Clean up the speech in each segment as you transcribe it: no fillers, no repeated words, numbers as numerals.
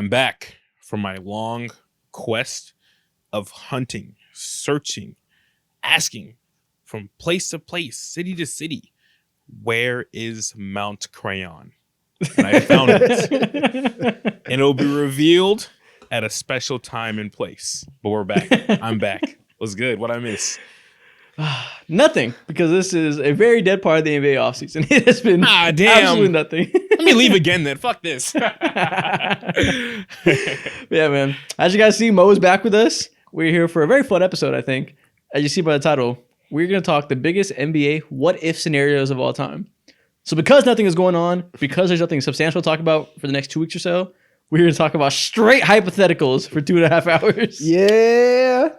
I'm back from my long quest of hunting, searching, asking from place to place, city to city, where is Mount Crayon? And I found it. And it'll be revealed at a special time and place. But we're back. I'm back. What's good? What I miss? Nothing, because this is a very dead part of the NBA offseason. It has been absolutely nothing. Let me leave again then. Fuck this. Yeah, man. As you guys see, Mo is back with us. We're here for a very fun episode, I think. As you see by the title, we're going to talk the biggest NBA what-if scenarios of all time. So because nothing is going on, because there's nothing substantial to talk about for the next 2 weeks or so, we're going to talk about straight hypotheticals for 2.5 hours. Yeah.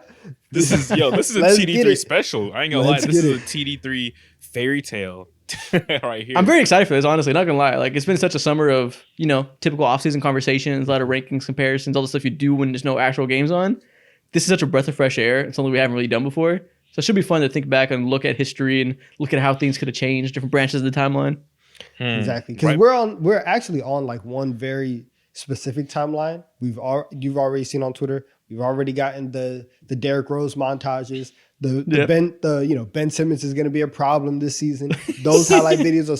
This is a TD3 special. I ain't gonna lie. This is a TD3 fairy tale right here. I'm very excited for this, honestly. Not gonna lie. Like, it's been such a summer of, typical offseason conversations, a lot of rankings, comparisons, all the stuff you do when there's no actual games on. This is such a breath of fresh air. It's something we haven't really done before. So it should be fun to think back and look at history and look at how things could have changed, different branches of the timeline. Exactly. Because we're actually on like one very specific timeline. You've already seen on Twitter. We've already gotten the Derrick Rose montages. Ben Simmons is going to be a problem this season. Those highlight videos are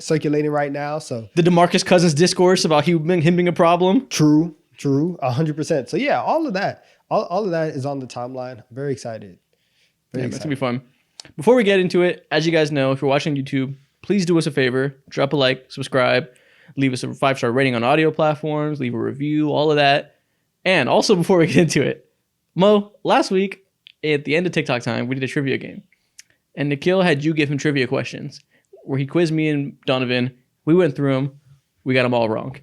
circulating right now. So the DeMarcus Cousins discourse about him being a problem. True, 100%. So yeah, all of that is on the timeline. I'm very excited. It's gonna be fun. Before we get into it, as you guys know, if you're watching YouTube, please do us a favor: drop a like, subscribe, leave us a 5-star rating on audio platforms, leave a review, all of that. And also, before we get into it, Mo, last week at the end of TikTok time, we did a trivia game. And Nikhil had you give him trivia questions where he quizzed me and Donovan. We went through them. We got them all wrong.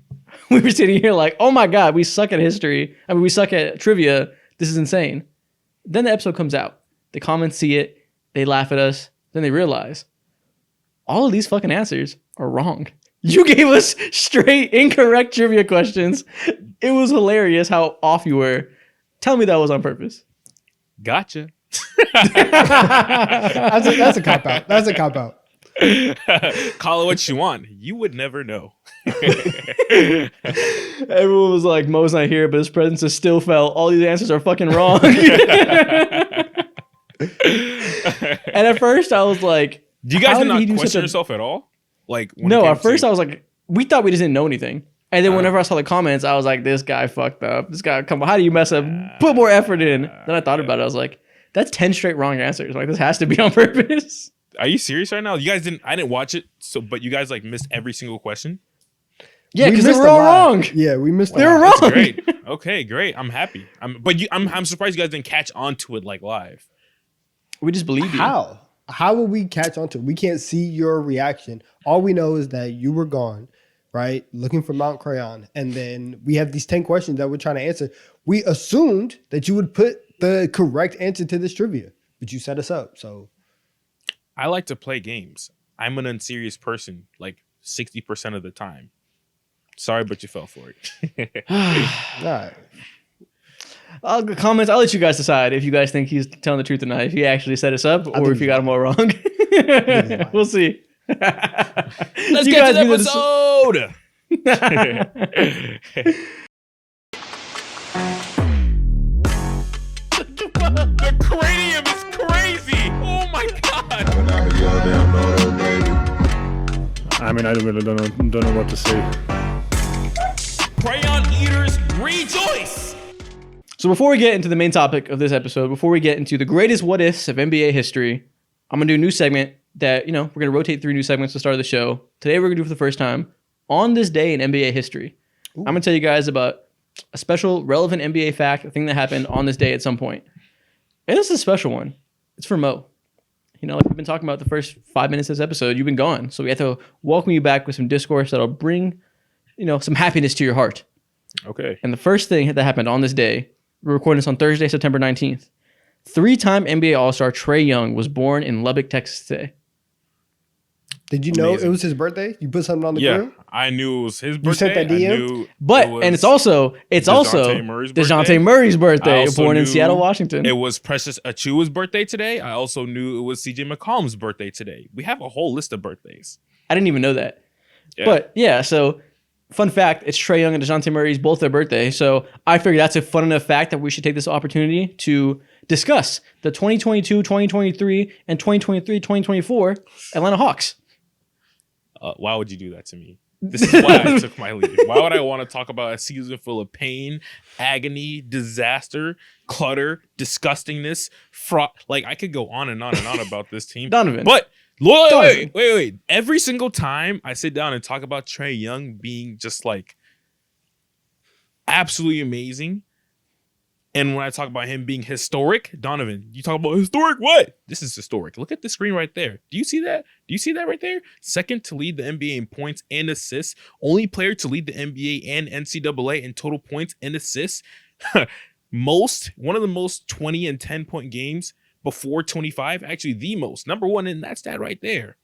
We were sitting here like, oh my God, we suck at history. I mean, we suck at trivia. This is insane. Then the episode comes out. The comments see it. They laugh at us. Then they realize all of these fucking answers are wrong. You gave us straight incorrect trivia questions. It was hilarious how off you were. Tell me that was on purpose. Gotcha. That's a cop out. That's a cop out. Call it what you want. You would never know. Everyone was like, Mo's not here, but his presence is still felt. All these answers are fucking wrong. And at first I was like, do you guys not question yourself at all? Like, no, at first I was like, we thought we just didn't know anything. And then whenever I saw the comments, I was like, this guy fucked up. This guy, come on, how do you mess up? Put more effort in. Then I thought about it. I was like, that's 10 straight wrong answers. Like, this has to be on purpose. Are you serious right now? You guys I didn't watch it, but you guys like missed every single question? Yeah, because they were all wrong. Yeah, we missed. They were wrong. That's great. Okay, great. I'm happy. I'm surprised you guys didn't catch on to it like live. We just believe you. How will we catch on to it? We can't see your reaction. All we know is that you were gone, right? Looking for Mount Crayon. And then we have these 10 questions that we're trying to answer. We assumed that you would put the correct answer to this trivia, but you set us up. So I like to play games. I'm an unserious person like 60% of the time. Sorry, but you fell for it. all right. I'll let you guys decide if you guys think he's telling the truth or not. If he actually set us up or if he got them all wrong. We'll see. Let's get to the episode. The cranium is crazy. Oh my God. I mean, I really don't know what to say. Crayon eaters rejoice. So before we get into the main topic of this episode, before we get into the greatest what ifs of NBA history, I'm going to do a new segment that, we're going to rotate through new segments to start the show. Today we're going to do for the first time, on this day in NBA history. Ooh. I'm going to tell you guys about a special relevant NBA fact, a thing that happened on this day at some point. And this is a special one. It's for Mo. Like we've been talking about the first 5 minutes of this episode, you've been gone. So we have to welcome you back with some discourse that'll bring, some happiness to your heart. Okay. And the first thing that happened on this day, we're recording this on Thursday, September 19th. 3-time NBA All-Star Trae Young was born in Lubbock, Texas today. Did you know it was his birthday? You put something on the group? I knew it was his birthday. You sent that DM? It's also DeJounte Murray's birthday, born in Seattle, Washington. It was Precious Achiuwa's birthday today. I also knew it was CJ McCollum's birthday today. We have a whole list of birthdays. I didn't even know that. Yeah. But yeah, so fun fact, it's Trae Young and DeJounte Murray's both their birthday. So I figured that's a fun enough fact that we should take this opportunity to discuss the 2022, 2023, and 2023-2024 Atlanta Hawks. Why would you do that to me? This is why I took my leave. Why would I want to talk about a season full of pain, agony, disaster, clutter, disgustingness, fraud? Like, I could go on and on and on about this team. Donovan. But wait. Every single time I sit down and talk about Trae Young being just like absolutely amazing, and when I talk about him being historic, Donovan, you talk about historic what? This is historic. Look at the screen right there. Do you see that? Do you see that right there? Second to lead the NBA in points and assists. Only player to lead the NBA and NCAA in total points and assists. One of the most 20 and 10 point games before 25. Actually, the most. Number one, and that's that right there.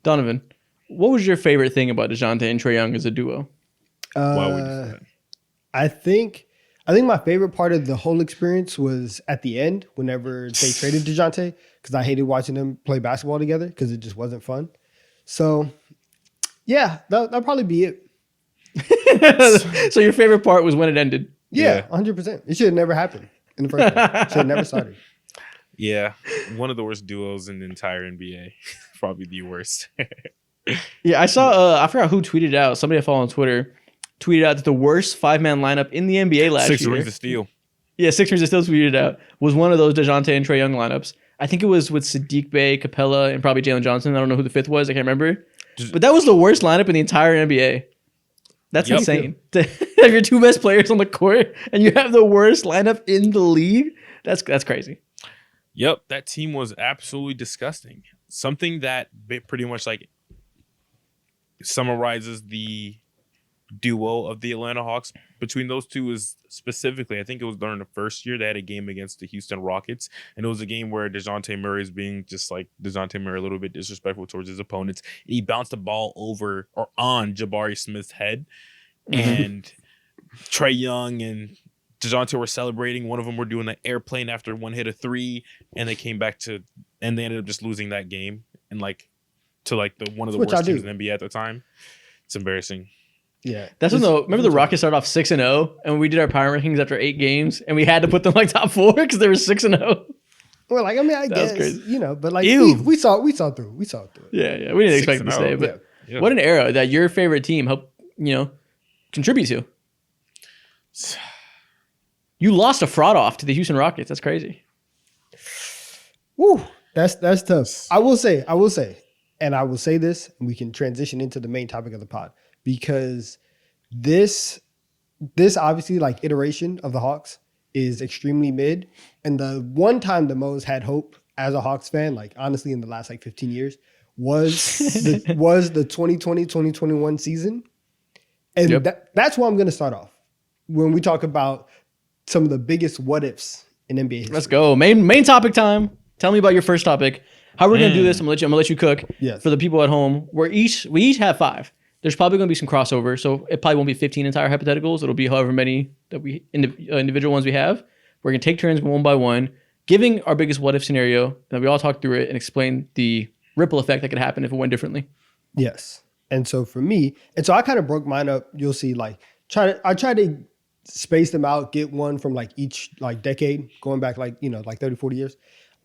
Donovan, what was your favorite thing about DeJounte and Trae Young as a duo? Why would you say that? I think my favorite part of the whole experience was at the end, whenever they traded DeJounte, because I hated watching them play basketball together because it just wasn't fun. So, yeah, that'll probably be it. So your favorite part was when it ended? Yeah, 100%. It should have never happened in the first place. Should have never started. Yeah, one of the worst duos in the entire NBA. Probably the worst. Yeah, I saw, I forgot who tweeted it out. Somebody I follow on Twitter tweeted out that the worst 5-man lineup in the NBA last year. 6 rings of steel. Yeah, 6 rings of steel tweeted out was one of those DeJounte and Trae Young lineups. I think it was with Sadiq Bey, Capella, and probably Jalen Johnson. I don't know who the fifth was. I can't remember. But that was the worst lineup in the entire NBA. That's insane. To have your two best players on the court and you have the worst lineup in the league. That's crazy. Yep, that team was absolutely disgusting. Something that pretty much like summarizes the duo of the Atlanta Hawks between those two is specifically, I think it was during the first year they had a game against the Houston Rockets, and it was a game where DeJounte Murray is being just like DeJounte Murray, a little bit disrespectful towards his opponents. He bounced the ball over or on Jabari Smith's head, and Trae Young and DeJounte were celebrating. One of them were doing an airplane after one hit a three, and they came back to, and they ended up just losing that game and like to like the one of the worst teams in the NBA at the time. It's embarrassing. Yeah, that's when remember the Rockets started off 6-0, and we did our power rankings after 8 games, and we had to put them like top 4 because they were 6-0. Well, like I mean, I guess but like we saw through it. Yeah, we didn't expect them to stay, but what an era that your favorite team helped contribute to. You lost a fraud off to the Houston Rockets. That's crazy. Woo, that's tough. I will say, and I will say this, and we can transition into the main topic of the pod. Because this obviously like iteration of the Hawks is extremely mid. And the one time the Mo's had hope as a Hawks fan, like honestly in the last like 15 years, was the 2020-2021 season. And that's where I'm going to start off when we talk about some of the biggest what ifs in NBA history. Let's go. Main topic time. Tell me about your first topic. How we're going to do this, I'm going to let you cook. Yes. For the people at home, we each have 5. There's probably going to be some crossover, so it probably won't be 15 entire hypotheticals. It'll be however many that we individual ones we have. We're going to take turns one by one, giving our biggest what if scenario, and we all talk through it and explain the ripple effect that could happen if it went differently. Yes. And so for me, I kind of broke mine up. You'll see, like I try to space them out, get one from like each like decade, going back like 30, 40 years.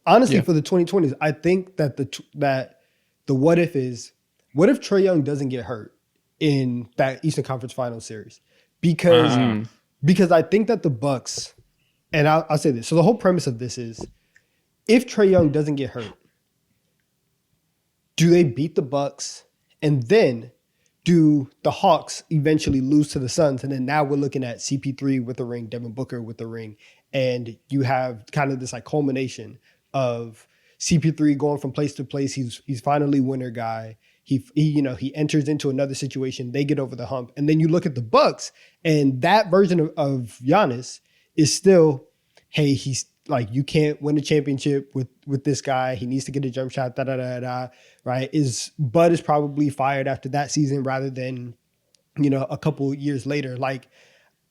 Honestly, for the 2020s, I think that the what if is, what if Trae Young doesn't get hurt in that Eastern Conference Finals series? Because I think that the Bucks, and I'll say this. So the whole premise of this is, if Trae Young doesn't get hurt, do they beat the Bucks, and then do the Hawks eventually lose to the Suns? And then now we're looking at CP3 with the ring, Devin Booker with the ring, and you have kind of this like culmination of CP3 going from place to place. He's finally winner guy. He enters into another situation. They get over the hump. And then you look at the Bucks, and that version of Giannis is still, hey, he's like, you can't win a championship with this guy. He needs to get a jump shot, right? Bud is probably fired after that season rather than, a couple years later. Like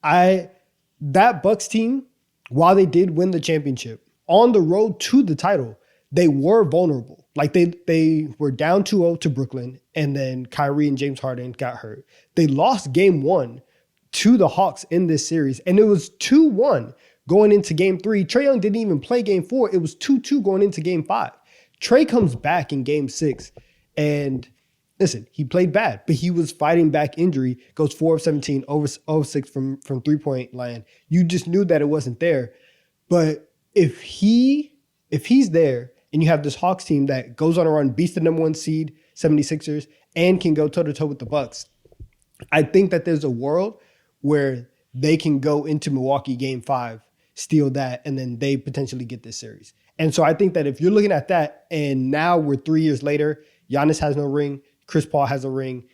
that Bucks team, while they did win the championship, on the road to the title, they were vulnerable. Like they were down 2-0 to Brooklyn, and then Kyrie and James Harden got hurt. They lost game 1 to the Hawks in this series, and it was 2-1 going into game 3. Trae Young didn't even play game 4. It was 2-2 going into game 5. Trae comes back in game 6, and listen, he played bad, but he was fighting back injury, goes 4 of 17, over 6 from three-point line. You just knew that it wasn't there. But if he's there, and you have this Hawks team that goes on a run, beats the number 1 seed, 76ers, and can go toe-to-toe with the Bucks, I think that there's a world where they can go into Milwaukee game 5, steal that, and then they potentially get this series. And so I think that if you're looking at that, and now we're 3 years later, Giannis has no ring, Chris Paul has a ring,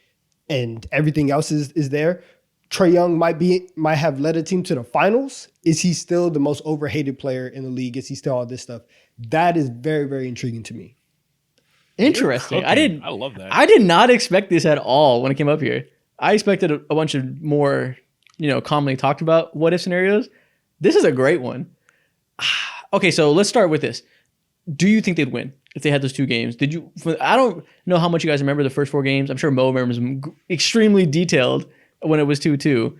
and everything else is there. Trae Young might have led a team to the finals. Is he still the most overhated player in the league? Is he still all this stuff? That is very, very intriguing to me. Interesting. I love that. I did not expect this at all when it came up here. I expected a bunch of more, commonly talked about what if scenarios. This is a great one. Okay, so let's start with this. Do you think they'd win if they had those 2 games? I don't know how much you guys remember the first 4 games. I'm sure Mo remembers them extremely detailed when it was 2-2.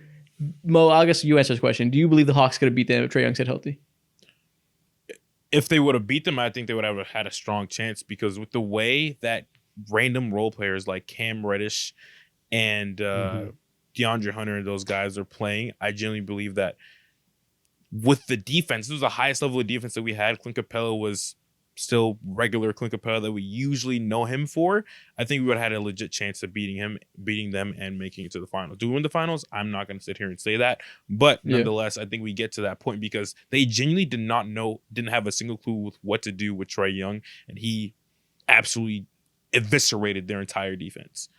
Mo, I guess you answer this question. Do you believe the Hawks could have beat them if Trae Young stayed healthy? If they would have beat them, I think they would have had a strong chance, because with the way that random role players like Cam Reddish and DeAndre Hunter and those guys are playing, I genuinely believe that with the defense, this was the highest level of defense that we had. Clint Capella was still regular Clint Capella that we usually know him for. I think we would have had a legit chance of beating them and making it to the finals. Do we win the finals? I'm not going to sit here and say that, but nonetheless, I think we get to that point because they genuinely didn't have a single clue with what to do with Trae Young, and he absolutely eviscerated their entire defense.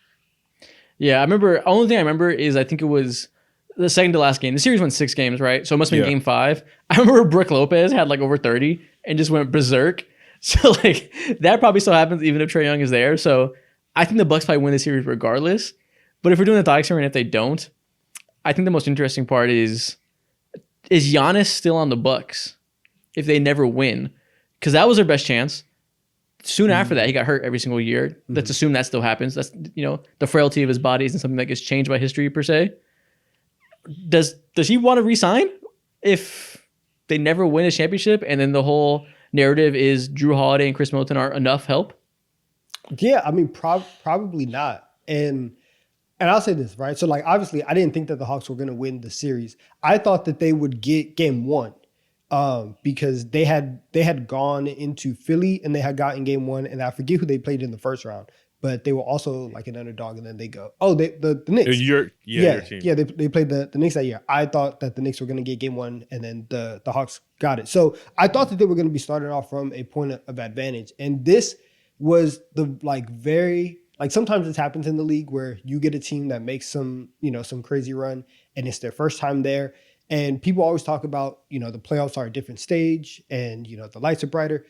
Yeah, I remember. Only thing I remember is I think it was the second to last game. The series went 6 games, right? So it must have been game 5. I remember Brook Lopez had like over 30 and just went berserk. So like that probably still happens even if Trae Young is there. So I think the Bucks probably win the series regardless. But if we're doing the thought experiment, if they don't, I think the most interesting part is Giannis still on the Bucks if they never win? Because that was their best chance. Soon after that, he got hurt every single year. Let's assume that still happens. That's the frailty of his body isn't something that gets changed by history per se. Does he want to resign if they never win a championship and then the whole narrative is Drew Holiday and Chris Middleton are enough help? Yeah, I mean, probably not. And I'll say this, right? So, like, obviously, I didn't think that the Hawks were going to win the series. I thought that they would get game 1 because they had gone into Philly and they had gotten game 1, and I forget who they played in the first round, but they were also like an underdog, and then they go, the Knicks. Your team. Yeah, they played the Knicks that year. I thought that the Knicks were going to get game 1, and then the Hawks got it. So I thought that they were going to be starting off from a point of advantage, and this was the very sometimes this happens in the league where you get a team that makes some crazy run and it's their first time there. And people always talk about, the playoffs are a different stage and, the lights are brighter.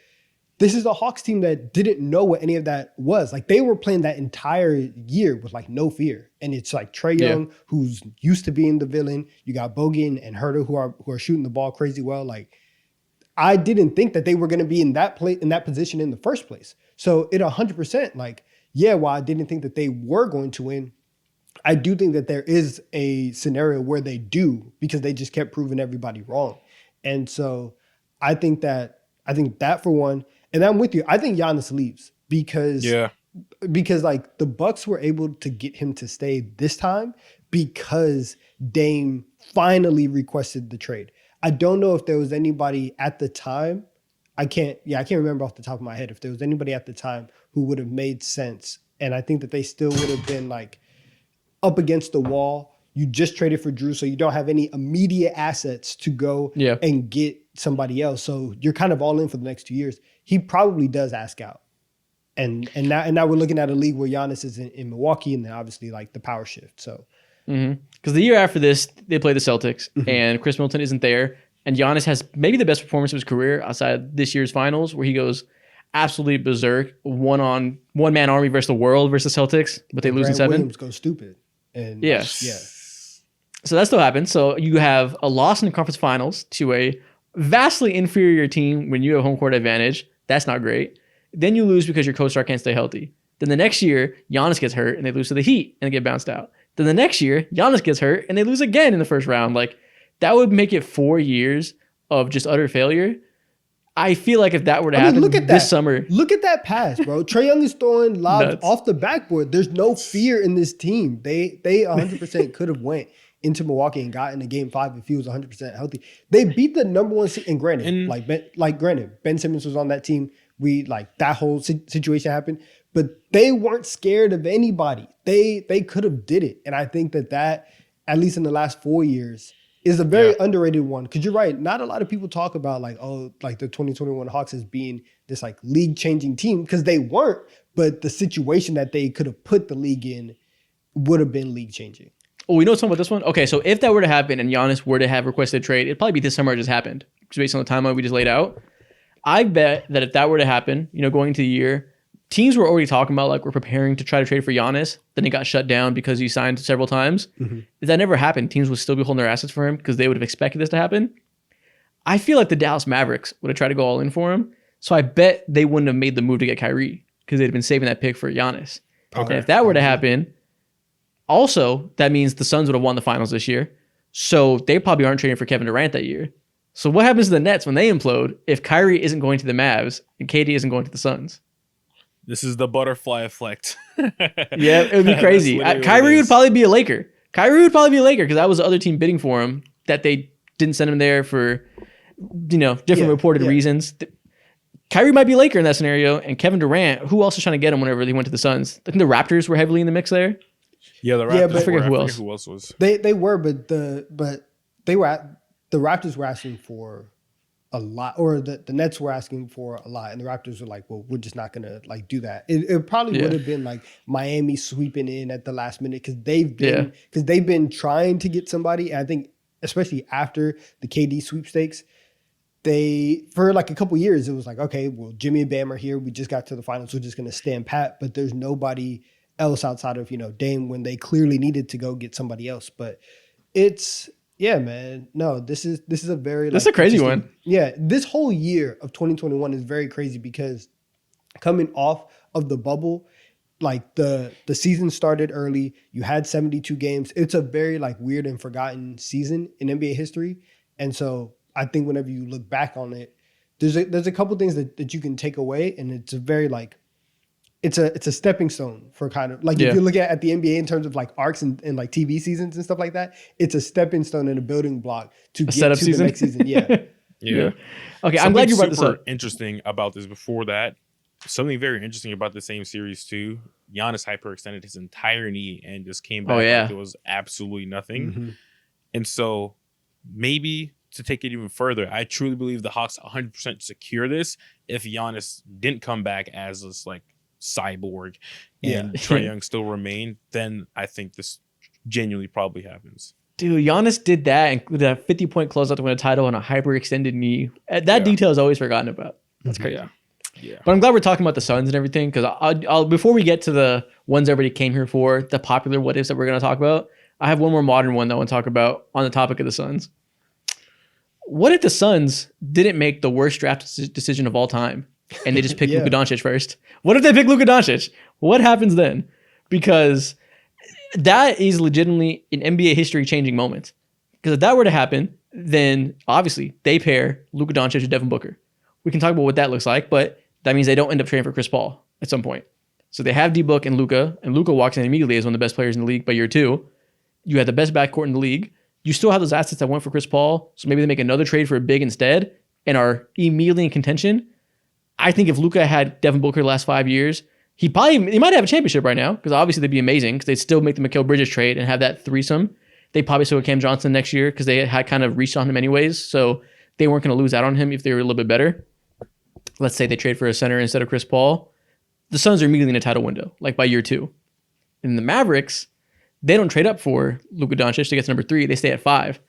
This is a Hawks team that didn't know what any of that was. Like they were playing that entire year with like no fear. And it's like Trae Young, who's used to being the villain. You got Bogan and Herter who are shooting the ball crazy well. Like I didn't think that they were going to be in that position in the first place. So it 100% while I didn't think that they were going to win, I do think that there is a scenario where they do because they just kept proving everybody wrong. And so I think that for one, and I'm with you. I think Giannis leaves because the Bucks were able to get him to stay this time because Dame finally requested the trade. I don't know if there was anybody at the time. I can't remember off the top of my head if there was anybody at the time who would have made sense. And I think that they still would have been like up against the wall. You just traded for Drew, so you don't have any immediate assets to go and get somebody else. So you're kind of all in for the next 2 years. He probably does ask out. And now we're looking at a league where Giannis is in Milwaukee, and then obviously like the power shift. So because the year after this, they play the Celtics, and Chris Middleton isn't there. And Giannis has maybe the best performance of his career outside this year's finals, where he goes absolutely berserk, one-man army versus the world versus Celtics, but they lose in 7. Williams goes stupid. And so that still happens. So you have a loss in the conference finals to a vastly inferior team when you have home court advantage. That's not great. Then you lose because your co-star can't stay healthy. Then the next year, Giannis gets hurt and they lose to the Heat and they get bounced out. Then the next year, Giannis gets hurt and they lose again in the first round. Like, that would make it 4 years of just utter failure. I feel like if that were to happen look at this summer. Look at that pass, bro. Trae Young is throwing lobs Nuts. off the backboard. There's no fear in this team. They 100% could have went into Milwaukee and got into Game 5 if he was 100% healthy. They beat the number one seed. And granted, granted, Ben Simmons was on that team. That whole situation happened. But they weren't scared of anybody. They could have did it. And I think that at least in the last 4 years, is a very underrated one. Because you're right, not a lot of people talk about the 2021 Hawks as being this league-changing team, because they weren't, but the situation that they could have put the league in would have been league-changing. Oh, we know something about this one? Okay, so if that were to happen and Giannis were to have requested a trade, it'd probably be this summer it just happened, just based on the timeline we just laid out. I bet that if that were to happen, going into the year, teams were already talking about we're preparing to try to trade for Giannis. Then it got shut down because he signed several times. Mm-hmm. If that never happened, teams would still be holding their assets for him because they would have expected this to happen. I feel like the Dallas Mavericks would have tried to go all in for him. So I bet they wouldn't have made the move to get Kyrie because they'd been saving that pick for Giannis. Okay. And if that were to happen, also, that means the Suns would have won the finals this year. So they probably aren't trading for Kevin Durant that year. So what happens to the Nets when they implode if Kyrie isn't going to the Mavs and KD isn't going to the Suns? This is the butterfly effect. Yeah, it would be crazy. Kyrie would probably be a Laker. Because that was the other team bidding for him that they didn't send him there for, different reported reasons. Kyrie might be a Laker in that scenario, and Kevin Durant, who else was trying to get him whenever they went to the Suns? I think the Raptors were heavily in the mix there. Yeah, the Raptors. But I forget who else was. They were, but the Raptors were asking for a lot, or the Nets were asking for a lot, and the Raptors were like, well, we're just not gonna do that. It probably would have been Miami sweeping in at the last minute because they've been trying to get somebody. And I think especially after the KD sweepstakes, they for a couple years it was okay, well, Jimmy and Bam are here. We just got to the finals. We're just gonna stand pat. But there's nobody else outside of Dame when they clearly needed to go get somebody else. But it's. Yeah, man. No, this is a very this is a crazy one. Yeah, this whole year of 2021 is very crazy because coming off of the bubble, the season started early. You had 72 games. It's a very weird and forgotten season in NBA history. And so I think whenever you look back on it, there's a couple things that you can take away, and it's a very it's a stepping stone for kind of if you look at the NBA in terms of arcs and TV seasons and stuff like that, it's a stepping stone and a building block to get to the next season. Yeah. Yeah. Okay, I'm glad you brought this up. Interesting about this before that. Something very interesting about the same series too. Giannis hyperextended his entire knee and just came back like it was absolutely nothing. Mm-hmm. And so maybe to take it even further, I truly believe the Hawks 100% secure this if Giannis didn't come back as this cyborg and Trae Young still remain, then I think this genuinely probably happens. Dude, Giannis did that with a 50-point closeout to win a title on a hyperextended knee. That detail is always forgotten about. That's crazy. Yeah. But I'm glad we're talking about the Suns and everything, because I'll before we get to the ones everybody came here for, the popular what ifs that we're going to talk about, I have one more modern one that I want to talk about on the topic of the Suns. What if the Suns didn't make the worst draft decision of all time and they just picked Luka Doncic first? What if they pick Luka Doncic? What happens then? Because that is legitimately an NBA history changing moment. Because if that were to happen, then obviously they pair Luka Doncic with Devin Booker. We can talk about what that looks like, but that means they don't end up trading for Chris Paul at some point. So they have D-Book and Luka walks in immediately as one of the best players in the league by year 2. You have the best backcourt in the league. You still have those assets that went for Chris Paul, so maybe they make another trade for a big instead and are immediately in contention. I think if Luka had Devin Booker the last 5 years, he might have a championship right now, because obviously they'd be amazing because they'd still make the Mikal Bridges trade and have that threesome. They probably still have Cam Johnson next year because they had kind of reached on him anyways, so they weren't going to lose out on him if they were a little bit better. Let's say they trade for a center instead of Chris Paul. The Suns are immediately in a title window, by year 2. And the Mavericks, they don't trade up for Luka Doncic to get to number 3. They stay at 5.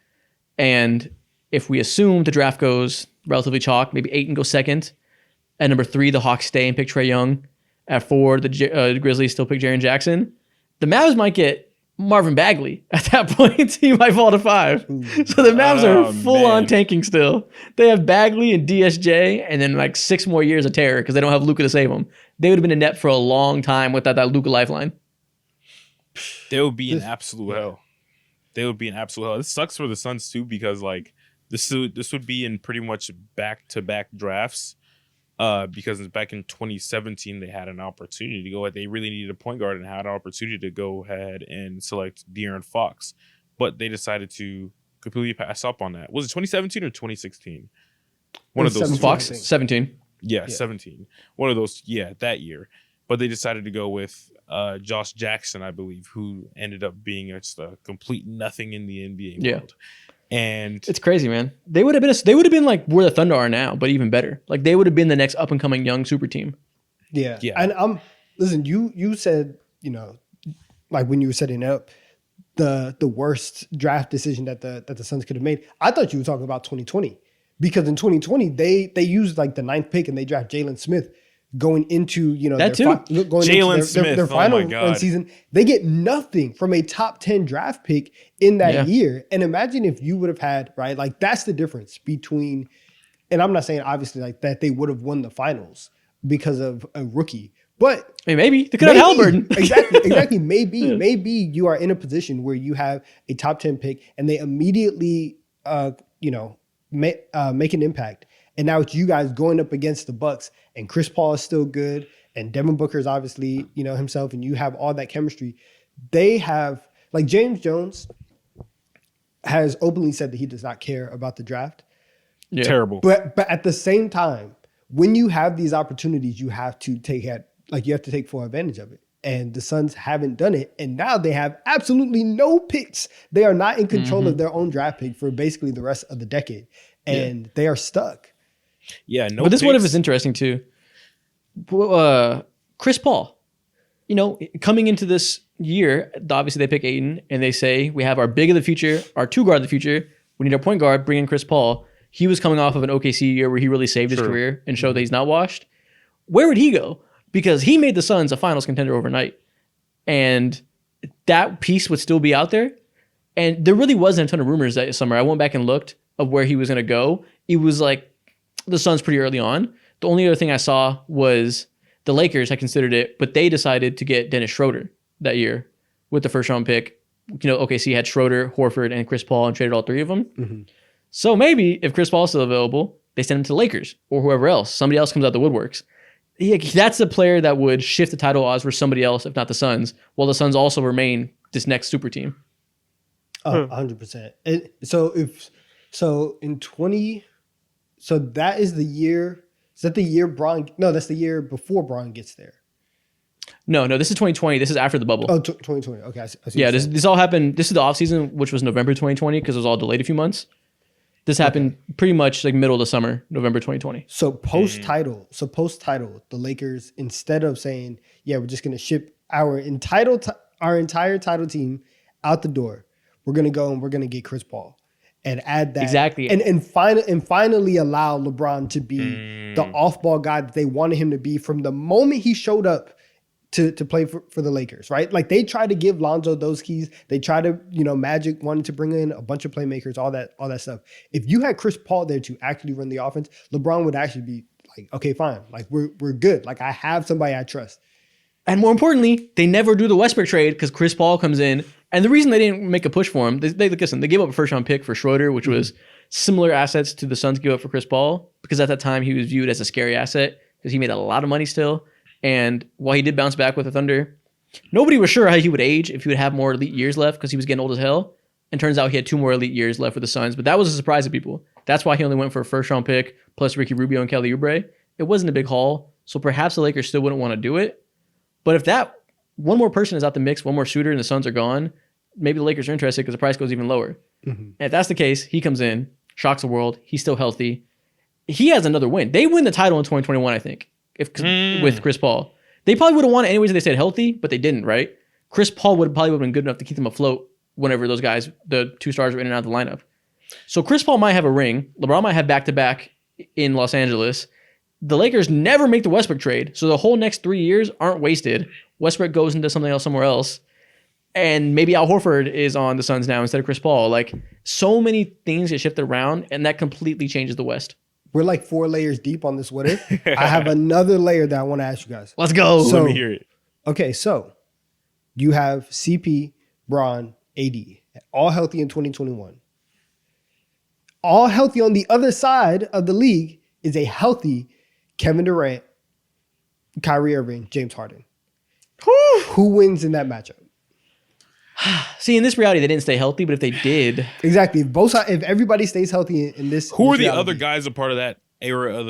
And if we assume the draft goes relatively chalk, maybe Ayton goes second. At number 3, the Hawks stay and pick Trae Young. At 4, the Grizzlies still pick Jaren Jackson. The Mavs might get Marvin Bagley at that point, he might fall to 5. So the Mavs are full on tanking still. They have Bagley and DSJ, and then like 6 more years of terror because they don't have Luka to save them. They would have been in net for a long time without that Luka lifeline. They would be in absolute hell. They would be in absolute hell. It sucks for the Suns too because like this would be in pretty much back-to-back drafts. Because back in 2017 they had an opportunity to go. They really needed a point guard and had an opportunity to go ahead and select De'Aaron Fox, but they decided to completely pass up on that. Was it 2017 or 2016? One of those. Fox 17. Yeah, 17. One of those. Yeah, that year. But they decided to go with Josh Jackson, I believe, who ended up being just a complete nothing in the NBA world. And it's crazy, man. They would have been like where the Thunder are now, but even better. Like they would have been the next up and coming young super team. Yeah. And listen, you said, like when you were setting up the worst draft decision that the Suns could have made. I thought you were talking about 2020 because in 2020 they used like the 9th pick and they draft Jalen Smith. Going into their final run season, they get nothing from a top 10 draft pick in that year. And imagine if you would have had like that's the difference between. And I'm not saying obviously like that they would have won the finals because of a rookie, but maybe they could have Halliburton. exactly. Maybe you are in a position where you have a top 10 pick and they immediately make an impact. And now it's you guys going up against the Bucks, and Chris Paul is still good, and Devin Booker is obviously, himself, and you have all that chemistry. They have, like James Jones has openly said that he does not care about the draft. Yeah. Terrible. But at the same time, when you have these opportunities, you have to take full advantage of it. And the Suns haven't done it, and now they have absolutely no picks. They are not in control of their own draft pick for basically the rest of the decade, and they are stuck. Yeah, no. But this one is interesting too. Chris Paul, coming into this year, obviously they pick Ayton and they say we have our big of the future, our 2 guard of the future. We need our point guard. Bring in Chris Paul. He was coming off of an OKC year where he really saved his career and showed that he's not washed. Where would he go? Because he made the Suns a finals contender overnight, and that piece would still be out there. And there really wasn't a ton of rumors that summer. I went back and looked of where he was going to go. It was like the Suns pretty early on. The only other thing I saw was the Lakers had considered it, but they decided to get Dennis Schroeder that year with the first round pick. OKC had Schroeder, Horford, and Chris Paul and traded all 3 of them. Mm-hmm. So maybe if Chris Paul is still available, they send him to the Lakers or whoever else. Somebody else comes out the woodworks. That's a player that would shift the title odds for somebody else, if not the Suns, while the Suns also remain this next super team. 100%. And so in 20... So that is the year. Is that the year Bron? No, that's the year before Bron gets there. No, this is 2020. This is after the bubble. Oh, 2020. Okay, I see. Yeah, this all happened. This is the offseason, which was November 2020 because it was all delayed a few months. This happened pretty much like middle of the summer, November 2020. So post-title, the Lakers, instead of saying, yeah, we're just going to ship our entire title team out the door, we're going to go and we're going to get Chris Paul. And add that exactly, and finally allow LeBron to be the off-ball guy that they wanted him to be from the moment he showed up to play for the Lakers, right? Like they tried to give Lonzo those keys. They tried to, Magic wanted to bring in a bunch of playmakers, all that stuff. If you had Chris Paul there to actually run the offense, LeBron would actually be like, okay, fine, like we're good. Like I have somebody I trust. And more importantly, they never do the Westbrook trade because Chris Paul comes in. And the reason they didn't make a push for him, they gave up a first-round pick for Schroeder, which was similar assets to the Suns gave up for Chris Paul, because at that time he was viewed as a scary asset because he made a lot of money still. And while he did bounce back with the Thunder, nobody was sure how he would age, if he would have more elite years left because he was getting old as hell. And turns out he had 2 more elite years left with the Suns. But that was a surprise to people. That's why he only went for a first-round pick plus Ricky Rubio and Kelly Oubre. It wasn't a big haul, so perhaps the Lakers still wouldn't want to do it. But if that one more person is out the mix, one more shooter, and the Suns are gone, maybe the Lakers are interested because the price goes even lower. Mm-hmm. And if that's the case, he comes in, shocks the world. He's still healthy. He has another win. They win the title in 2021, I think, with Chris Paul. They probably would have won it anyways if they stayed healthy, but they didn't, right? Chris Paul would have been good enough to keep them afloat whenever those guys, the 2 stars, were in and out of the lineup. So Chris Paul might have a ring. LeBron might have back-to-back in Los Angeles. The Lakers never make the Westbrook trade, so the whole next 3 years aren't wasted. Westbrook goes into something else somewhere else. And maybe Al Horford is on the Suns now instead of Chris Paul. Like, so many things get shifted around, and that completely changes the West. We're like 4 layers deep on this what if. I have another layer that I want to ask you guys. Let's go. So- Let me hear it. Okay, so you have CP, Bron, AD, all healthy in 2021. All healthy on the other side of the league is a healthy Kevin Durant, Kyrie Irving, James Harden. Who wins in that matchup? See, in this reality, they didn't stay healthy, but if they did, Exactly. If everybody stays healthy in this, Who are this the reality, other guys a part of that era of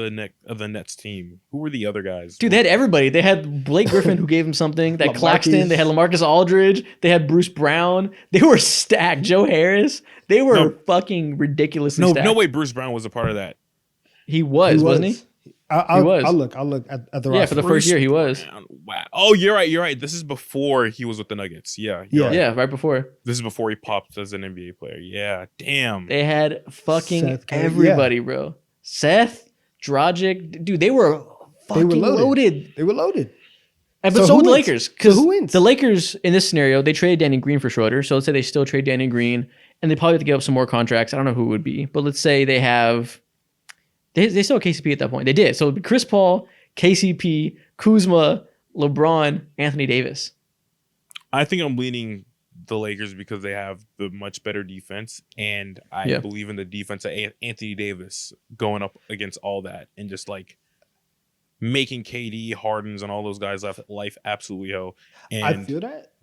the Nets team? Who were the other guys? dude, they had everybody. They had Blake Griffin, who gave him something. That LaMarcus. Claxton. They had LaMarcus Aldridge. They had Bruce Brown. They were stacked. Joe Harris. They were fucking ridiculously stacked. No way Bruce Brown was a part of that. He was, wasn't he? I'll was. I'll look at the Yeah, roster. for the first year, he was. Wow. Oh, you're right. This is before he was with the Nuggets. Yeah. Yeah. Right. Yeah, right before. This is before he popped as an NBA player. Yeah. Damn. They had fucking Seth Curry, everybody, bro. Seth, Dragic. Dude, they were fucking loaded. They were loaded. But So so who were the wins? Lakers. So Because who wins? the Lakers, in this scenario, they traded Danny Green for Schroeder. So let's say they still trade Danny Green, and they probably have to give up some more contracts. I don't know who it would be. But let's say they have... They still have KCP at that point. They did. So it'd be Chris Paul, KCP, Kuzma, LeBron, Anthony Davis. I think I'm leaning the Lakers because they have the much better defense, and I believe in the defense of Anthony Davis going up against all that and just like making KD, Hardens, and all those guys life absolutely hell. And I feel that.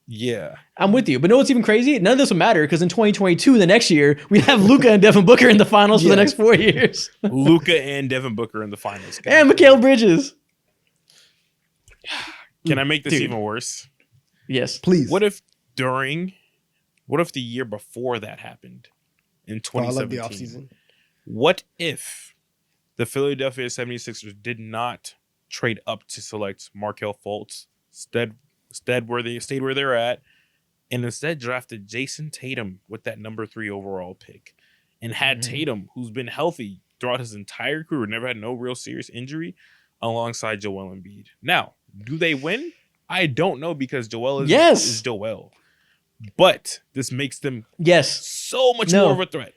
yeah, I'm with you. But know what's even crazy? None of this will matter because in 2022, the next year, we have Luka and Devin Booker in the finals for the next 4 years. Luka and Devin Booker in the finals. And Mikal Bridges. Can I make this Dude. even worse? Yes. Please. What if the year before that happened in Oh, I love 2017? the offseason. What if the Philadelphia 76ers did not trade up to select Markelle Fultz, instead where they stayed where they're at, and instead drafted Jason Tatum with that number 3 overall pick, and had Tatum, who's been healthy throughout his entire career, never had no real serious injury, alongside Joel Embiid? Now, do they win? I don't know because Joel is Joel. But this makes them so much more of a threat.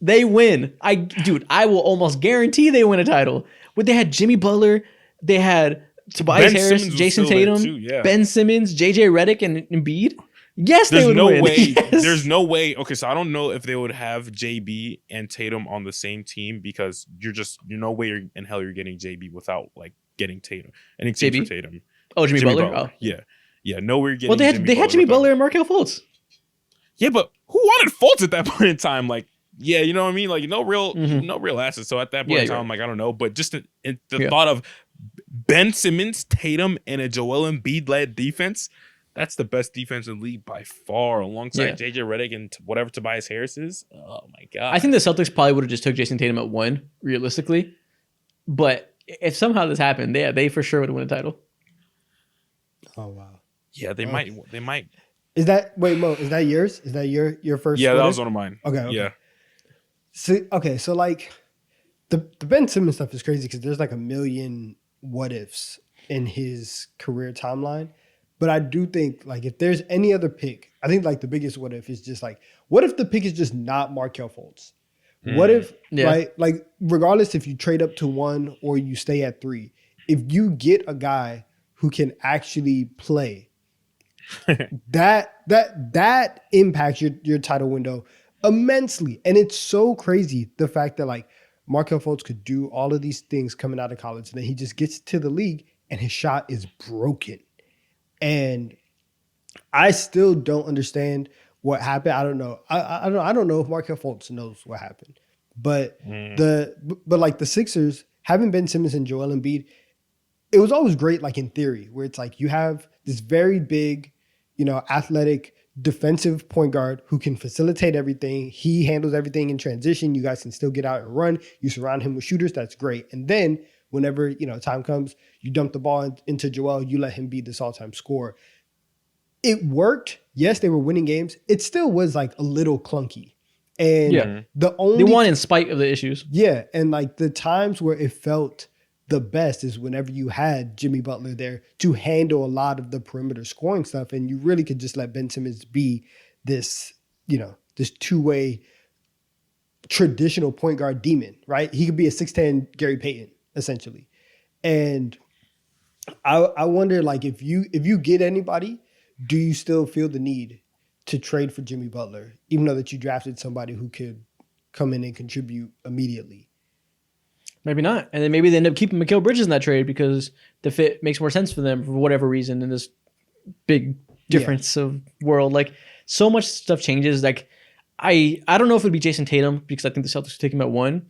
They win. I will almost guarantee they win a title. But they had Jimmy Butler, they had Tobias Ben Harris, Simmons was Jason still there Tatum, too, yeah. Ben Simmons, JJ Redick, and Embiid. Yes, There's they would no win. way. Yes. There's no way. Okay, so I don't know if they would have JB and Tatum on the same team because you're no way in hell you're getting JB without like getting Tatum. And except for JB? Tatum. Oh, Jimmy Butler? Oh. Yeah. No way you're getting. Well, they had Jimmy Butler and Markelle Fultz. Yeah, but who wanted Fultz at that point in time? Like, yeah, you know what I mean? Like, no real assets. So at that point in time, I'm like, I don't know. But just the thought of Ben Simmons, Tatum, and a Joel Embiid led defense. That's the best defense in the league by far, alongside JJ Redick and whatever Tobias Harris is. Oh my god! I think the Celtics probably would have just took Jason Tatum at 1, realistically. But if somehow this happened, they for sure would have won a title. Oh wow. Yeah, they might. They might. Is that Mo? Is that yours? Is that your first? Yeah, that splitter? was one of mine. Okay. Yeah. So like the Ben Simmons stuff is crazy because there's like a million what ifs in his career timeline. But I do think like if there's any other pick, I think like the biggest what if is just like, what if the pick is just not Markelle Fultz? What if like regardless if you trade up to 1 or you stay at 3, if you get a guy who can actually play, that impacts your title window immensely. And it's so crazy the fact that like Markelle Fultz could do all of these things coming out of college, and then he just gets to the league and his shot is broken. And I still don't understand what happened. I don't know. I don't know if Markelle Fultz knows what happened. But but like the Sixers, having Ben Simmons and Joel Embiid, it was always great, like in theory, where it's like you have this very big, athletic defensive point guard who can facilitate everything. He handles everything in transition. You guys can still get out and run. You surround him with shooters. That's great. And then whenever, time comes, you dump the ball into Joel, you let him be this all-time scorer. It worked. Yes, they were winning games. It still was like a little clunky. And they won in spite of the issues. Yeah. And like the times where it felt the best is whenever you had Jimmy Butler there to handle a lot of the perimeter scoring stuff, and you really could just let Ben Simmons be this, this two-way traditional point guard demon, right? He could be a 6'10" Gary Payton, essentially. And I wonder, like, if you get anybody, do you still feel the need to trade for Jimmy Butler, even though that you drafted somebody who could come in and contribute immediately? Maybe not. And then maybe they end up keeping Mikal Bridges in that trade because the fit makes more sense for them for whatever reason in this big difference of world. Like, so much stuff changes. Like, I don't know if it would be Jason Tatum because I think the Celtics would take him at 1.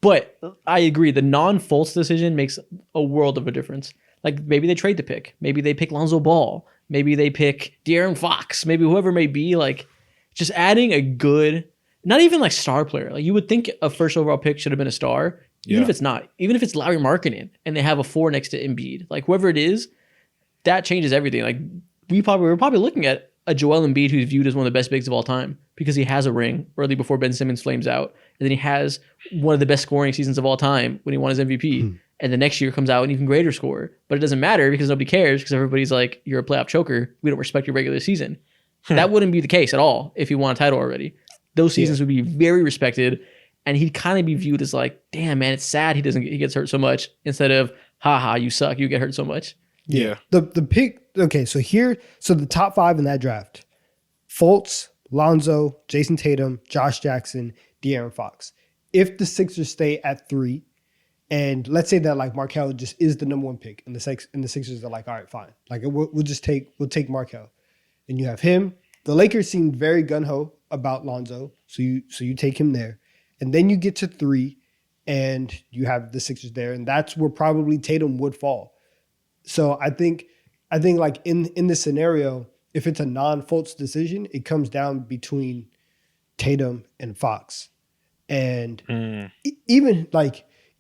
But I agree. The non-Fultz decision makes a world of a difference. Like, maybe they trade the pick. Maybe they pick Lonzo Ball. Maybe they pick De'Aaron Fox. Maybe whoever it may be. Like, just adding a good, not even like star player. Like, you would think a first overall pick should have been a star. Even if it's not. Even if it's Larry Markkinen and they have a 4 next to Embiid. Like, whoever it is, that changes everything. Like, we're probably looking at a Joel Embiid who's viewed as one of the best bigs of all time because he has a ring early before Ben Simmons flames out. And then he has one of the best scoring seasons of all time when he won his MVP. And the next year comes out an even greater scorer. But it doesn't matter because nobody cares because everybody's like, you're a playoff choker. We don't respect your regular season. That wouldn't be the case at all if he won a title already. Those seasons would be very respected. And he'd kind of be viewed as like, damn, man, it's sad he gets hurt so much instead of, haha, you suck. You get hurt so much. Yeah. The pick, okay, so the top 5 in that draft, Fultz, Lonzo, Jason Tatum, Josh Jackson, De'Aaron Fox. If the Sixers stay at 3, and let's say that like Markelle just is the number 1 pick, and the Sixers are like, all right, fine. Like we'll take Markelle. And you have him. The Lakers seem very gung-ho about Lonzo, so you take him there. And then you get to 3, and you have the Sixers there, and that's where probably Tatum would fall. So I think like in this scenario, if it's a non-Fultz decision, it comes down between Tatum and Fox. And even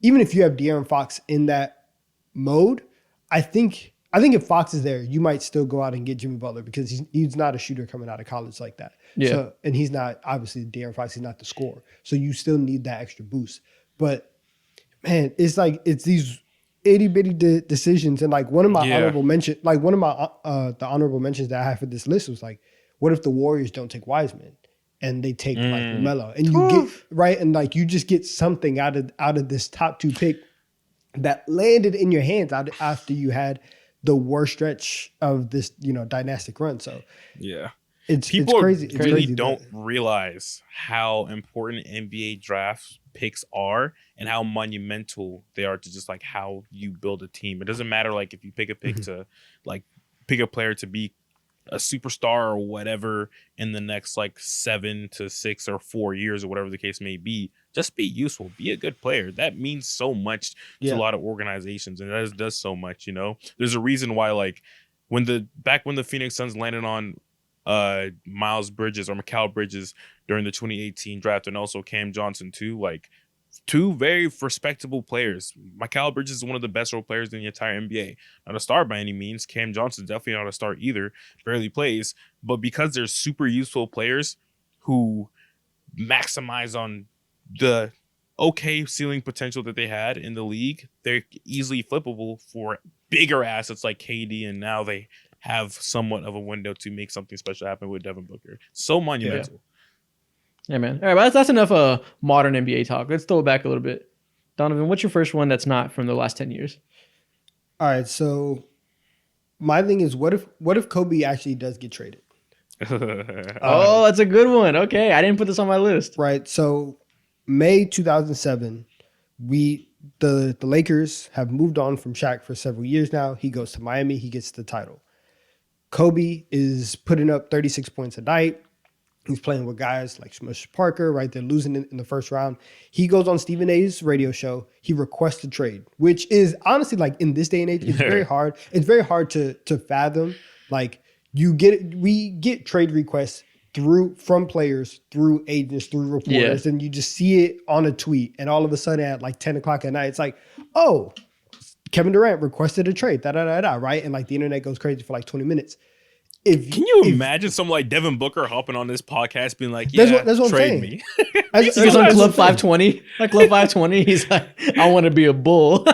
if you have De'Aaron Fox in that mode, I think if Fox is there, you might still go out and get Jimmy Butler because he's not a shooter coming out of college like that. Yeah. So, and he's not, obviously, De'Aaron Fox, he's not the scorer. So you still need that extra boost. But, man, it's these itty-bitty decisions. And, like, one of my honorable mentions, the honorable mentions that I have for this list was, like, what if the Warriors don't take Wiseman and they take, like, LaMelo? And you get, right? And, like, you just get something out of this top 2 pick that landed in your hands after you had the worst stretch of this, dynastic run. So yeah, people crazy. It's really crazy, don't realize how important NBA draft picks are and how monumental they are to just like how you build a team. It doesn't matter like if you pick a pick to like pick a player to be a superstar or whatever in the next like 7 to 6 or 4 years or whatever the case may be. Just be useful, be a good player. That means so much to a lot of organizations, and that does so much. There's a reason why like when the Phoenix Suns landed on Miles Bridges or Mikal Bridges during the 2018 draft, and also Cam Johnson too, like 2 very respectable players. Mikal Bridges is one of the best role players in the entire NBA. Not a star by any means. Cam Johnson definitely not a star either. Barely plays. But because they're super useful players who maximize on the okay ceiling potential that they had in the league, they're easily flippable for bigger assets like KD, and now they have somewhat of a window to make something special happen with Devin Booker. So monumental. Yeah, man. All right, well, that's enough modern NBA talk. Let's throw it back a little bit. Donovan, what's your first one that's not from the last 10 years? All right, so my thing is, what if Kobe actually does get traded? Oh, that's a good one. Okay, I didn't put this on my list. Right, so May 2007, the Lakers have moved on from Shaq for several years now. He goes to Miami. He gets the title. Kobe is putting up 36 points a night. He's playing with guys like Smush Parker, right? They're losing in the first round. He goes on Stephen A's radio show. He requests a trade, which is honestly, like, in this day and age, it's very hard. It's very hard to fathom. Like, we get trade requests from players, through agents, through reporters, and you just see it on a tweet, and all of a sudden at like 10 o'clock at night, it's like, oh, Kevin Durant requested a trade, right? And like the internet goes crazy for like 20 minutes. Can you imagine someone like Devin Booker hopping on this podcast being like, That's what I'm trade saying. me? He's on Club 520. Like Club 520, he's like, I want to be a bull.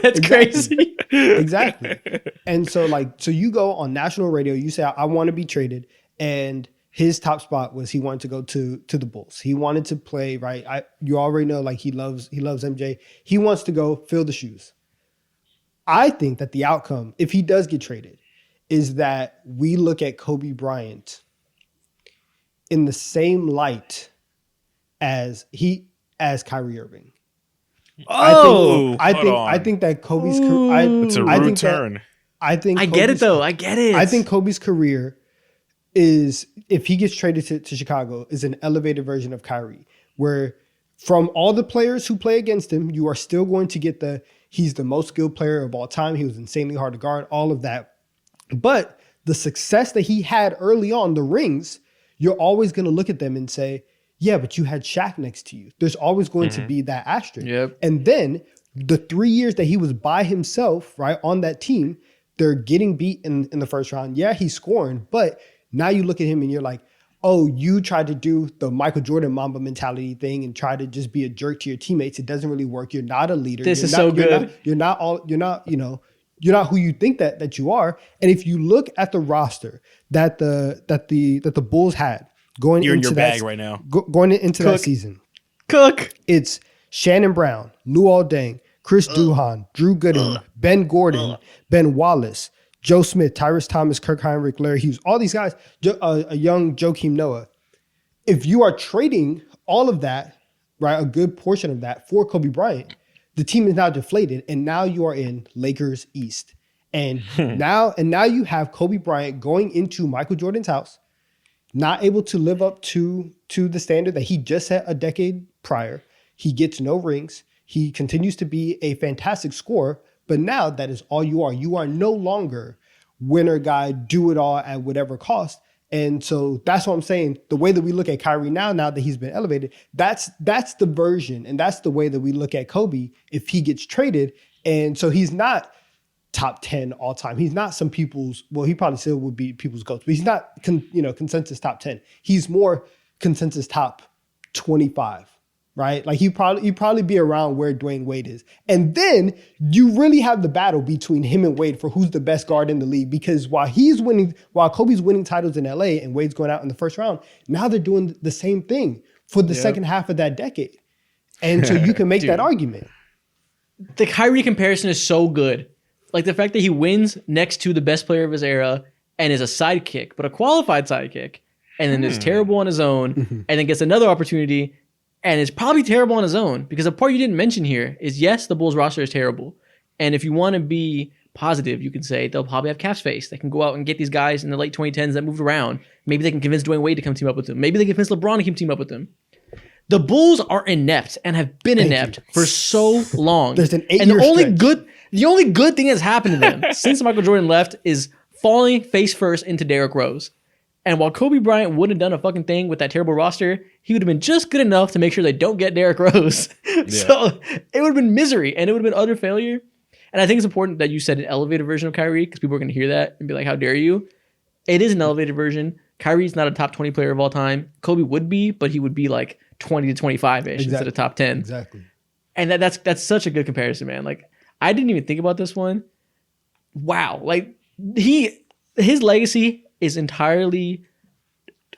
That's crazy. Exactly. And so you go on national radio, you say, I want to be traded. And his top spot was he wanted to go to the Bulls. He wanted to play, right? You already know, like he loves MJ. He wants to go fill the shoes. I think that the outcome, if he does get traded, is that we look at Kobe Bryant in the same light as Kyrie Irving. Oh, I think that Kobe's It's a rude turn. I get it though. I get it. I think Kobe's career is, if he gets traded to Chicago, is an elevated version of Kyrie, where from all the players who play against him, you are still going to get he's the most skilled player of all time. He was insanely hard to guard, all of that. But the success that he had early on, the rings, you're always going to look at them and say, yeah, but you had Shaq next to you. There's always going to be that asterisk. Yep. And then the 3 years that he was by himself, right, on that team, they're getting beat in the first round. Yeah, he's scoring, but now you look at him and you're like, oh, you tried to do the Michael Jordan Mamba mentality thing and try to just be a jerk to your teammates. It doesn't really work. You're not a leader. This is so good. You're not who you think that you are. And if you look at the roster that the Bulls had going You're in into your bag right now. Going into that season, it's Shannon Brown, Luol Deng, Chris Duhon, Drew Gooden, Ben Gordon, Ben Wallace, Joe Smith, Tyrese Thomas, Kirk Heinrich, Larry Hughes, all these guys, a young Joakim Noah. If you are trading all of that, right, a good portion of that for Kobe Bryant, the team is now deflated, and now you are in Lakers East. And now you have Kobe Bryant going into Michael Jordan's house, not able to live up to the standard that he just set a decade prior. He gets no rings. He continues to be a fantastic scorer, but now that is all you are. You are no longer winner guy, do it all at whatever cost. And so that's what I'm saying. The way that we look at Kyrie now that he's been elevated, that's the version, and that's the way that we look at Kobe if he gets traded. And so he's not top 10 all time. He's not some people's, well, he probably still would be people's coach, but he's not consensus top 10. He's more consensus top 25. Right? Like you'd probably be around where Dwayne Wade is. And then you really have the battle between him and Wade for who's the best guard in the league. Because while Kobe's winning titles in LA and Wade's going out in the first round, now they're doing the same thing for the second half of that decade. And so you can make that argument. The Kyrie comparison is so good. Like the fact that he wins next to the best player of his era and is a sidekick, but a qualified sidekick, and then is terrible on his own, and then gets another opportunity and is probably terrible on his own, because a part you didn't mention here is, yes, the Bulls roster is terrible. And if you want to be positive, you can say they'll probably have cap space. They can go out and get these guys in the late 2010s that moved around. Maybe they can convince Dwayne Wade to come team up with them. Maybe they can convince LeBron to come team up with them. The Bulls are inept and have been inept for so long. There's an 8-year and stretch. the only good thing that's happened to them since Michael Jordan left is falling face first into Derrick Rose. And while Kobe Bryant wouldn't have done a fucking thing with that terrible roster, he would have been just good enough to make sure they don't get Derrick Rose. So it would have been misery, and it would have been utter failure. And I think it's important that you said an elevated version of Kyrie, because people are going to hear that and be like, how dare you? It is an elevated version. Kyrie's not a top 20 player of all time. Kobe would be, but he would be like 20 to 25-ish instead of top 10. Exactly. And that's such a good comparison, man. Like, I didn't even think about this one. Wow. Like, his legacy is entirely,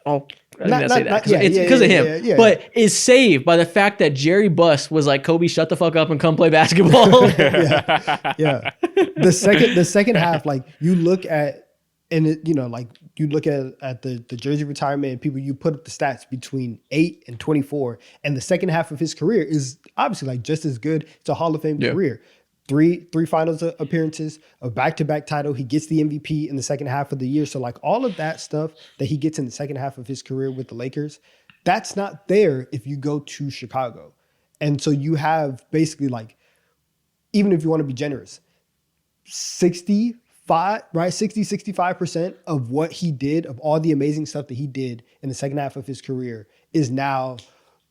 I didn't say that because it's because of him, but is saved by the fact that Jerry Buss was like, Kobe, shut the fuck up and come play basketball. The second half, like you look at, and it, you look at the jersey retirement and people, you put up the stats between 8 and 24, and the second half of his career is obviously like just as good. It's a Hall of Fame career. Three finals appearances, a back-to-back title. He gets the MVP in the second half of the year. So like all of that stuff that he gets in the second half of his career with the Lakers, that's not there if you go to Chicago. And so you have basically like, even if you want to be generous, 65% of what he did, of all the amazing stuff that he did in the second half of his career is now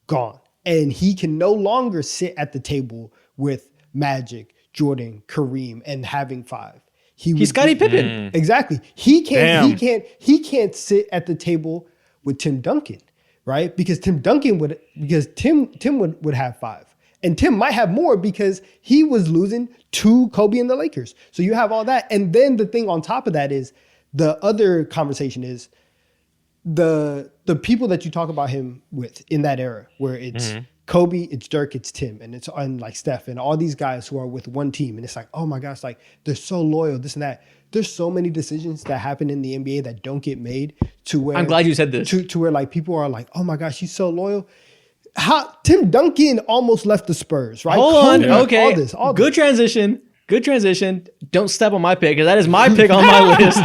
gone. And he can no longer sit at the table with Magic, Jordan, Kareem, and having 5. He's Scottie Pippen. Exactly. He can't sit at the table with Tim Duncan, right? Because Tim would have 5. And Tim might have more because he was losing to Kobe and the Lakers. So you have all that. And then the thing on top of that is the other conversation is the people that you talk about him with in that era, where it's Kobe, it's Dirk, it's Tim, and it's like Steph and all these guys who are with one team. And it's like, oh my gosh, like they're so loyal, this and that. There's so many decisions that happen in the NBA that don't get made to where I'm glad you said this. To where like people are like, oh my gosh, he's so loyal. How Tim Duncan almost left the Spurs, right? Hold on. Okay. All Good transition. Good transition. Don't step on my pick, because that is my pick on my list.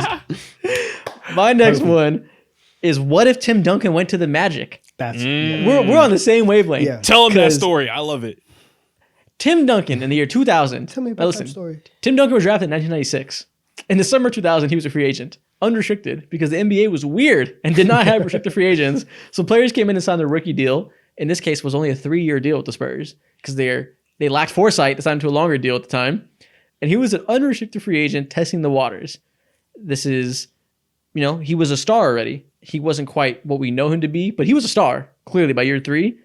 My next one is, what if Tim Duncan went to the Magic? We're on the same wavelength. Yeah. Tell him that story. I love it. Tim Duncan in the year 2000. Tell me about that story. Tim Duncan was drafted in 1996. In the summer 2000, he was a free agent, unrestricted, because the NBA was weird and did not have restricted free agents. So players came in and signed a rookie deal. In this case, was only a 3-year deal with the Spurs because they lacked foresight to sign him to a longer deal at the time. And he was an unrestricted free agent testing the waters. This is, he was a star already. He wasn't quite what we know him to be, but he was a star, clearly, by year 3.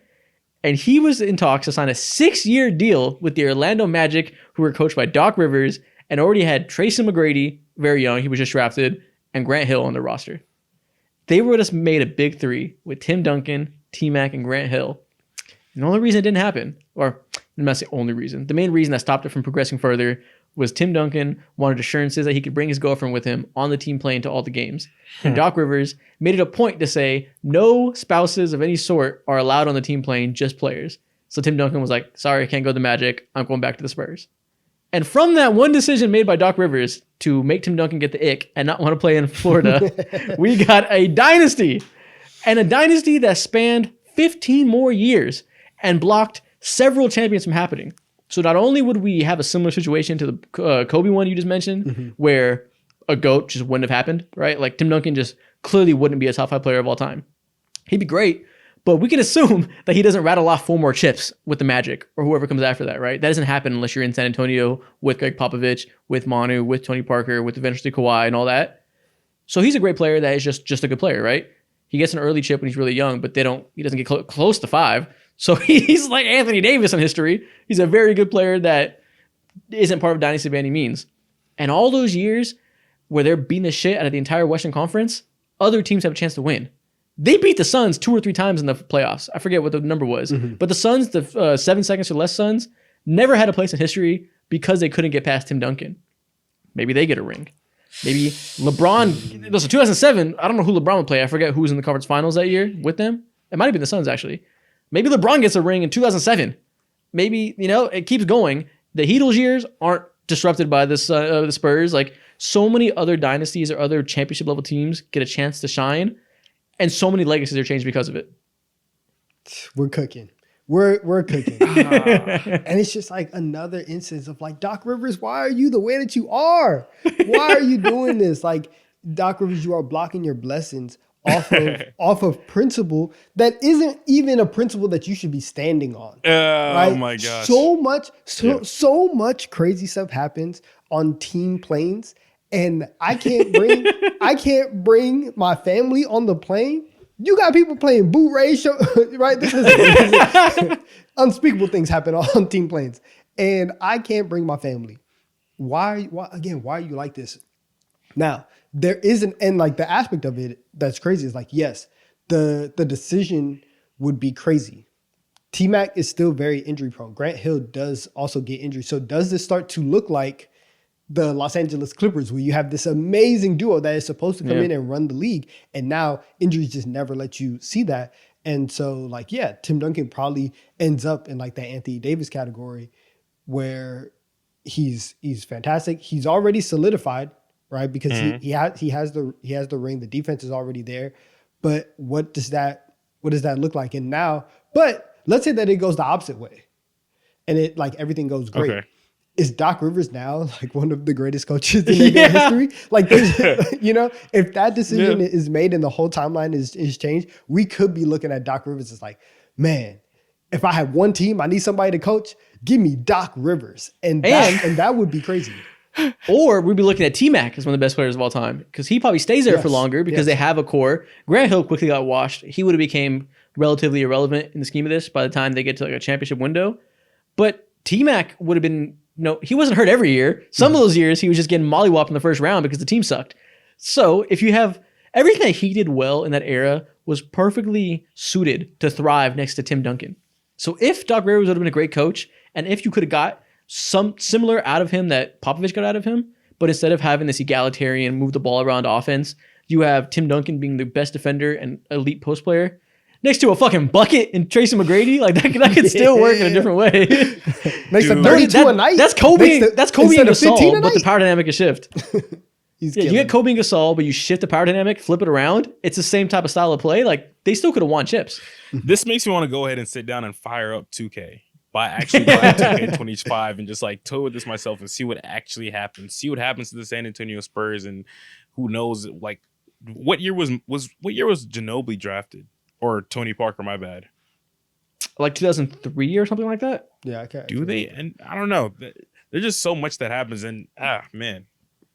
And he was in talks to sign a 6-year deal with the Orlando Magic, who were coached by Doc Rivers, and already had Tracy McGrady, very young, he was just drafted, and Grant Hill on their roster. They would have made a big 3 with Tim Duncan, T-Mac, and Grant Hill. And the only reason it didn't happen, or I'm not saying only reason, the main reason that stopped it from progressing further was Tim Duncan wanted assurances that he could bring his girlfriend with him on the team plane to all the games. And Doc Rivers made it a point to say no spouses of any sort are allowed on the team plane, just players. So Tim Duncan was like, sorry, I can't go to the Magic. I'm going back to the Spurs. And from that one decision made by Doc Rivers to make Tim Duncan get the ick and not want to play in Florida, we got a dynasty. And a dynasty that spanned 15 more years and blocked several champions from happening. So not only would we have a similar situation to the Kobe one you just mentioned, where a GOAT just wouldn't have happened, right? Like Tim Duncan just clearly wouldn't be a top 5 player of all time. He'd be great, but we can assume that he doesn't rattle off 4 more chips with the Magic or whoever comes after that, right? That doesn't happen unless you're in San Antonio with Greg Popovich, with Manu, with Tony Parker, with eventually Kawhi and all that. So he's a great player that is just a good player, right? He gets an early chip when he's really young, but he doesn't get close to 5. So he's like Anthony Davis in history. He's a very good player that isn't part of Dynasty by any means. And all those years where they're beating the shit out of the entire Western Conference, other teams have a chance to win. They beat the Suns 2 or 3 times in the playoffs. I forget what the number was. But the Suns, the 7 seconds or less Suns, never had a place in history because they couldn't get past Tim Duncan. Maybe they get a ring. Maybe LeBron, listen, 2007, I don't know who LeBron would play. I forget who was in the conference finals that year with them. It might have been the Suns, actually. Maybe LeBron gets a ring in 2007. Maybe, it keeps going. The Heatles years aren't disrupted by this the Spurs. Like, so many other dynasties or other championship level teams get a chance to shine, and so many legacies are changed because of it. We're cooking. We're cooking. And it's just like another instance of like, Doc Rivers, why are you the way that you are? Why are you doing this? Like, Doc Rivers, you are blocking your blessings off of principle that isn't even a principle that you should be standing on. Right? Oh my gosh. So much crazy stuff happens on team planes, and I can't bring my family on the plane. You got people playing boot race, right? This is unspeakable things happen on team planes, and I can't bring my family. Why are you like this? Now, there isn't, and like the aspect of it that's crazy is like, yes, the decision would be crazy. T-Mac is still very injury prone. Grant Hill does also get injured. So does this start to look like the Los Angeles Clippers, where you have this amazing duo that is supposed to come in and run the league, and now injuries just never let you see that? And so, like, yeah, Tim Duncan probably ends up in like that Anthony Davis category, where he's fantastic. He's already solidified, right? Because he has the ring. The defense is already there. But what does that look like? And now, but let's say that it goes the opposite way, and it like everything goes great. Okay. Is Doc Rivers now like one of the greatest coaches in NBA history? Like, there's, if that decision is made and the whole timeline is changed, we could be looking at Doc Rivers as like, man, if I had one team, I need somebody to coach, give me Doc Rivers. And that would be crazy. Or we'd be looking at T-Mac as one of the best players of all time because he probably stays there for longer because they have a core. Grant Hill quickly got washed. He would have became relatively irrelevant in the scheme of this by the time they get to like a championship window. But T-Mac would have been, he wasn't hurt every year. Some of those years he was just getting mollywopped in the first round because the team sucked. So if you have everything that he did well in that era was perfectly suited to thrive next to Tim Duncan. So if Doc Rivers would have been a great coach, and if you could have got some similar out of him that Popovich got out of him, but instead of having this egalitarian move the ball around offense, you have Tim Duncan being the best defender and elite post player next to a fucking bucket and Tracy McGrady. Like that could still work in a different way. Makes them 32 a night. That's Kobe. That's Kobe and Gasol, but the power dynamic is shift. You get Kobe and Gasol, but you shift the power dynamic, flip it around. It's the same type of style of play. Like they still could have won chips. This makes me want to go ahead and sit down and fire up 2K. By actually buying 2K25 and just like toy with this myself and see what actually happens. See what happens to the San Antonio Spurs and who knows like what year was Ginobili drafted or Tony Parker? My bad. Like 2003 or something like that. Yeah, okay. Do they? And I don't know. There's just so much that happens and man.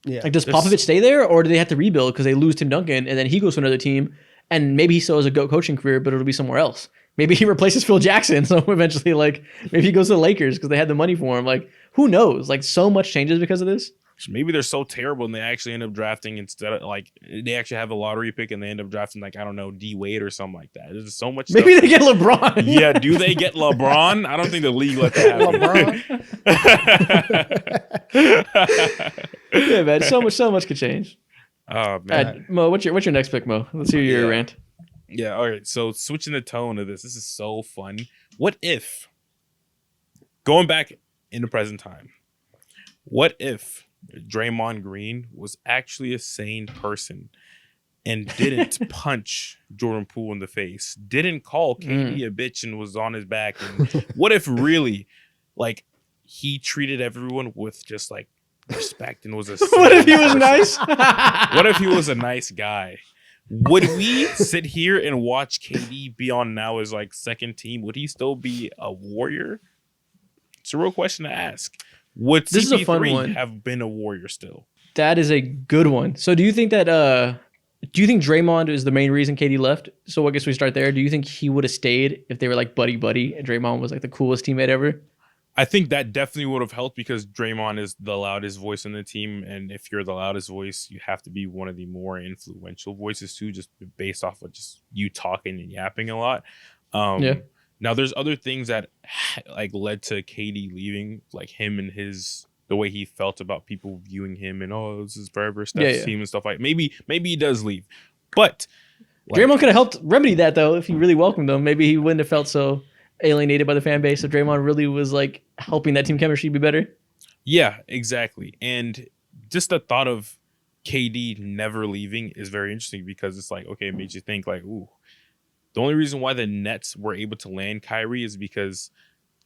Yeah. Like does Popovich stay there or do they have to rebuild because they lose Tim Duncan and then he goes to another team and maybe he still has a GOAT coaching career but it'll be somewhere else. Maybe he replaces Phil Jackson. So eventually, like, maybe he goes to the Lakers because they had the money for him. Like, who knows? Like, so much changes because of this. Maybe they're so terrible and they actually end up drafting instead of, like, they actually have a lottery pick and they end up drafting, like, I don't know, D Wade or something like that. There's so much Maybe stuff. they get LeBron. Yeah, do they get LeBron? I don't think the league let that happen. Yeah, man. So much could change. Oh, man. Mo, what's your next pick, Mo? Let's hear your rant. Yeah, all right. So switching the tone of this is so fun. What if, going back in the present time, what if Draymond Green was actually a sane person and didn't punch Jordan Poole in the face, didn't call KD a bitch and was on his back? And what if really, like, he treated everyone with just like respect and was a what if he was nice? What if he was a nice guy? Would we sit here and watch KD be on now as like second team? Would he still be a Warrior? It's a real question to ask. Would this CP3 is a fun one. Have been a Warrior still? That is a good one. So do you think that Draymond is the main reason KD left? So I guess we start there. Do you think he would have stayed if they were like buddy and Draymond was like the coolest teammate ever? I think that definitely would have helped because Draymond is the loudest voice in the team. And if you're the loudest voice, you have to be one of the more influential voices too, just based off of just you talking and yapping a lot. Now there's other things that like led to KD leaving, like him and the way he felt about people viewing him and this is forever Steph's team and stuff like maybe he does leave. But like, Draymond could have helped remedy that though if he really welcomed them. Maybe he wouldn't have felt so alienated by the fan base if Draymond really was like helping that team chemistry be better. Yeah, exactly. And just the thought of KD never leaving is very interesting because it's like, okay, it makes you think like, ooh, the only reason why the Nets were able to land Kyrie is because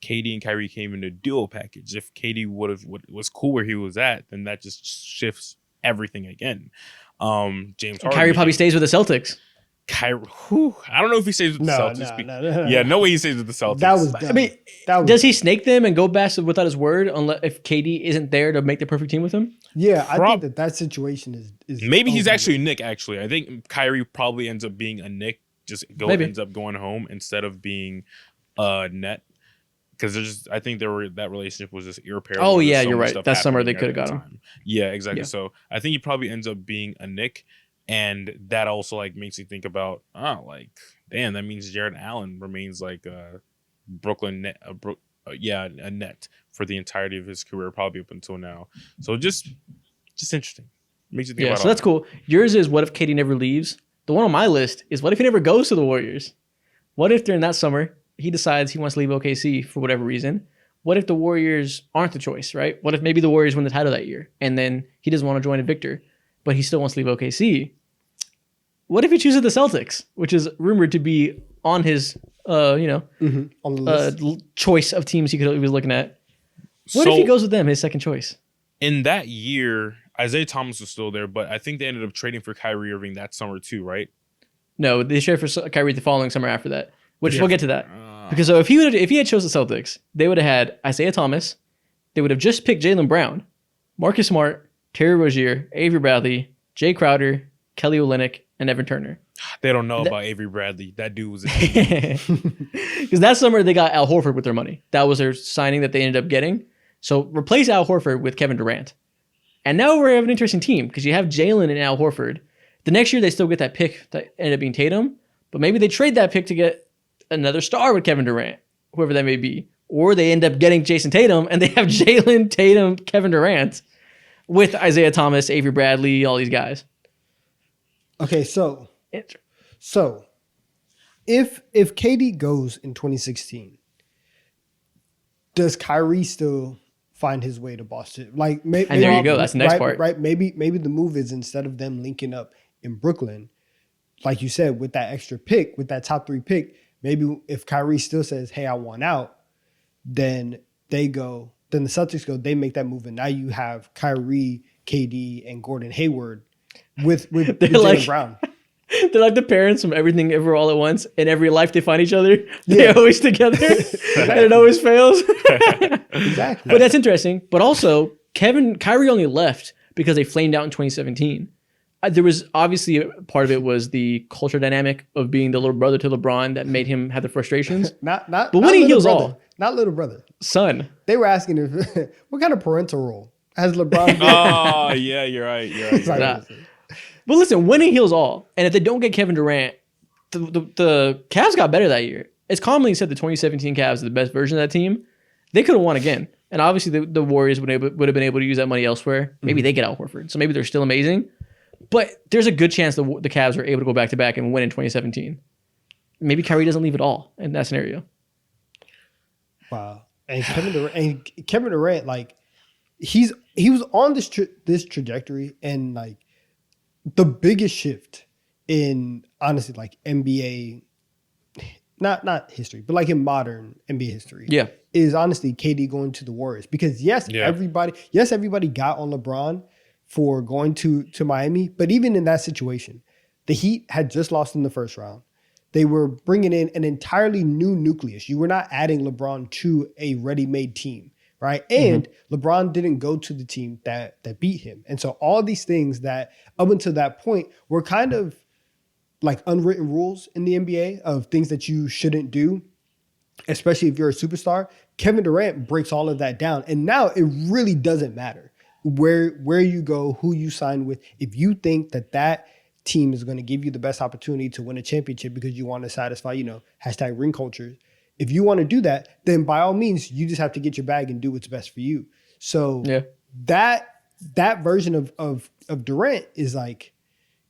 KD and Kyrie came in a duo package. If KD was cool where he was at, then that just shifts everything again. James Harden. Kyrie probably stays with the Celtics. Kyrie, I don't know if he stays with the Celtics. No. Yeah, no way he stays with the Celtics. That was dumb. I mean, does he snake them and go back without his word unless if KD isn't there to make the perfect team with him? Yeah, I think that situation is maybe he's actually Nick. Actually, I think Kyrie probably ends up being a Nick. Ends up going home instead of being Net. Because I think that relationship was just irreparable. Oh yeah, you're right. That summer they could have got him. Yeah, exactly. Yeah. So I think he probably ends up being a Nick. And that also like makes you think about, damn, that means Jared Allen remains like a Brooklyn net, a net for the entirety of his career, probably up until now. So just interesting. Makes you think about. So that's cool. Yours is what if KD never leaves? The one on my list is what if he never goes to the Warriors? What if during that summer he decides he wants to leave OKC for whatever reason? What if the Warriors aren't the choice, right? What if maybe the Warriors win the title that year and then he doesn't want to join a victor, but he still wants to leave OKC? What if he chooses the Celtics, which is rumored to be on his, on the list. Choice of teams he was looking at? What if he goes with them, his second choice? In that year, Isaiah Thomas was still there, but I think they ended up trading for Kyrie Irving that summer too, right? No, they traded for Kyrie the following summer after that, which we'll get to that. Because if he had chose the Celtics, they would have had Isaiah Thomas. They would have just picked Jaylen Brown. Marcus Smart, Terry Rozier, Avery Bradley, Jay Crowder, Kelly Olynyk, and Evan Turner. They don't know about Avery Bradley. That dude was Because that summer they got Al Horford with their money. That was their signing that they ended up getting. So replace Al Horford with Kevin Durant. And now we have an interesting team because you have Jalen and Al Horford. The next year they still get that pick that ended up being Tatum, but maybe they trade that pick to get another star with Kevin Durant, whoever that may be. Or they end up getting Jason Tatum and they have Jalen, Tatum, Kevin Durant with Isaiah Thomas, Avery Bradley, all these guys. Okay, so if KD goes in 2016, does Kyrie still find his way to Boston? Like, and there you go. That's the next part. Right? Maybe the move is instead of them linking up in Brooklyn, like you said, with that extra pick, with that top 3 pick, maybe if Kyrie still says, "Hey, I want out," then the Celtics go, they make that move, and now you have Kyrie, KD, and Gordon Hayward with Jaylen Brown. They're like the parents from Everything Ever All at Once. In every life they find each other. They're always together. And it always fails. Exactly. But that's interesting. But also, Kyrie only left because they flamed out in 2017. There was obviously a part of it was the culture dynamic of being the little brother to LeBron that made him have the frustrations. But when he heals all. Not little brother. Son. They were asking if what kind of parental role has LeBron been? Oh, yeah, you're right. But listen, when he heals all, and if they don't get Kevin Durant, the Cavs got better that year. It's commonly said the 2017 Cavs are the best version of that team. They could have won again. And obviously the Warriors would have been able to use that money elsewhere. Maybe they get Al Horford. So maybe they're still amazing. But there's a good chance the Cavs are able to go back-to-back and win in 2017. Maybe Kyrie doesn't leave at all in that scenario. Wow. And Kevin Durant, like, he was on this trajectory, and like the biggest shift in, honestly, like NBA, not history, but like in modern NBA history, is honestly KD going to the Warriors. Because everybody got on LeBron for going to Miami, but even in that situation, the Heat had just lost in the first round. They were bringing in an entirely new nucleus. You were not adding LeBron to a ready-made team, right? And LeBron didn't go to the team that beat him. And so all these things that up until that point were kind of like unwritten rules in the NBA of things that you shouldn't do, especially if you're a superstar. Kevin Durant breaks all of that down. And now it really doesn't matter where you go, who you sign with. If you think that team is going to give you the best opportunity to win a championship because you want to satisfy, hashtag ring culture. If you want to do that, then by all means, you just have to get your bag and do what's best for you. So that version of Durant is like,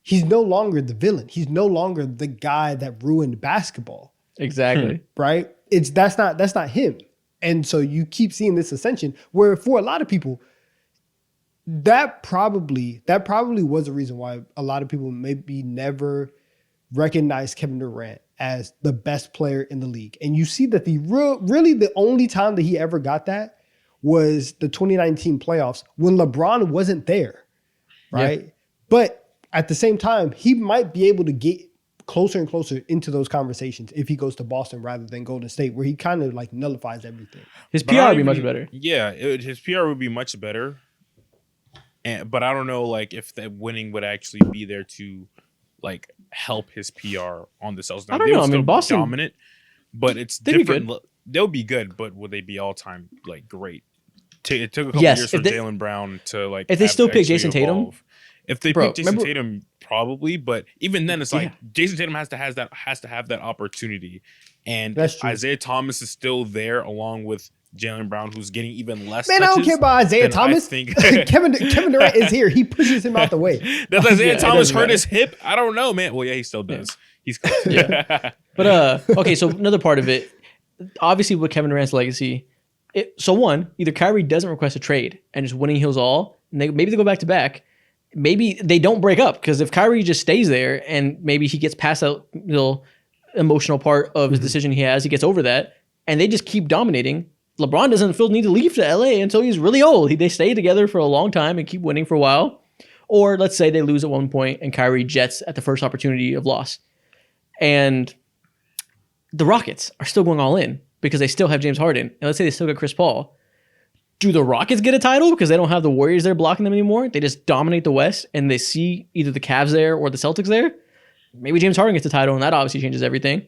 he's no longer the villain. He's no longer the guy that ruined basketball. Exactly. Right? That's not him. And so you keep seeing this ascension where for a lot of people, that probably was the reason why a lot of people maybe never recognized Kevin Durant as the best player in the league. And you see that really the only time that he ever got that was the 2019 playoffs when LeBron wasn't there, right? Yeah. But at the same time, he might be able to get closer and closer into those conversations if he goes to Boston rather than Golden State, where he kind of like nullifies everything. His PR would be much better. Yeah, his PR would be much better. But I don't know, like, if that winning would actually be there to, like, help his PR on the Celtics. I don't know. I mean, Boston dominant, but it's different. They'll be good, but will they be all time like great? It took a couple years for Jaylen Brown to like. If they still pick Jason Tatum, if they pick Jason Tatum, probably. But even then, it's like Jason Tatum has to have that opportunity, and Isaiah Thomas is still there along with Jaylen Brown, who's getting even less. Man, I don't care about Isaiah Thomas. Kevin Durant is here. He pushes him out the way. Does Isaiah Thomas hurt his hip? I don't know, man. Well, yeah, he still does. He's But okay, so another part of it, obviously, with Kevin Durant's legacy. So one, either Kyrie doesn't request a trade and just winning heals all, and maybe they go back to back. Maybe they don't break up, because if Kyrie just stays there and maybe he gets past that little emotional part of his decision he gets over that, and they just keep dominating. LeBron doesn't feel the need to leave to LA until he's really old. They stay together for a long time and keep winning for a while. Or let's say they lose at one point and Kyrie jets at the first opportunity of loss. And the Rockets are still going all in because they still have James Harden. And let's say they still got Chris Paul. do the Rockets get a title because they don't have the Warriors there blocking them anymore? They just dominate the West and they see either the Cavs there or the Celtics there. Maybe James Harden gets a title and that obviously changes everything.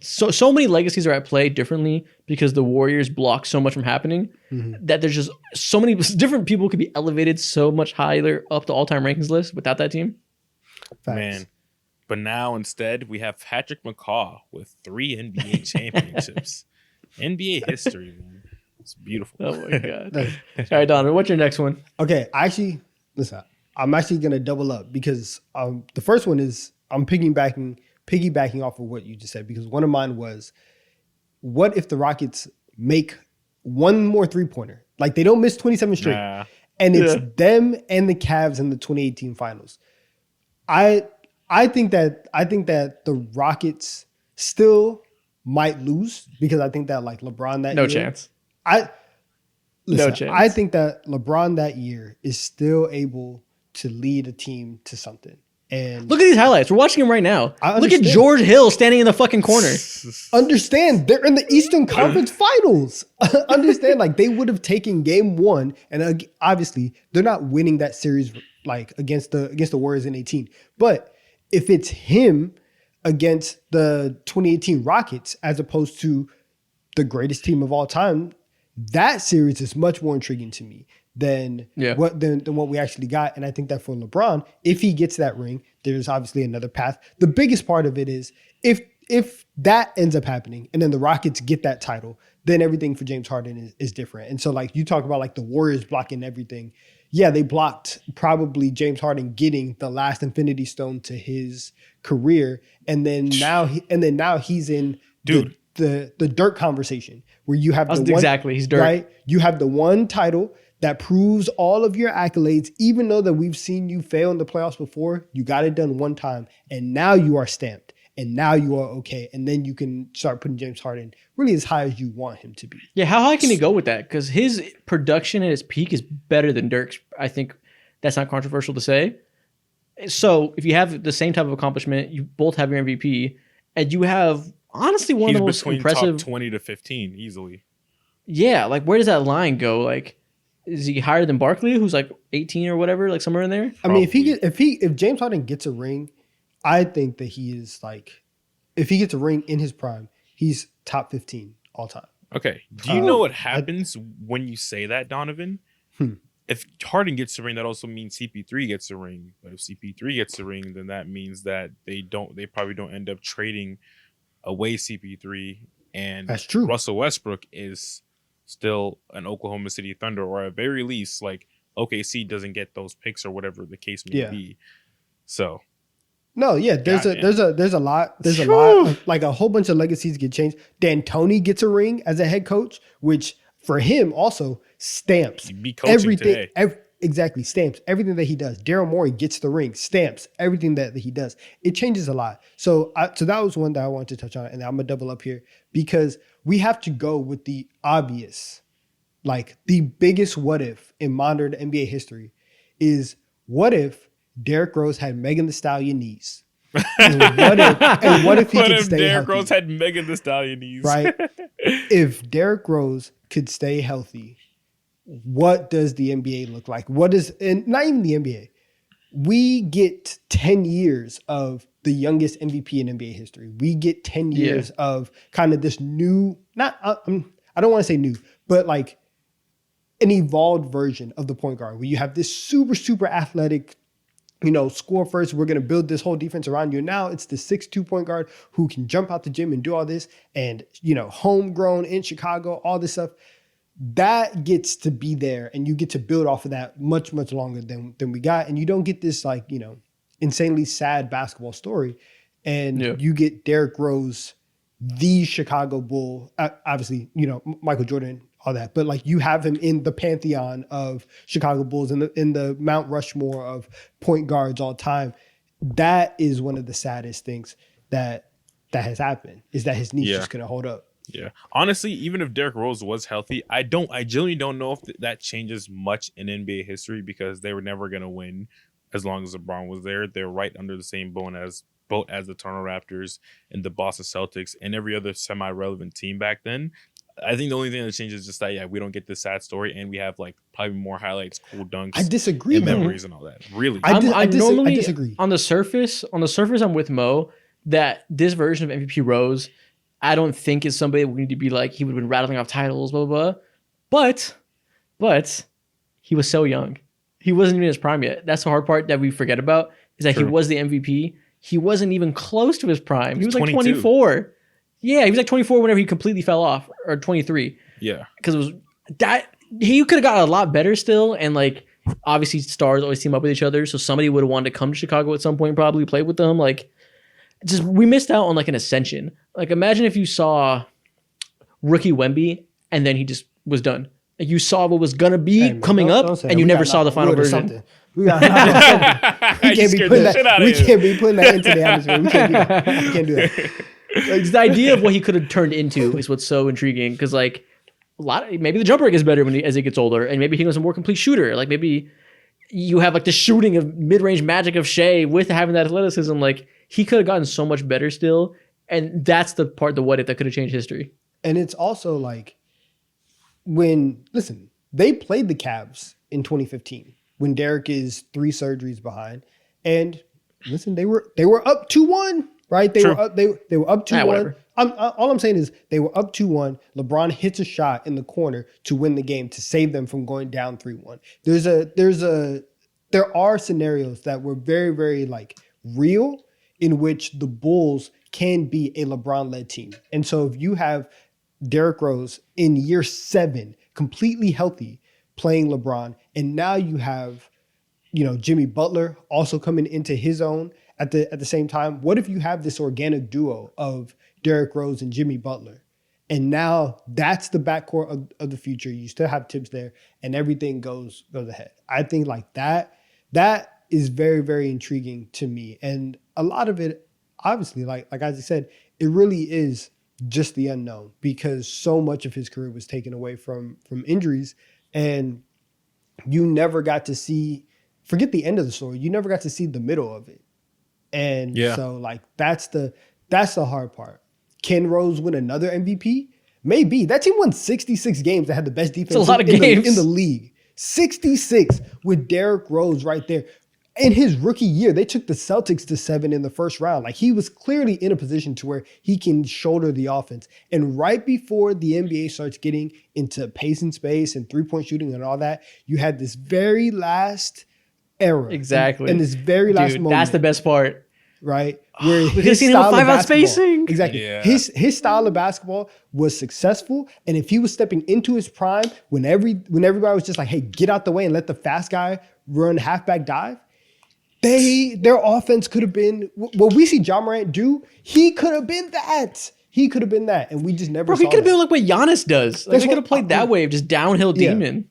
So many legacies are at play differently because the Warriors block so much from happening that there's just so many different people could be elevated so much higher up the all-time rankings list without that team. Facts. Man. But now instead we have Patrick McCaw with 3 NBA championships. NBA history, man. It's beautiful. Oh my God. All right, Donovan, what's your next one? Okay, listen, I'm actually gonna double up because the first one is I'm piggybacking off of what you just said, because one of mine was, what if the Rockets make one more 3-pointer? Like, they don't miss 27 straight. And it's them and the Cavs in the 2018 finals. I think that the Rockets still might lose because I think that like LeBron that year. No chance. No chance. I think that LeBron that year is still able to lead a team to something. And look at these highlights. We're watching them right now. Look at understand. George Hill standing in the fucking corner. Understand, they're in the Eastern Conference Finals. Understand, like they would have taken game 1, and obviously they're not winning that series like against the Warriors in 18. But if it's him against the 2018 Rockets as opposed to the greatest team of all time, that series is much more intriguing to me than what we actually got. And I think that for LeBron, if he gets that ring, there's obviously another path. The biggest part of it is if that ends up happening and then the Rockets get that title, then everything for James Harden is different. And so like you talk about like the Warriors blocking everything. Yeah, they blocked probably James Harden getting the last Infinity Stone to his career. And then now he's in the Dirk conversation where you have he's Dirk. Right? You have the one title that proves all of your accolades, even though that we've seen you fail in the playoffs before. You got it done one time, and now you are stamped, and now you are okay. And then you can start putting James Harden really as high as you want him to be. Yeah, how high can he go with that? Because his production at his peak is better than Dirk's. I think that's not controversial to say. So if you have the same type of accomplishment, you both have your MVP, and you have honestly one of the most impressive top 20 to 15 easily. Yeah, like where does that line go? Like, is he higher than Barkley, who's like 18 or whatever, like somewhere in there? I mean, if James Harden gets a ring, I think that he is like, if he gets a ring in his prime, he's top 15 all time. Okay. Do you know what happens when you say that, Donovan? If Harden gets a ring, that also means CP3 gets a ring. But if CP3 gets a ring, then that means that they probably don't end up trading away CP3. And that's true. Russell Westbrook is still an Oklahoma City Thunder, or at very least, like OKC doesn't get those picks or whatever the case may be. So, no, yeah, there's a lot, like a whole bunch of legacies get changed. D'Antoni gets a ring as a head coach, which for him also stamps everything. Exactly, stamps everything that he does. Daryl Morey gets the ring, stamps everything that he does. It changes a lot. So that was one that I wanted to touch on, and I'm gonna double up here because we have to go with the obvious, like the biggest what if in modern NBA history is what if Derrick Rose had Megan Thee Stallion knees? And what if he could stay Derrick healthy? Rose had Megan Thee Stallion knees? Right. If Derrick Rose could stay healthy, what does the NBA look like? And not even the NBA. We get 10 years of the youngest MVP in NBA history. We get 10 years of kind of this new, I don't want to say new, but like an evolved version of the point guard where you have this super, super athletic, score first. We're going to build this whole defense around you. Now it's the 6'2" point guard who can jump out the gym and do all this and, homegrown in Chicago, all this stuff. That gets to be there and you get to build off of that much, much longer than we got. And you don't get this like, insanely sad basketball story. And you get Derrick Rose, the Chicago Bull, obviously, Michael Jordan, all that. But like you have him in the pantheon of Chicago Bulls in the Mount Rushmore of point guards all time. That is one of the saddest things that has happened is that his knees just couldn't hold up. Yeah. Honestly, even if Derrick Rose was healthy, I genuinely don't know if that changes much in NBA history because they were never going to win as long as LeBron was there. They're right under the same boat as the Toronto Raptors and the Boston Celtics and every other semi-relevant team back then. I think the only thing that changes is just that we don't get this sad story, and we have like probably more highlights, cool dunks. I disagree, and man. memories and all that. Really, I normally disagree. On the surface, I'm with Mo that this version of MVP Rose, I don't think is somebody we need to be like he would have been rattling off titles, blah blah blah. But he was so young. He wasn't even in his prime yet. That's the hard part that we forget about is that he was the MVP. He wasn't even close to his prime. He was like 24. Yeah, he was like 24 whenever he completely fell off, or 23. Yeah, because it was that he could have got a lot better still, and like obviously stars always team up with each other, so somebody would have wanted to come to Chicago at some point, probably play with them. Like, just we missed out on like an ascension. Like, imagine if you saw rookie Wemby and then he just was done. Like, you saw what was gonna be coming up, and you never saw the final version. We can't be putting that into the atmosphere. We can't do that. Like, the idea of what he could have turned into is what's so intriguing, because like maybe the jumper gets better as he gets older, and maybe he was a more complete shooter. Like, maybe you have like the shooting of mid-range magic of Shea with having that athleticism. Like, he could have gotten so much better still, and that's the part, the what if, that could have changed history. And it's also like they played the Cavs in 2015 when Derek is 3 surgeries behind, and they were up 2-1. Right, they were up 2-1. All I'm saying is they were up 2-1. LeBron hits a shot in the corner to win the game to save them from going down 3-1. There are scenarios that were very, very like real in which the Bulls can be a LeBron-led team. And so if you have Derrick Rose in year 7 completely healthy playing LeBron, and now you have Jimmy Butler also coming into his own at the same time. What if you have this organic duo of Derrick Rose and Jimmy Butler? And now that's the backcourt of the future. You still have Tibbs there, and everything goes ahead. I think like that is very, very intriguing to me. And a lot of it, obviously, like as I said, it really is just the unknown, because so much of his career was taken away from injuries, and you never got to see, forget the end of the story, you never got to see the middle of it. And so like that's the hard part. Can Rose win another MVP? Maybe. That team won 66 games that had the best defense in the league. 66 with Derrick Rose right there. In his rookie year, they took the Celtics to 7 in the first round. Like, he was clearly in a position to where he can shoulder the offense. And right before the NBA starts getting into pace and space and three-point shooting and all that, you had this very last era. Exactly. And this very last moment. That's the best part. Right? Where his style of 5-out spacing. Exactly. Yeah. His style of basketball was successful. And if he was stepping into his prime when everybody was just like, hey, get out the way and let the fast guy run halfback dive, their offense could have been what we see Ja Morant do. He could have been that. He could have been that. And we just never saw he could have been like what Giannis does. Like, they could have played that way of just downhill demon.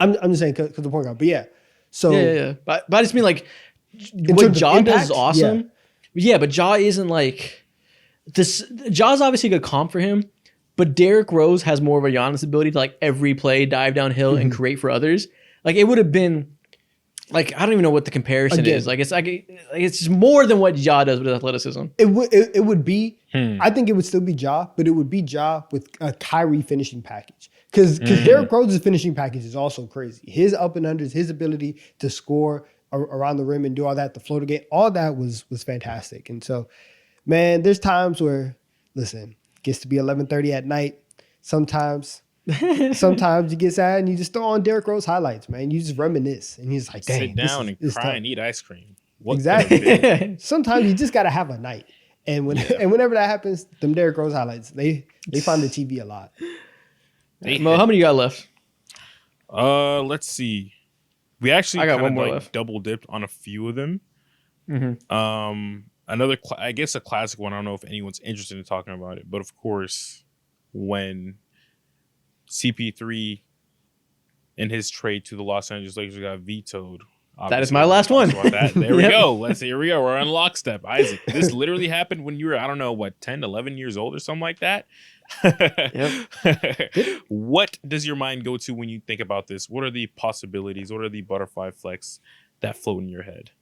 I'm just saying because the point guard. But yeah. So yeah. But I just mean like what Ja does is awesome. Yeah, but Ja isn't like this. Ja's obviously a good comp for him, but Derrick Rose has more of a Giannis ability to like every play dive downhill and create for others. Like, it would have been like, I don't even know what the comparison is. Like, it's just more than what Ja does with his athleticism. It would be. I think it would still be Ja, but it would be Ja with a Kyrie finishing package. Because Derrick Rose's finishing package is also crazy. His up and unders, his ability to score around the rim and do all that, the floater game, all that was fantastic. And so, man, there's times where, listen, it gets to be 11:30 at night. Sometimes you get sad and you just throw on Derrick Rose highlights, man. You just reminisce and you're just like, dang, sit down and cry and eat ice cream. Exactly. Sometimes you just gotta have a night. And whenever that happens, them Derrick Rose highlights, they find the TV a lot. Mo, how many you got left? Let's see. We actually got one of more like left. double dipped on a few of them. Mm-hmm. Another, I guess a classic one. I don't know if anyone's interested in talking about it, but of course, when CP3 in his trade to the Los Angeles Lakers got vetoed. That is my last one. There we go. Here we go. We're on lockstep. Isaac, this literally happened when you were, I don't know, 10, 11 years old or something like that. Yep. What does your mind go to when you think about this? What are the possibilities? What are the butterfly effects that float in your head?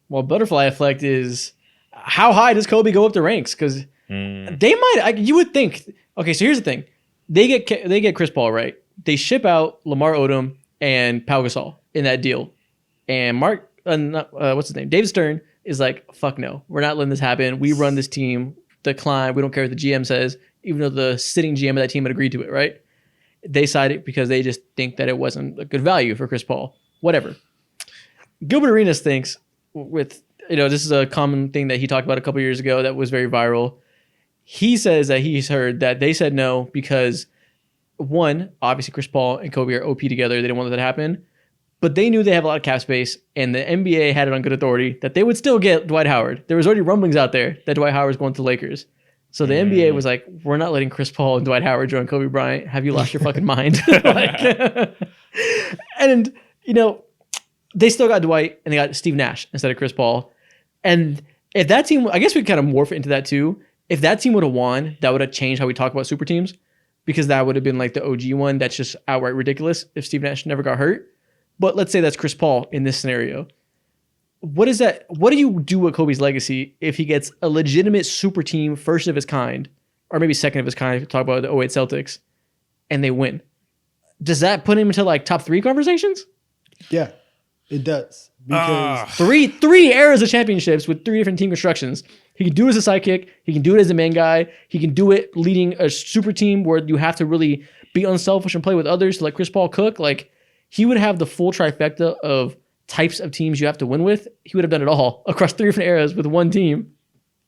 Well, butterfly effect is how high does Kobe go up the ranks? Because they might, you would think, okay, so here's the thing. they get Chris Paul, right? They ship out Lamar Odom and Pau Gasol in that deal. And what's his name? David Stern is like, fuck no. We're not letting this happen. We run this team. Decline. We don't care what the GM says, even though the sitting GM of that team had agreed to it, right? They sided because they just think that it wasn't a good value for Chris Paul. Whatever. Gilbert Arenas thinks this is a common thing that he talked about a couple years ago that was very viral. He says that he's heard that they said no because, one, obviously Chris Paul and Kobe are OP together. They didn't want that to happen. But they knew they have a lot of cap space, and the NBA had it on good authority that they would still get Dwight Howard. There was already rumblings out there that Dwight Howard was going to the Lakers. So the NBA was like, we're not letting Chris Paul and Dwight Howard join Kobe Bryant. Have you lost your fucking mind? And, they still got Dwight, and they got Steve Nash instead of Chris Paul. And if that team, I guess we kind of morph it into that too. If that team would have won, that would have changed how we talk about super teams, because that would have been like the OG one that's just outright ridiculous if Steve Nash never got hurt. But let's say that's Chris Paul in this scenario. What is that? What do you do with Kobe's legacy if he gets a legitimate super team, first of his kind, or maybe second of his kind, if you talk about the 08 Celtics, and they win? Does that put him into like top 3 conversations? Yeah, it does. Because three eras of championships with 3 different team constructions. He can do it as a sidekick. He can do it as a main guy. He can do it leading a super team where you have to really be unselfish and play with others to let Chris Paul cook. Like, he would have the full trifecta of types of teams you have to win with. He would have done it all across 3 different eras with one team.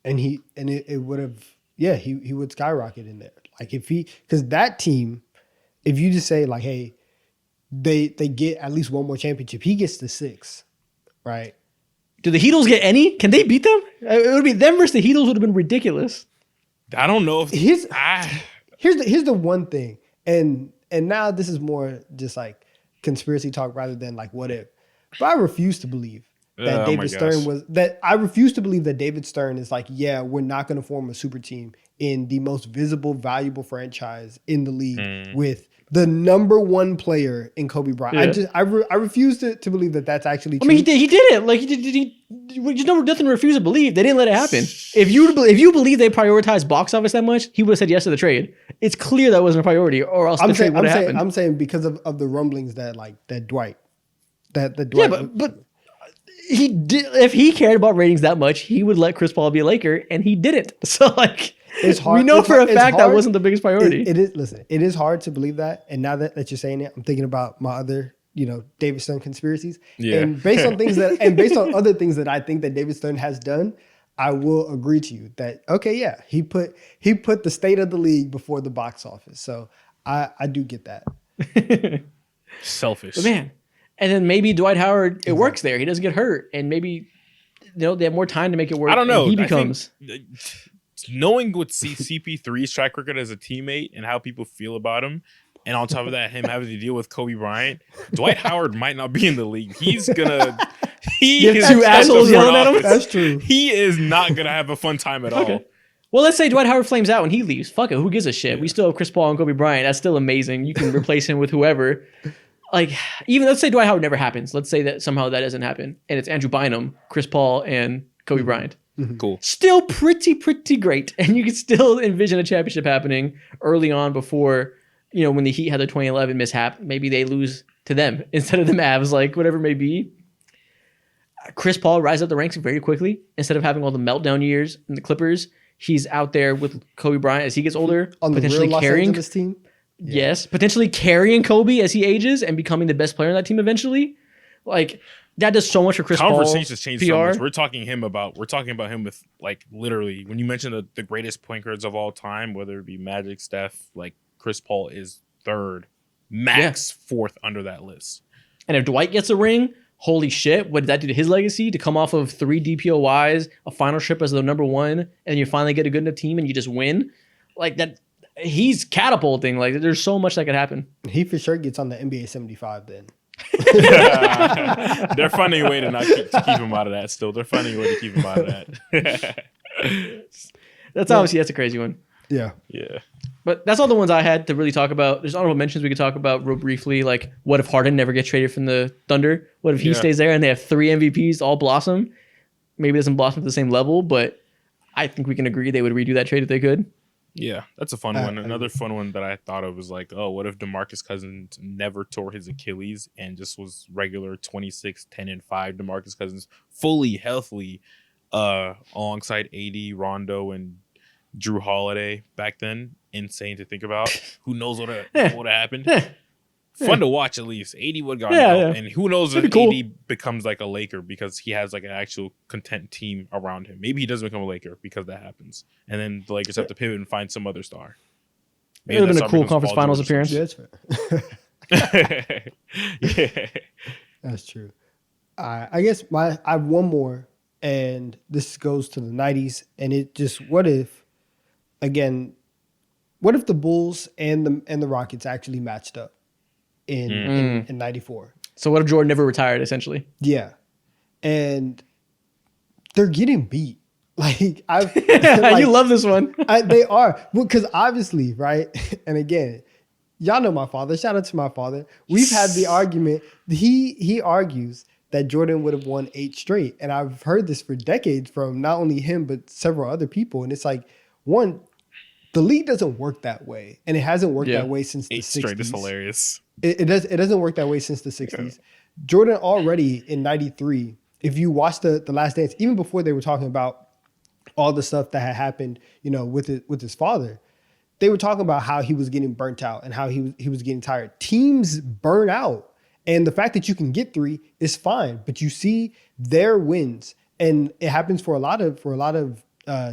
And it would have, he would skyrocket in there. Like because that team, if you just say like, hey, they get at least one more championship, he gets the 6, right? Do the Heatles get any? Can they beat them? It would be them versus the Heatles would have been ridiculous. I don't know if here's the one thing, and now this is more just like conspiracy talk rather than like what if. But I refuse to believe that David Stern is like, yeah, we're not going to form a super team in the most visible, valuable franchise in the league with the number 1 player in Kobe Bryant. Yeah. I refuse to believe that that's actually true. I mean, he did it. Like, there's nothing to refuse to believe. They didn't let it happen. If you believe they prioritized box office that much, he would have said yes to the trade. It's clear that wasn't a priority, or else the trade would have happened. I'm saying because of the rumblings that Dwight. Yeah, but he did. If he cared about ratings that much, he would let Chris Paul be a Laker, and he didn't. So like, it's hard. We know for a fact that wasn't the biggest priority. It is. Listen, it is hard to believe that. And now that you're saying it, I'm thinking about my other, David Stern conspiracies. Yeah. And based on based on other things that I think that David Stern has done, I will agree to you that he put the state of the league before the box office. So I do get that. Selfish. But man. And then maybe Dwight Howard, it works there. He doesn't get hurt. And maybe they have more time to make it work. I don't know. He becomes. Knowing what CP3's track record as a teammate and how people feel about him, and on top of that, him having to deal with Kobe Bryant, Dwight Howard might not be in the league. He's gonna. He is 2 assholes yelling at him. That's true. He is not gonna have a fun time at all. Well, let's say Dwight Howard flames out when he leaves. Fuck it. Who gives a shit? We still have Chris Paul and Kobe Bryant. That's still amazing. You can replace him with whoever. Like, even let's say Dwight Howard never happens. Let's say that somehow that doesn't happen, and it's Andrew Bynum, Chris Paul, and Kobe Bryant. Cool. Still pretty great, and you can still envision a championship happening early on before, when the Heat had their 2011 mishap. Maybe they lose to them instead of the Mavs, like whatever it may be. Chris Paul rises up the ranks very quickly. Instead of having all the meltdown years in the Clippers, he's out there with Kobe Bryant as he gets older, on the potentially real Los carrying Angeles team. Yes, potentially carrying Kobe as he ages and becoming the best player on that team eventually. Like, that does so much for Chris Paul. Conversations change so much. We're talking about him with, like, literally, when you mention the greatest point guards of all time, whether it be Magic, Steph, like, Chris Paul is 3rd, max 4th under that list. And if Dwight gets a ring, holy shit, what did that do to his legacy? To come off of 3 DPOYs, a final trip as the number 1, and you finally get a good enough team and you just win? Like, that. He's catapulting. Like, there's so much that could happen. He for sure gets on the NBA 75 then. They're finding a way to keep him out of that still. They're finding a way to keep him out of that. That's a crazy one. Yeah. Yeah. But that's all the ones I had to really talk about. There's honorable mentions we could talk about real briefly. Like, what if Harden never gets traded from the Thunder? What if he stays there and they have 3 MVPs all blossom? Maybe it doesn't blossom at the same level, but I think we can agree they would redo that trade if they could. Yeah, that's a fun one. Another fun one that I thought of was like, oh, what if DeMarcus Cousins never tore his Achilles and just was regular 26, 10, and 5 DeMarcus Cousins, fully healthy, alongside AD, Rondo, and Drew Holiday back then. Insane to think about. Who knows what would have happened? Fun to watch at least. AD would have gotten help. And who knows if AD becomes like a Laker because he has like an actual content team around him. Maybe he doesn't become a Laker because that happens. And then the Lakers have to pivot and find some other star. Maybe it would have been a cool conference finals appearance. Yeah, that's fair. Yeah. That's true. I guess I have one more, and this goes to the 90s, and it just, what if the Bulls and the Rockets actually matched up in 94? So what if Jordan never retired, essentially? Yeah. And they're getting beat. Like, you love this one. They are. Well, because obviously, right? And again, y'all know my father. Shout out to my father. We've had the argument. He argues that Jordan would have won 8 straight. And I've heard this for decades from not only him, but several other people. And it's like, one, the league doesn't work that way. And it hasn't worked that way since the 60s. 8 straight is hilarious. It doesn't work that way since the 60s. Yeah. Jordan already in 93, if you watch the Last Dance, even before they were talking about all the stuff that had happened, with his father, they were talking about how he was getting burnt out and how he was getting tired. Teams burn out. And the fact that you can get 3 is fine, but you see their wins, and it happens for a lot of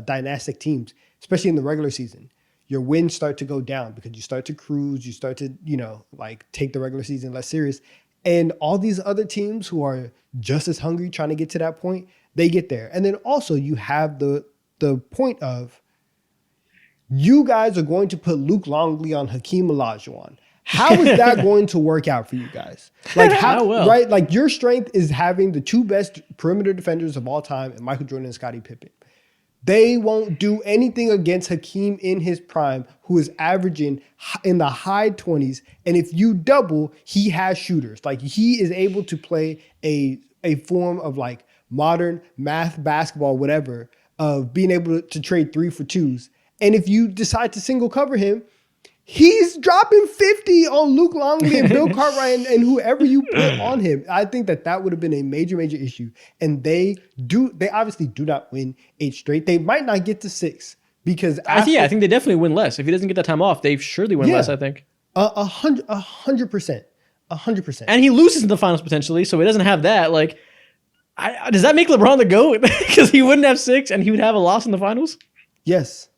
dynastic teams, especially in the regular season. Your wins start to go down because you start to cruise, you start to, take the regular season less serious. And all these other teams who are just as hungry trying to get to that point, they get there. And then also you have the point of, you guys are going to put Luke Longley on Hakeem Olajuwon. How is that going to work out for you guys? Like, right? Like, your strength is having the 2 best perimeter defenders of all time, and Michael Jordan and Scottie Pippen. They won't do anything against Hakeem in his prime, who is averaging in the high 20s. And if you double, he has shooters. Like, he is able to play a form of like modern math, basketball, whatever, of being able to trade 3 for 2s. And if you decide to single cover him, he's dropping 50 on Luke Longley and Bill Cartwright and whoever you put on him. I think that would have been a major, major issue. And they obviously do not win 8 straight. They might not get to 6 because I think they definitely win less. If he doesn't get that time off, they surely win less, I think. 100%. 100%. And he loses in the finals potentially, so he doesn't have that. Like, does that make LeBron the GOAT? Because he wouldn't have 6 and he would have a loss in the finals? Yes.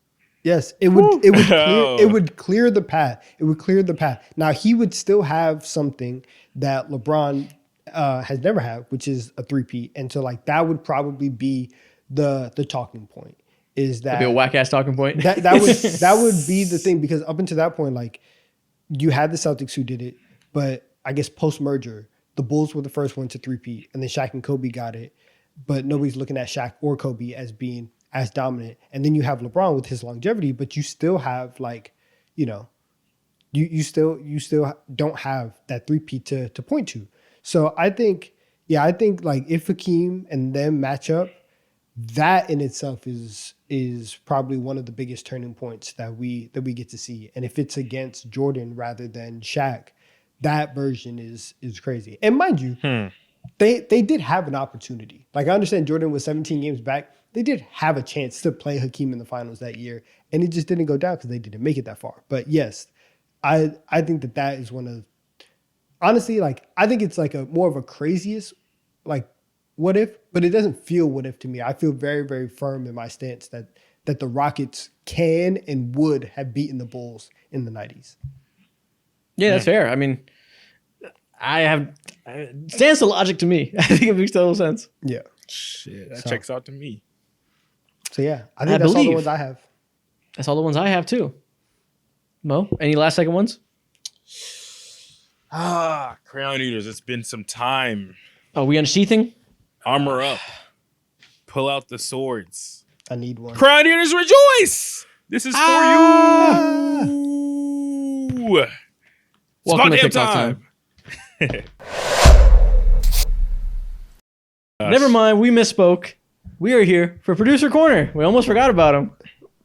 Yes, it would clear the path. It would clear the path. Now, he would still have something that LeBron has never had, which is a 3-peat. And so, like, that would probably be the talking point. Is that that'd be a whack ass talking point? That would be the thing, because up until that point, like, you had the Celtics who did it, but I guess post merger, the Bulls were the first one to 3-peat, and then Shaq and Kobe got it, but nobody's looking at Shaq or Kobe as being as dominant. And then you have LeBron with his longevity, but you still have, like, you still don't have that 3-peat to point to. So I think like, if Hakeem and them match up, that in itself is probably one of the biggest turning points that we get to see. And if it's against Jordan rather than Shaq, that version is crazy. And mind you, they did have an opportunity. Like, I understand Jordan was 17 games back. They did have a chance to play Hakeem in the finals that year, and it just didn't go down because they didn't make it that far. But yes, I think that is one of, honestly, like, I think it's like a more of a craziest, like, what if, but it doesn't feel what if to me. I feel very, very firm in my stance that the Rockets can and would have beaten the Bulls in the 90s. Yeah, that's fair. I mean, stands to logic to me. I think it makes total sense. Yeah. Shit, that checks out to me. So yeah, I think that's all the ones I have. That's all the ones I have too. Mo, any last second ones? Crown Eaters, it's been some time. Are we unsheathing? Armor up. Pull out the swords. I need one. Crown Eaters, rejoice! This is for you. Welcome to TikTok time. Never mind, we misspoke. We are here for Producer Corner. We almost forgot about him.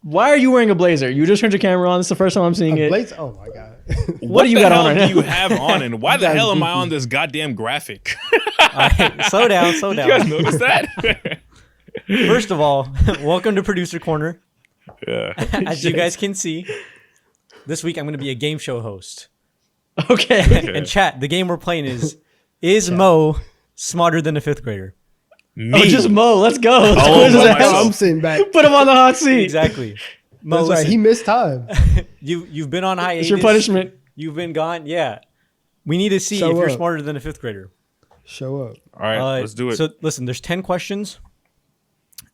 Why are you wearing a blazer? You just turned your camera on. This is the first time I'm seeing it. Blaze? Oh my god. What do you the got hell on right do now? you have on, and why the That's hell am I goofy. on this goddamn graphic? All right, slow down. You guys notice that? First of all, welcome to Producer Corner. Yeah. As you guys can see, this week I'm going to be a game show host. Okay. And chat, the game we're playing is Mo smarter than a fifth grader? Me. Oh, just Mo. Let's go. Oh, Quiz his by ass. myself. I'm sitting back. Put him on the hot seat. Exactly. Mo, That's right. listen, He missed time. you've been on hiatus. It's your punishment. You've been gone. Yeah. We need to see Show if you're up. smarter than a fifth grader. Show up. All right, let's do it. So listen, there's 10 questions.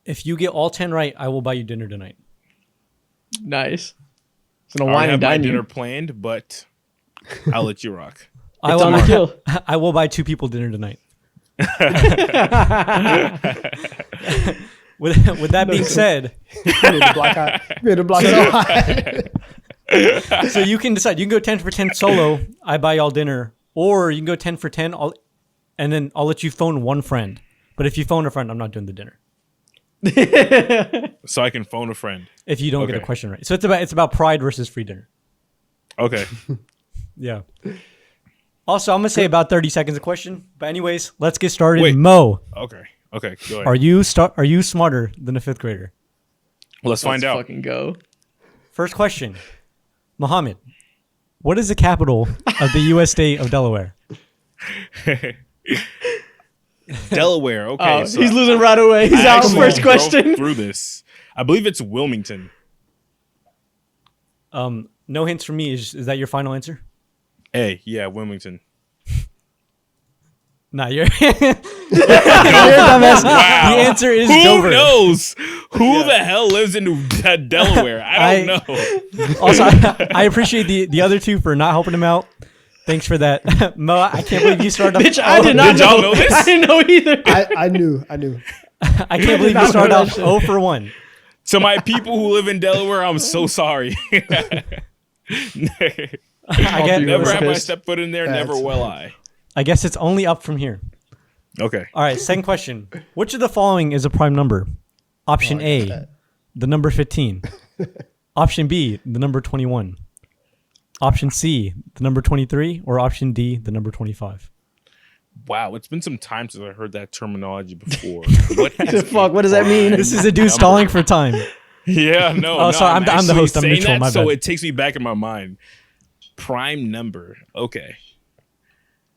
If you get all 10 right, I will buy you dinner tonight. Nice. It's an I wine already and have my dine dinner you. planned, but I'll let you rock. I It's on the kill. I will buy 2 people dinner tonight. With that being said, You made the black eye. You made the black eye. so you can decide. You can go 10 for 10 solo. I buy y'all dinner, or you can go 10 for 10. And then I'll let you phone one friend. But if you phone a friend, I'm not doing the dinner. So I can phone a friend. If you don't get a Okay. question right, so it's about pride versus free dinner. Okay. Yeah. Also, I'm gonna say about 30 seconds a question. But anyways, let's get started. Wait. Mo, Okay. Okay. Go ahead. are you smarter than a fifth grader? Let's find Let's out. fucking go. First question, Mohammed, what is the capital of the U.S. state of Delaware? Delaware. Okay. Oh, he's losing right away. He's I out. actually First drove question. Through this, I believe it's Wilmington. No hints from me. Is that your final answer? Hey, yeah, Wilmington. Nah, you're dumbass. Wow. The answer is Who Dover. knows? Who the hell lives in Delaware? I don't know. Also, I appreciate the other two for not helping him out. Thanks for that, Mo. I can't believe you started. Bitch, I did not Did y'all know. know this? I didn't know either. I knew. I can't believe you not started know off that shit. 0 for 1. To my people who live in Delaware, I'm so sorry. I get, You Never was have I pissed. stepped foot in there. That's Never will I. I guess it's only up from here. Okay. All right, second question. Which of the following is a prime number? Option A, that. the number 15. Option B, the number 21. Option C, the number 23. Or option D, the number 25. Wow, it's been some time since I heard that terminology before. What is Fuck, what does that mean? This is a dude stalling for time. Yeah, no. Oh, no, sorry, I'm the actually host, I'm saying neutral, that, my so bad. it takes me back in my mind. Prime number. Okay.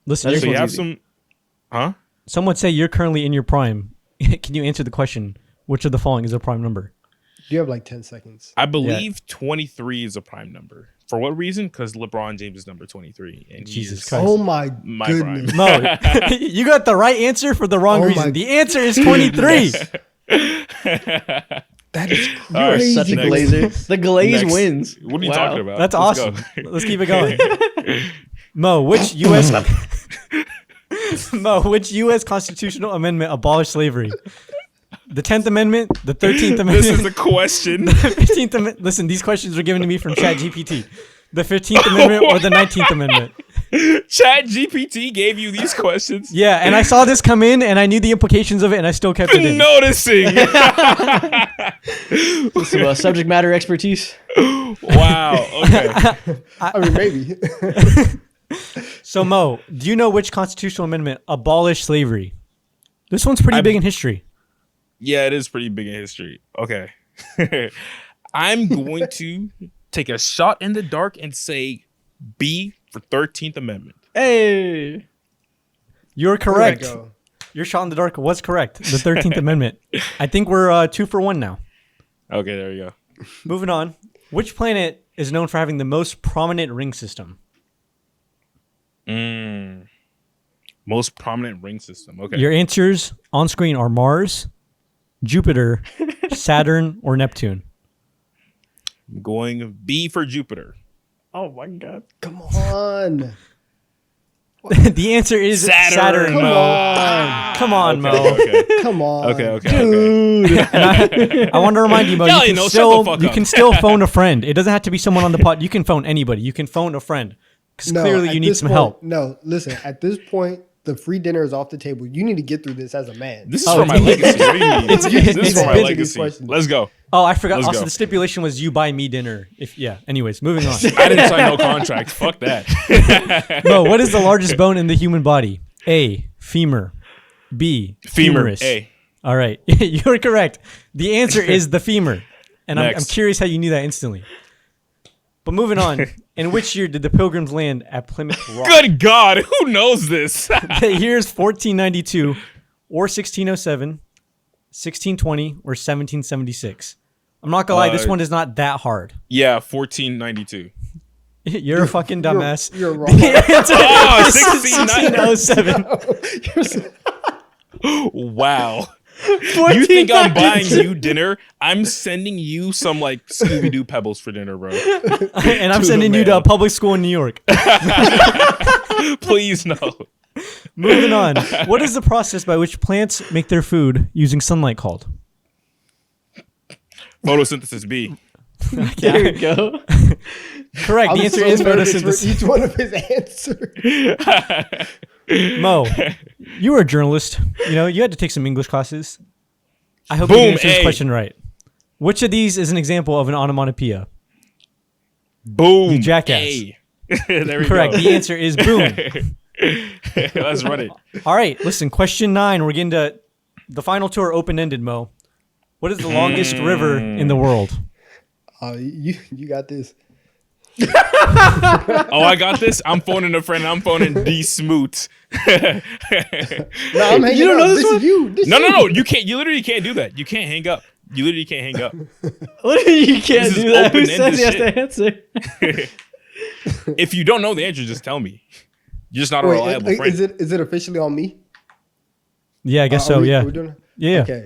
Listen, That So is you have easy. some. Huh? some would say you're currently in your prime. Can you answer the question? Which of the following is a prime number? You have like 10 seconds. I believe 23 is a prime number. For what reason? Because LeBron James is number 23, and Jesus Jesus Christ. Oh my My goodness. prime. Mo, you got the right answer for the wrong Oh my reason. The answer is 23. That is All right, crazy. Such a Next. glazer. The glaze Next. wins. What are you Wow. talking about? That's Let's awesome. go. Let's keep it going. Mo, which U.S. which U.S. constitutional amendment abolished slavery? The 10th Amendment, the 13th Amendment, This is a question. the 15th Amendment. Listen, these questions were given to me from ChatGPT. The 15th Amendment or the 19th Amendment? Chat GPT gave you these questions. Yeah, and I saw this come in, and I knew the implications of it, and I still kept it in. Noticing. Some subject matter expertise. Wow. Okay. I mean, maybe. So, Mo, do you know which constitutional amendment abolished slavery? This one's pretty big in history. Yeah, it is pretty big in history. Okay. I'm going to take a shot in the dark and say B for 13th Amendment. Hey. You're There we correct. go. Your shot in the dark was correct. The 13th Amendment. I think we're 2 for 1 now. Okay, there you go. Moving on. Which planet is known for having the most prominent ring system? Most prominent ring system. Okay. Your answers on screen are Mars, Jupiter, Saturn, or Neptune. I'm going B for Jupiter. Oh my god. Come on. The answer is Saturn, Come Mo. on. Come on, Mo. Okay. Come on. Okay. Dude. I want to remind you, Mo, Kelly, you no, can, shut the still, fuck you up. can still phone a friend. It doesn't have to be someone on the pod. You can phone anybody. You can phone a friend. Because No, clearly at you need this some point- help. No, listen, at this point, the free dinner is off the table. You need to get through this as a man. This is for my legacy. What do you mean? This is for my legacy. Let's go. Oh, I forgot. Let's Also, go. the stipulation was you buy me dinner. Anyways, moving on. I didn't sign no contract. Fuck that. Mo, what is the largest bone in the human body? A, femur. B, Femur. humerus. A. All right, you're correct. The answer is the femur, and I'm Next. curious how you knew that instantly. But moving on, in which year did the Pilgrims land at Plymouth Rock? Good God, who knows this? The years 1492, or 1607, 1620, or 1776. I'm not gonna lie, this one is not that hard. Yeah, 1492. You're a fucking dumbass. You're wrong. The answer Oh, is 1607. Wow. You think I'm buying you dinner? I'm sending you some like Scooby-Doo pebbles for dinner, bro. And I'm To sending the you to man. a public school in New York. Please no. Moving on. What is the process by which plants make their food using sunlight called? Photosynthesis B. There we go. Correct. I'm The answer so is nervous for photosynthesis. each one of his answers. Mo, you were a journalist. You know, you had to take some English classes. I hope Boom, you answered this A. question right. Which of these is an example of an onomatopoeia? Boom. You jackass. A. There we Correct. go. The answer is boom. Let's run it. All right, listen, question 9. We're getting to the final two are open-ended, Mo. What is the longest river in the world? You got this. Oh, I got this. I'm phoning a friend. I'm phoning D Smoot. No, I'm hanging You don't know up. this one? is you. This No. you. You can't. You literally can't do that. You can't hang up. You literally can't hang up. What do you mean you can't This is do that? Who open-ended says he has shit. to answer? If you don't know the answer, just tell me. You're just not a reliable Wait, friend. is it officially on me? Yeah, I guess Are so, we- yeah. are we doing- Yeah. Okay.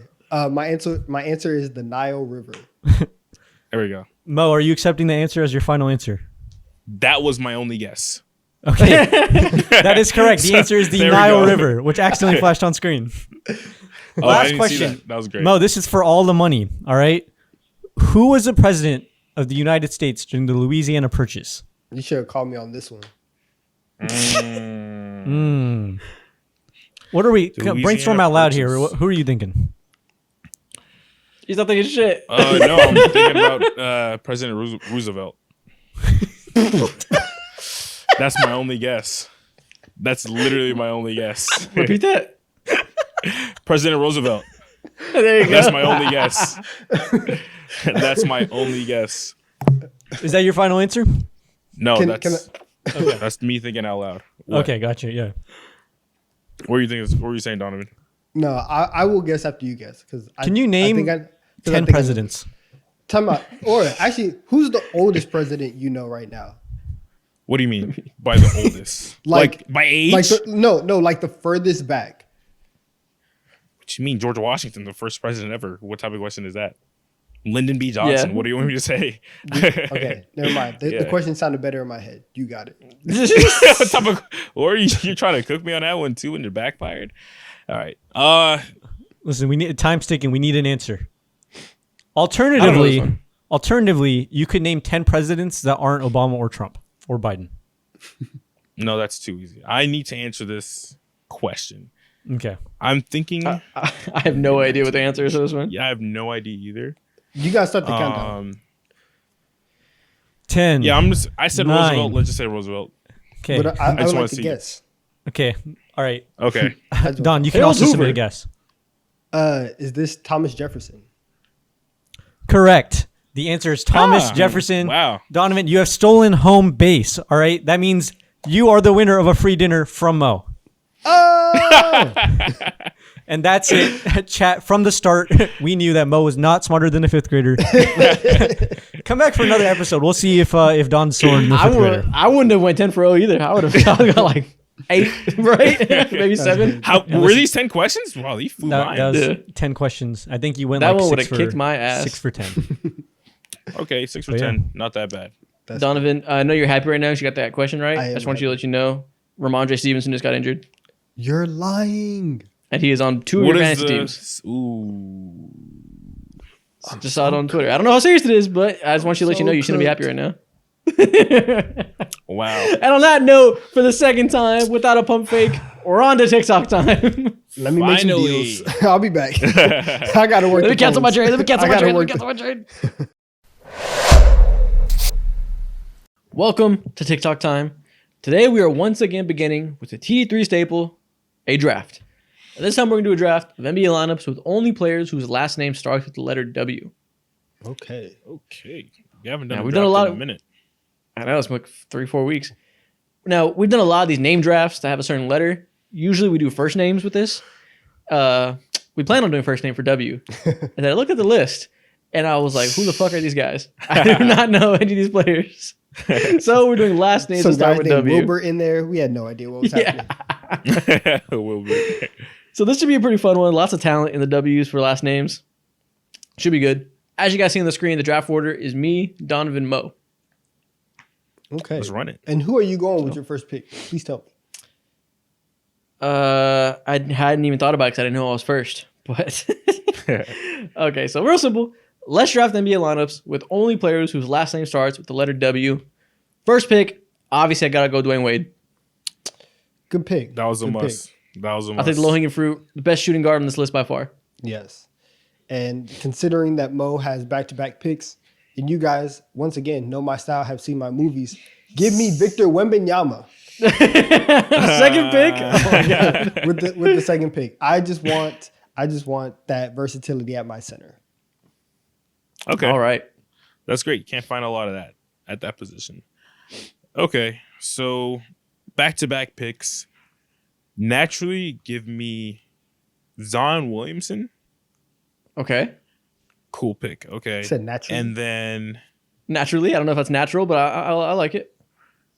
My answer is the Nile River. There we go. Mo, are you accepting the answer as your final answer? That was my only guess. Okay. That is correct. The answer is the There we Nile go. River, which accidentally flashed on screen. Oh, I Last didn't see question. that. That was great. Mo, this is for all the money, all right? Who was the president of the United States during the Louisiana Purchase? You should have called me on this one. What are we? Louisiana Brainstorm out loud here. Purchase. Who are you thinking? He's not thinking shit. No, I'm thinking about President Roosevelt. That's my only guess. That's literally my only guess. Repeat that. President Roosevelt. There you go. That's my only guess. That's my only guess. Is that your final answer? No, Can that's me thinking out loud. What? Okay, gotcha. Yeah. What are you thinking? What were you saying, Donovan? No, I will guess after you guess. Can you name 10 presidents? Time out. Or actually, who's the oldest president you know right now? What do you mean by the oldest? Like- by age? Like like the furthest back. What you mean, George Washington, the first president ever? What type of question is that? Lyndon B. Johnson. Yeah. What do you want me to say? Okay, never mind. The Yeah. question sounded better in my head. You got it. What type of? Or you're trying to cook me on that one too, and it backfired. All right. Listen, we need time's ticking. We need an answer. I don't know this one. Alternatively, you could name 10 presidents that aren't Obama or Trump or Biden. No, that's too easy. I need to answer this question. Okay. I'm thinking. I have no idea what the answer is to this one. Yeah, I have no idea either. You gotta start the countdown. 10. Yeah, I said 9. Roosevelt. Let's just say Roosevelt. Okay. But I just would wanna like to see. guess. Okay. All right. Okay. Don, you can Harold also submit Hoover. a guess. Is this Thomas Jefferson? Correct. The answer is Thomas Jefferson. Wow. Donovan, you have stolen home base. All right. That means you are the winner of a free dinner from Mo. Oh, And that's it. Chat, from the start, we knew that Mo was not smarter than a fifth grader. Come back for another episode. We'll see if Don's smarter than a fifth grader. I wouldn't have went 10 for 0 either. I would have got like 8, right? Maybe 7. How were these 10 questions? Wow, you flew by. That was Yeah. 10 questions. I think you went That like one would 6 have for kicked my ass. 6 for 10. Okay, 6 for But yeah. 10. Not that bad. Donovan, I know you're happy right now. You got that question right. I I am just want you to let you know Ramondre Stevenson just got injured, you're lying. and he is on 2 of What your is fantasy teams. Ooh. Just saw it on Twitter. I don't know how serious it is, but I just want you to let you know you shouldn't be happy right now. Wow. And on that note, for the second time, without a pump fake we're on to TikTok time. Let me make some Finally. deals. I'll be back. I gotta work. Let me the cancel my phones. trade. Let me cancel I my gotta trade. Let me work cancel my trade. Welcome to TikTok time. Today we are once again beginning with the TD3 staple, a draft. This time we're going to do a draft of NBA lineups with only players whose last name starts with the letter W. Okay. Okay. We haven't done Now, a we've draft done a lot in a of- minute. I know, it's been like 3-4 weeks. Now, we've done a lot of these name drafts that have a certain letter. Usually we do first names with this. We plan on doing first name for W. And then I looked at the list and I was like, who the fuck are these guys? I do not know any of these players. So we're doing last names Some that start guys with named W. Wilbur in there. We had no idea what was Yeah. happening. Will be. So this should be a pretty fun one. Lots of talent in the W's for last names. Should be good. As you guys see on the screen, the draft order is me, Donovan, Mo. Okay. Let's run it. And who are you going with your first pick? Please tell me. I hadn't even thought about it because I didn't know I was first. But okay, so real simple. Let's draft NBA lineups with only players whose last name starts with the letter W. First pick, obviously I gotta go Dwayne Wade. Good pick. That was a Good must. That was a I must. think the low-hanging fruit, the best shooting guard on this list by far. Yes. And considering that Mo has back-to-back picks, and you guys, once again, know my style, have seen my movies, give me Victor Wembanyama Second pick. Oh my God. with the second pick. I just want that versatility at my center. Okay. All right. That's great. You can't find a lot of that at that position. Okay. So back-to-back picks. Naturally, give me Zion Williamson. Okay. Cool pick. Okay. Said naturally. And then, Naturally, I don't know if that's natural, but I like it.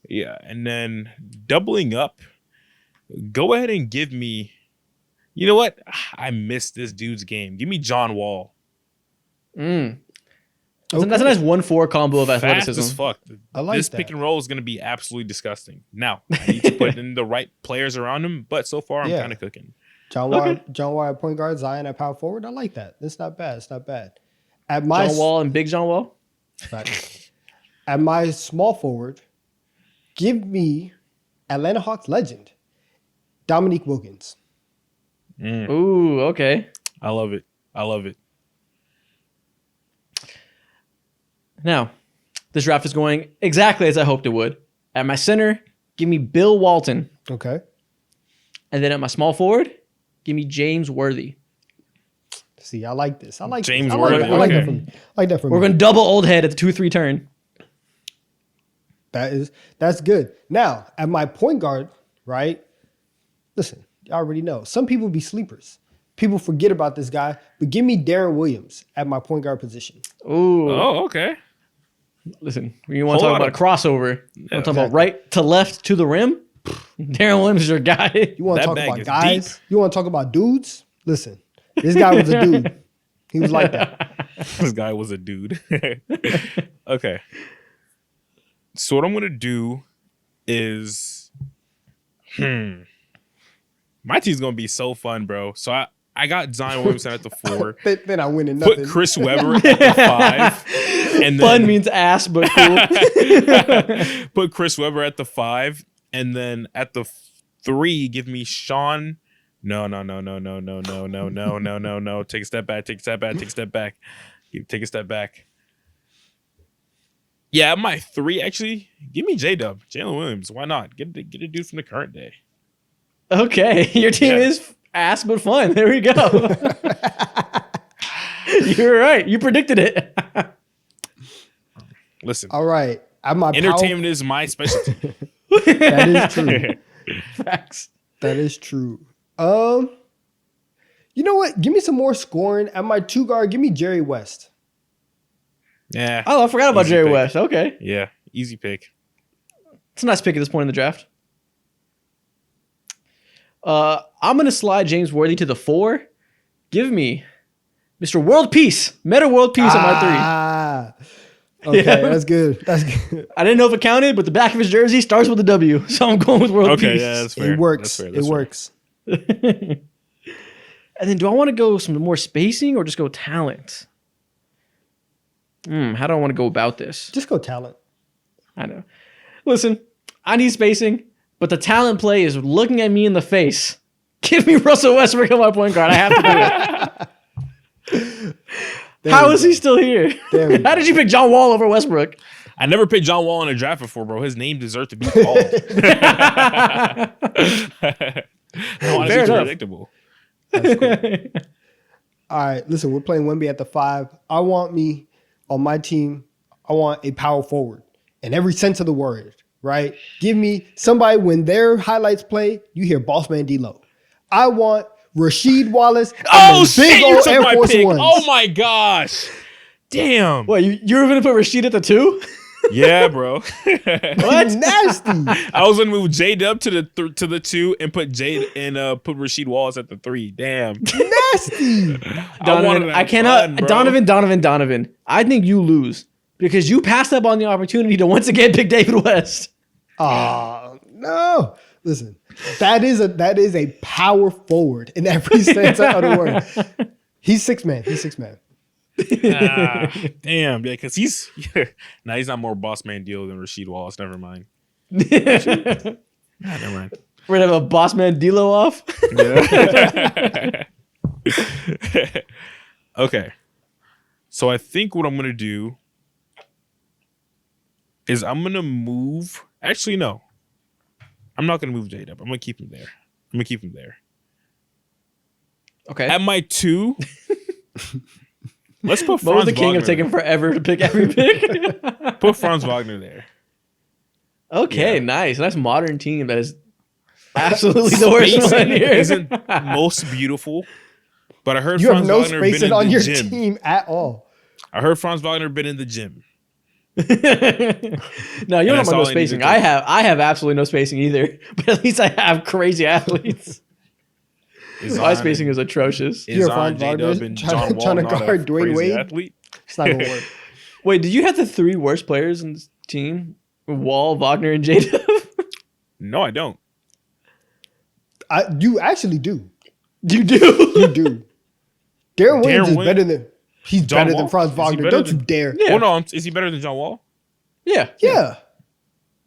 yeah. And then doubling up, go ahead and give me, you know what? I missed this dude's game. Give me John Wall. That's a nice 1-4 combo of Fast athleticism. as fuck. I like this that. pick and roll is going to be absolutely disgusting. Now, I need to put in the right players around him, but so far I'm Yeah. kind of cooking. John Wall at point guard, Zion at power forward. I like that. It's not bad. It's not bad. At my John Wall and Big John Wall. at my small forward, give me Atlanta Hawks legend, Dominique Wilkins. Ooh, okay. I love it. I love it. Now, this draft is going exactly as I hoped it would. At my center, give me Bill Walton. Okay. And then at my small forward, give me James Worthy. See, I like this. I like James this. I Worthy, Like that. I like that okay. from me. I like that from We're me. going double old head at the 2-3 turn. That's good. Now, at my point guard, right? Listen, you already know. Some people be sleepers. People forget about this guy, but give me Darren Williams at my point guard position. Ooh. Oh, okay. Listen, you want to Whole talk lot about a crossover. You want to talk about exactly. right to left to the rim? Darren Williams is your guy. You want That to talk bag about is guys? deep. You want to talk about dudes? Listen, this guy was a dude. He was like that. This guy was a dude. Okay. So what I'm going to do is, my team's going to be so fun, bro. So I got Zion Williamson at the 4. Then I win in nothing. Put Chris Webber at the 5. And Fun then means ass, but cool. put Chris Webber at the 5. And then at the 3, give me Sean. No. Take a step back. Take a step back. Yeah, my 3, actually, give me J-Dub. Jalen Williams. Why not? Get a dude from the current day. Okay, your team Yeah. is ass but fun. There we go. You're right. You predicted it. Listen, All right. At my entertainment is my specialty. That is true. Facts. That is true. You know what? Give me some more scoring. At my 2 guard, give me Jerry West. Yeah. Oh, I forgot about Easy Jerry pick. West. Okay. Yeah. Easy pick. It's a nice pick at this point in the draft. I'm going to slide James Worthy to the 4. Give me Mr. World Peace. Meta World Peace on my 3. Ah. Okay, Yeah. that's good. That's good. I didn't know if it counted, but the back of his jersey starts with a W. So I'm going with World Okay, Peace. yeah, that's fair. It works. That's fair. It works. And then do I want to go some more spacing or just go talent? How do I want to go about this? Just go talent. I know. Listen, I need spacing. but the talent play is looking at me in the face. Give me Russell Westbrook on my point guard. I have to do it. How is he still here? How did you pick John Wall over Westbrook? I never picked John Wall in a draft before, bro. His name deserves to be called. Honestly, it's predictable. That's cool. All right, listen, we're playing Wemby at the 5. I want me on my team. I want a power forward in every sense of the word, right? Give me somebody when their highlights play, you hear Boss Man D-Lo. I want Rasheed Wallace. Oh, big old Air my Force pick. Ones. Oh my gosh. Damn. What, you were going to put Rasheed at the 2? Yeah, bro. What? Nasty. I was gonna move J-Dub to the 2 and put put Rasheed Wallace at the 3. Damn. Nasty. Donovan, I cannot. Donovan. I think you lose because you passed up on the opportunity to once again pick David West. No. Listen, that is a power forward in every sense of the word. He's 6 man. Damn, yeah, because he's not more boss man deal than Rasheed Wallace. Never mind. Never mind. We're gonna have a boss man D-Lo off. Yeah. Okay. So I think what I'm gonna do is I'm gonna move. Actually, no. I'm not gonna move Jade up. I'm gonna keep him there. Okay. At my 2. Let's put Franz What was the king Wagner of taking there. forever to pick every pick? Put Franz Wagner there. Okay, Yeah. nice. Nice modern team that is absolutely the worst one Spacing here. isn't most beautiful, but I heard You Franz have no Wagner been spacing in on the your gym. team at all. I heard Franz Wagner been in the gym. No, you And don't that's have no all I spacing. needed to I have absolutely no spacing either. But at least I have crazy athletes. My spacing is atrocious. You're Izan, Franz Wagner J-Dub, and trying- John Wall trying to not a guard Dwayne crazy Wade? athlete? It's not gonna work. Wait, did you have the 3 worst players in this team? Wall, Wagner, and J-Dub? No, I don't. You actually do. You do? You do. Darren Williams is Williams- better than he's John better Wall? than Franz Is he Wagner. better Don't you than- dare. Yeah. Oh no, is he better than John Wall? Yeah. Yeah.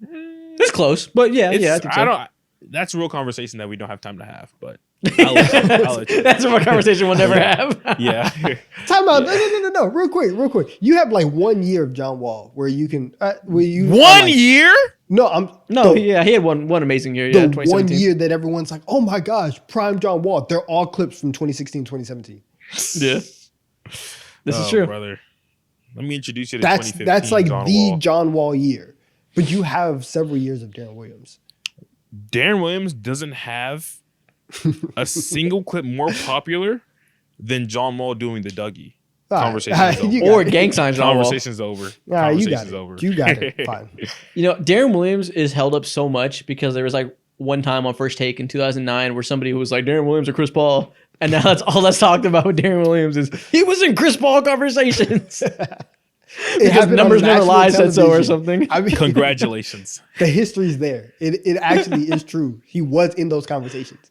It's close, but yeah, I think so. I don't. That's a real conversation that we don't have time to have. But I'll let you. That's a conversation we'll never have. Yeah. Time out. No. Real quick. You have like 1 year of John Wall where you can where you 1 year? No, I'm No, the, he had one amazing year. the Yeah, 1 2017. year that everyone's like, oh my gosh, prime John Wall. They're all clips from 2016, 2017. Yeah. This is true. Brother. Let me introduce you to That's 2015 like John the Wall. John Wall year. But you have several years of Darren Williams. Darren Williams doesn't have a single clip more popular than John Wall doing the Dougie. All right. Conversation's over. You got Or it. gang signs John Wall. Conversation's over. All right, you got Conversation's it. over. You got it. Fine. You know, Darren Williams is held up so much because there was like one time on First Take in 2009 where somebody was like, Darren Williams or Chris Paul. And now that's all that's talked about with Darren Williams is he was in Chris Paul conversations. Because happened on numbers never national lie said so or television. something. I mean, Congratulations. the history's there. It actually is true. He was in those conversations.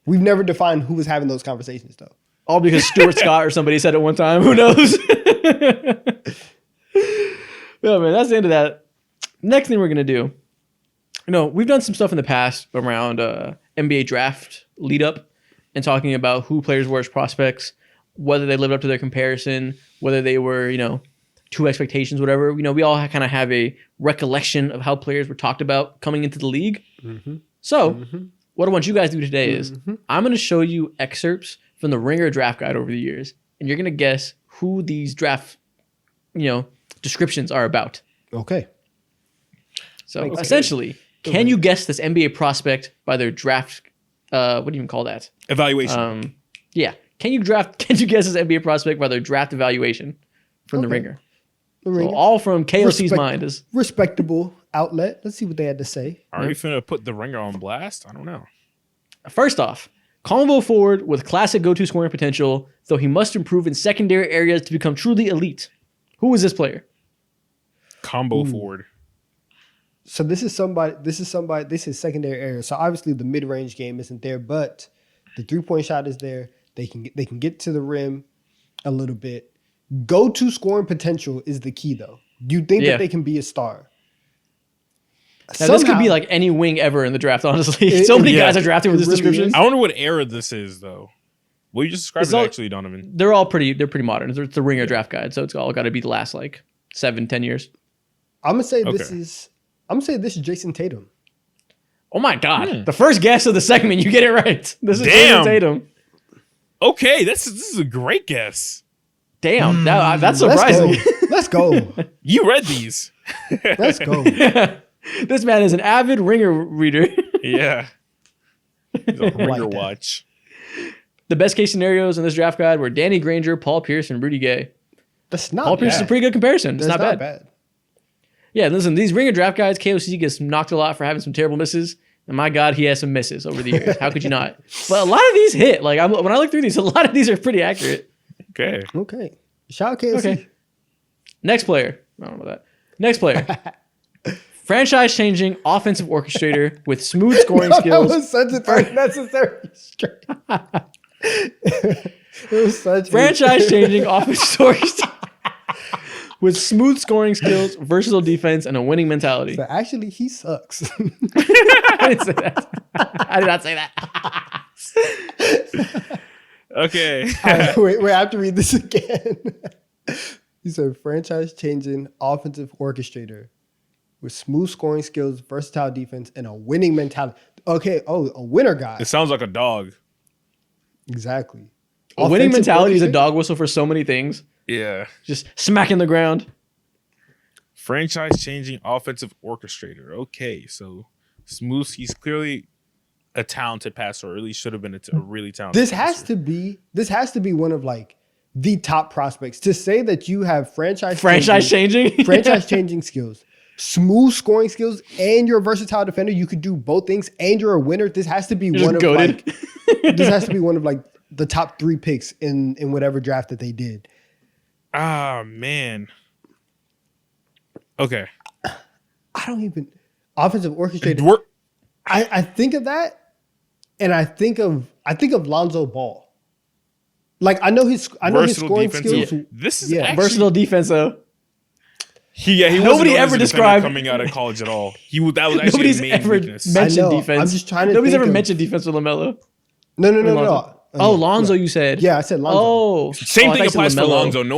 We've never defined who was having those conversations, though. All because Stuart Scott or somebody said it one time. Who knows? Yeah, man, that's the end of that. Next thing we're going to do. You know, we've done some stuff in the past around NBA draft lead up and talking about who players were as prospects, whether they lived up to their comparison, whether they were, you know, to expectations, whatever. You know, we all kind of have a recollection of how players were talked about coming into the league. So, what I want you guys to do today is I'm going to show you excerpts from the Ringer draft guide over the years, and you're going to guess who these draft, you know, descriptions are about. Okay. So, essentially, can you guess this NBA prospect by their draft? What do you even call that? Evaluation. Yeah. Can you guess this NBA prospect by their draft evaluation from the Okay. Ringer? The So Ringer. all from KOC's mind is Respectable outlet. Let's see what they had to say. Are we finna put the Ringer on blast? I don't know. first off, combo forward with classic go-to scoring potential, though he must improve in secondary areas to become truly elite. Who is this player? Combo forward. So this is secondary area. So obviously the mid-range game isn't there, but the three-point shot is there. They can get to the rim a little bit. Go-to scoring potential is the key, though. Do you think Yeah. that they can be a star? Now, this could be like any wing ever in the draft, honestly. So many guys are drafted with this really description. I wonder what era this is, though. Well, you just described it actually, Donovan. They're pretty modern. It's the Ringer draft guide, so it's all got to be the last like 7-10 years. I'm gonna say this is Jason Tatum. Oh my God! The first guess of the segment, you get it right. This is Jason Tatum. Okay, this is a great guess. Damn, that's surprising. Let's go. You read these. Let's go. This man is an avid Ringer reader. Yeah. He's a Ringer like watch. The best case scenarios in this draft guide were Danny Granger, Paul Pierce, and Rudy Gay. That's not Paul Pierce is a pretty good comparison. It's That's not bad. Yeah, listen, these Ringer draft guides, KOC gets knocked a lot for having some terrible misses. And my God, he has some misses over the years. How could you not? But a lot of these hit. Like when I look through these, a lot of these are pretty accurate. Okay. Shout out KOC. Okay. Next player. I don't know about that. Next player. Franchise-changing offensive orchestrator with smooth scoring skills. That was such an unnecessary straight. It was such franchise-changing offensive orchestrator with smooth scoring skills, versatile defense, and a winning mentality. So actually, he sucks. I didn't say that. I did not say that. Okay. Wait, I have to read this again. He said franchise-changing offensive orchestrator with smooth scoring skills, versatile defense, and a winning mentality. Okay, a winner guy. It sounds like a dog. Exactly. A winning mentality is a dog whistle for so many things. Yeah. Just smacking the ground. Franchise-changing offensive orchestrator. Okay, so smooth. He's clearly a talented passer, or at least should have been a really talented This passer. has to be one of like the top prospects. To say that you have franchise-changing skills, smooth scoring skills, and you're a versatile defender. You could do both things, and you're a winner. This has to be one of like the top 3 picks in whatever draft that they did. Ah, man. Okay. I don't even offensive orchestrator. I think of that, and I think of Lonzo Ball. Like I know his scoring skills. Yeah. This is actually, versatile defense though. He nobody ever described coming out of college at all. That was actually nobody's his main ever weakness. mentioned defense. I'm just trying to. Nobody's ever mentioned defense with LaMelo. No. Oh, Lonzo, you said. Yeah, I said Lonzo. Oh, Same thing applies for LaMelo. Lonzo. No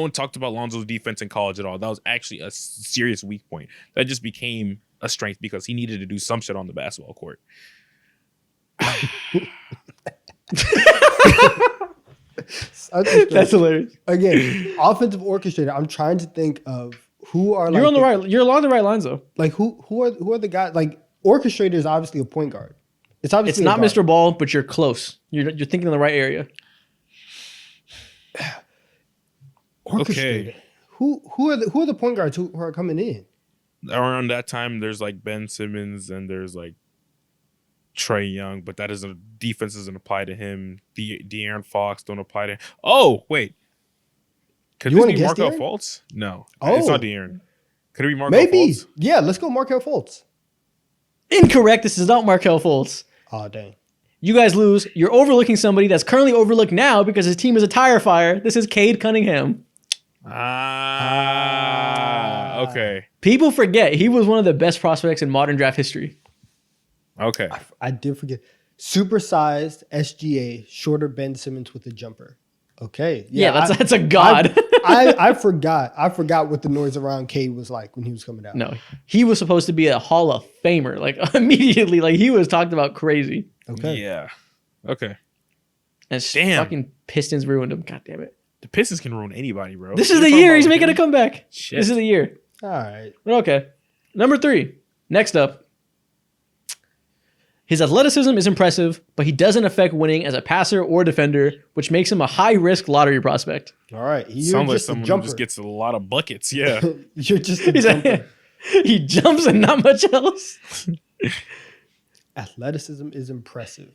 one talked about Lonzo's defense in college at all. That was actually a serious weak point. That just became a strength because he needed to do some shit on the basketball court. That's hilarious. Again, offensive orchestrator. I'm trying to think of who are. You're on the right. You're along the right lines though. Like who are the guys? Like orchestrator is obviously a point guard. It's obviously not Mr. Ball, but you're close. You're thinking in the right area. Orchestrator. Okay. Who are the point guards who are coming in? Around that time, there's like Ben Simmons and there's like Trae Young, but defense doesn't apply to him. De'Aaron Fox don't apply to him. Oh, wait. Could this be Markelle Fultz? No. It's not De'Aaron. Could it be Markelle Fultz? Yeah, let's go Markelle Fultz. Incorrect. This is not Markelle Fultz. Oh, dang. You guys lose. You're overlooking somebody that's currently overlooked now because his team is a tire fire. This is Cade Cunningham. Okay. People forget he was one of the best prospects in modern draft history. Okay. I did forget. Supersized SGA, shorter Ben Simmons with a jumper. Okay. Yeah, that's a god. I forgot what the noise around Cade was like when he was coming out. No, he was supposed to be a Hall of Famer. Like immediately, like he was talked about crazy. Okay. Yeah. Okay. And fucking Pistons ruined him. God damn it. The Pistons can ruin anybody, bro. This is the year he's making a comeback. Shit. This is the year. All right. But okay. Number 3. Next up. His athleticism is impressive, but he doesn't affect winning as a passer or defender, which makes him a high-risk lottery prospect. All right. Sounds like someone who just gets a lot of buckets. Yeah. You're just a jumper. He jumps and not much else. Athleticism is impressive.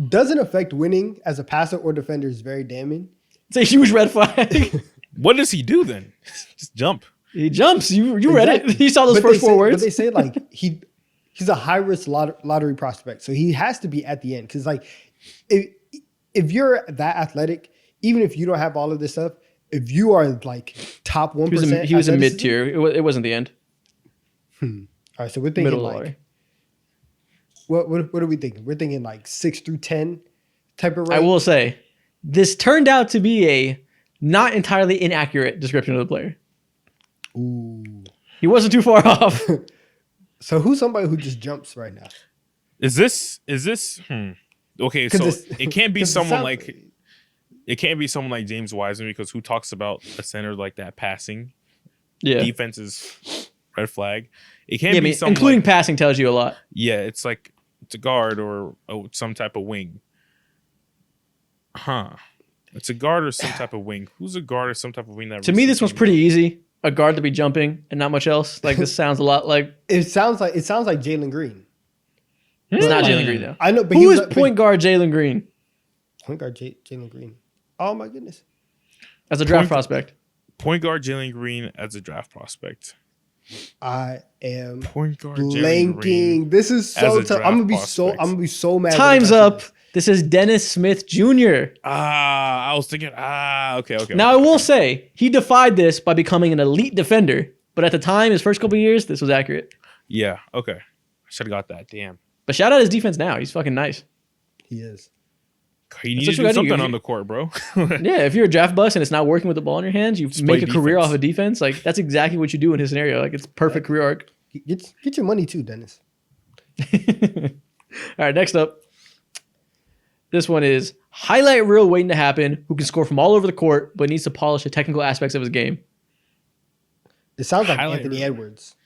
Doesn't affect winning as a passer or defender is very damning. It's a huge red flag. What does he do then? Just jump. He jumps. You read it. You saw those first 4 words. But they say like he's a high risk lottery prospect, so he has to be at the end because like if you're that athletic, even if you don't have all of this stuff, if you are like top 1%, he was a mid tier. It wasn't the end. All right, so we're thinking Middle like lottery. what are we thinking? We're thinking like 6 through 10 type of range. I will say, this turned out to be a not entirely inaccurate description of the player. Ooh. He wasn't too far off. So who's somebody who just jumps right now? Is this okay, so it can't be 'cause it someone sounds- like it can't be someone like James Wiseman, because who talks about a center like that passing? Yeah. Defense is red flag. It can't Yeah, I be mean, someone including like, passing tells you a lot. yeah, it's like it's a guard or some type of wing. It's a guard or some type of wing. Who's a guard or some type of wing that To me, this one's pretty easy. A guard to be jumping and not much else. Like, this sounds a lot like It sounds like Jalen Green. it's not Jalen Green though. I know, but Who he's is point guard Jalen Green point guard Jalen Green? Oh my goodness. as a draft Point- prospect? point guard Jalen Green as a draft prospect. I am Point guard Jalen Green. blanking. This is as so a tough. draft I'm prospect. gonna be so mad. when Time's I see up. this. This is Dennis Smith Jr. I was thinking. Okay. Now, I will say, he defied this by becoming an elite defender. But at the time, his first couple of years, this was accurate. Yeah. Okay. I should have got that. Damn. But shout out his defense now. He's fucking nice. He is. You need That's to what do you gotta do. something on the court, bro. Yeah, if you're a draft bust and it's not working with the ball in your hands, you Just make a play career defense. off of defense. Like, that's exactly what you do in his scenario. Like, it's perfect career arc. Get your money too, Dennis. All right, next up. This one is highlight reel waiting to happen, who can score from all over the court, but needs to polish the technical aspects of his game. It sounds like Highlight Anthony reel. Edwards.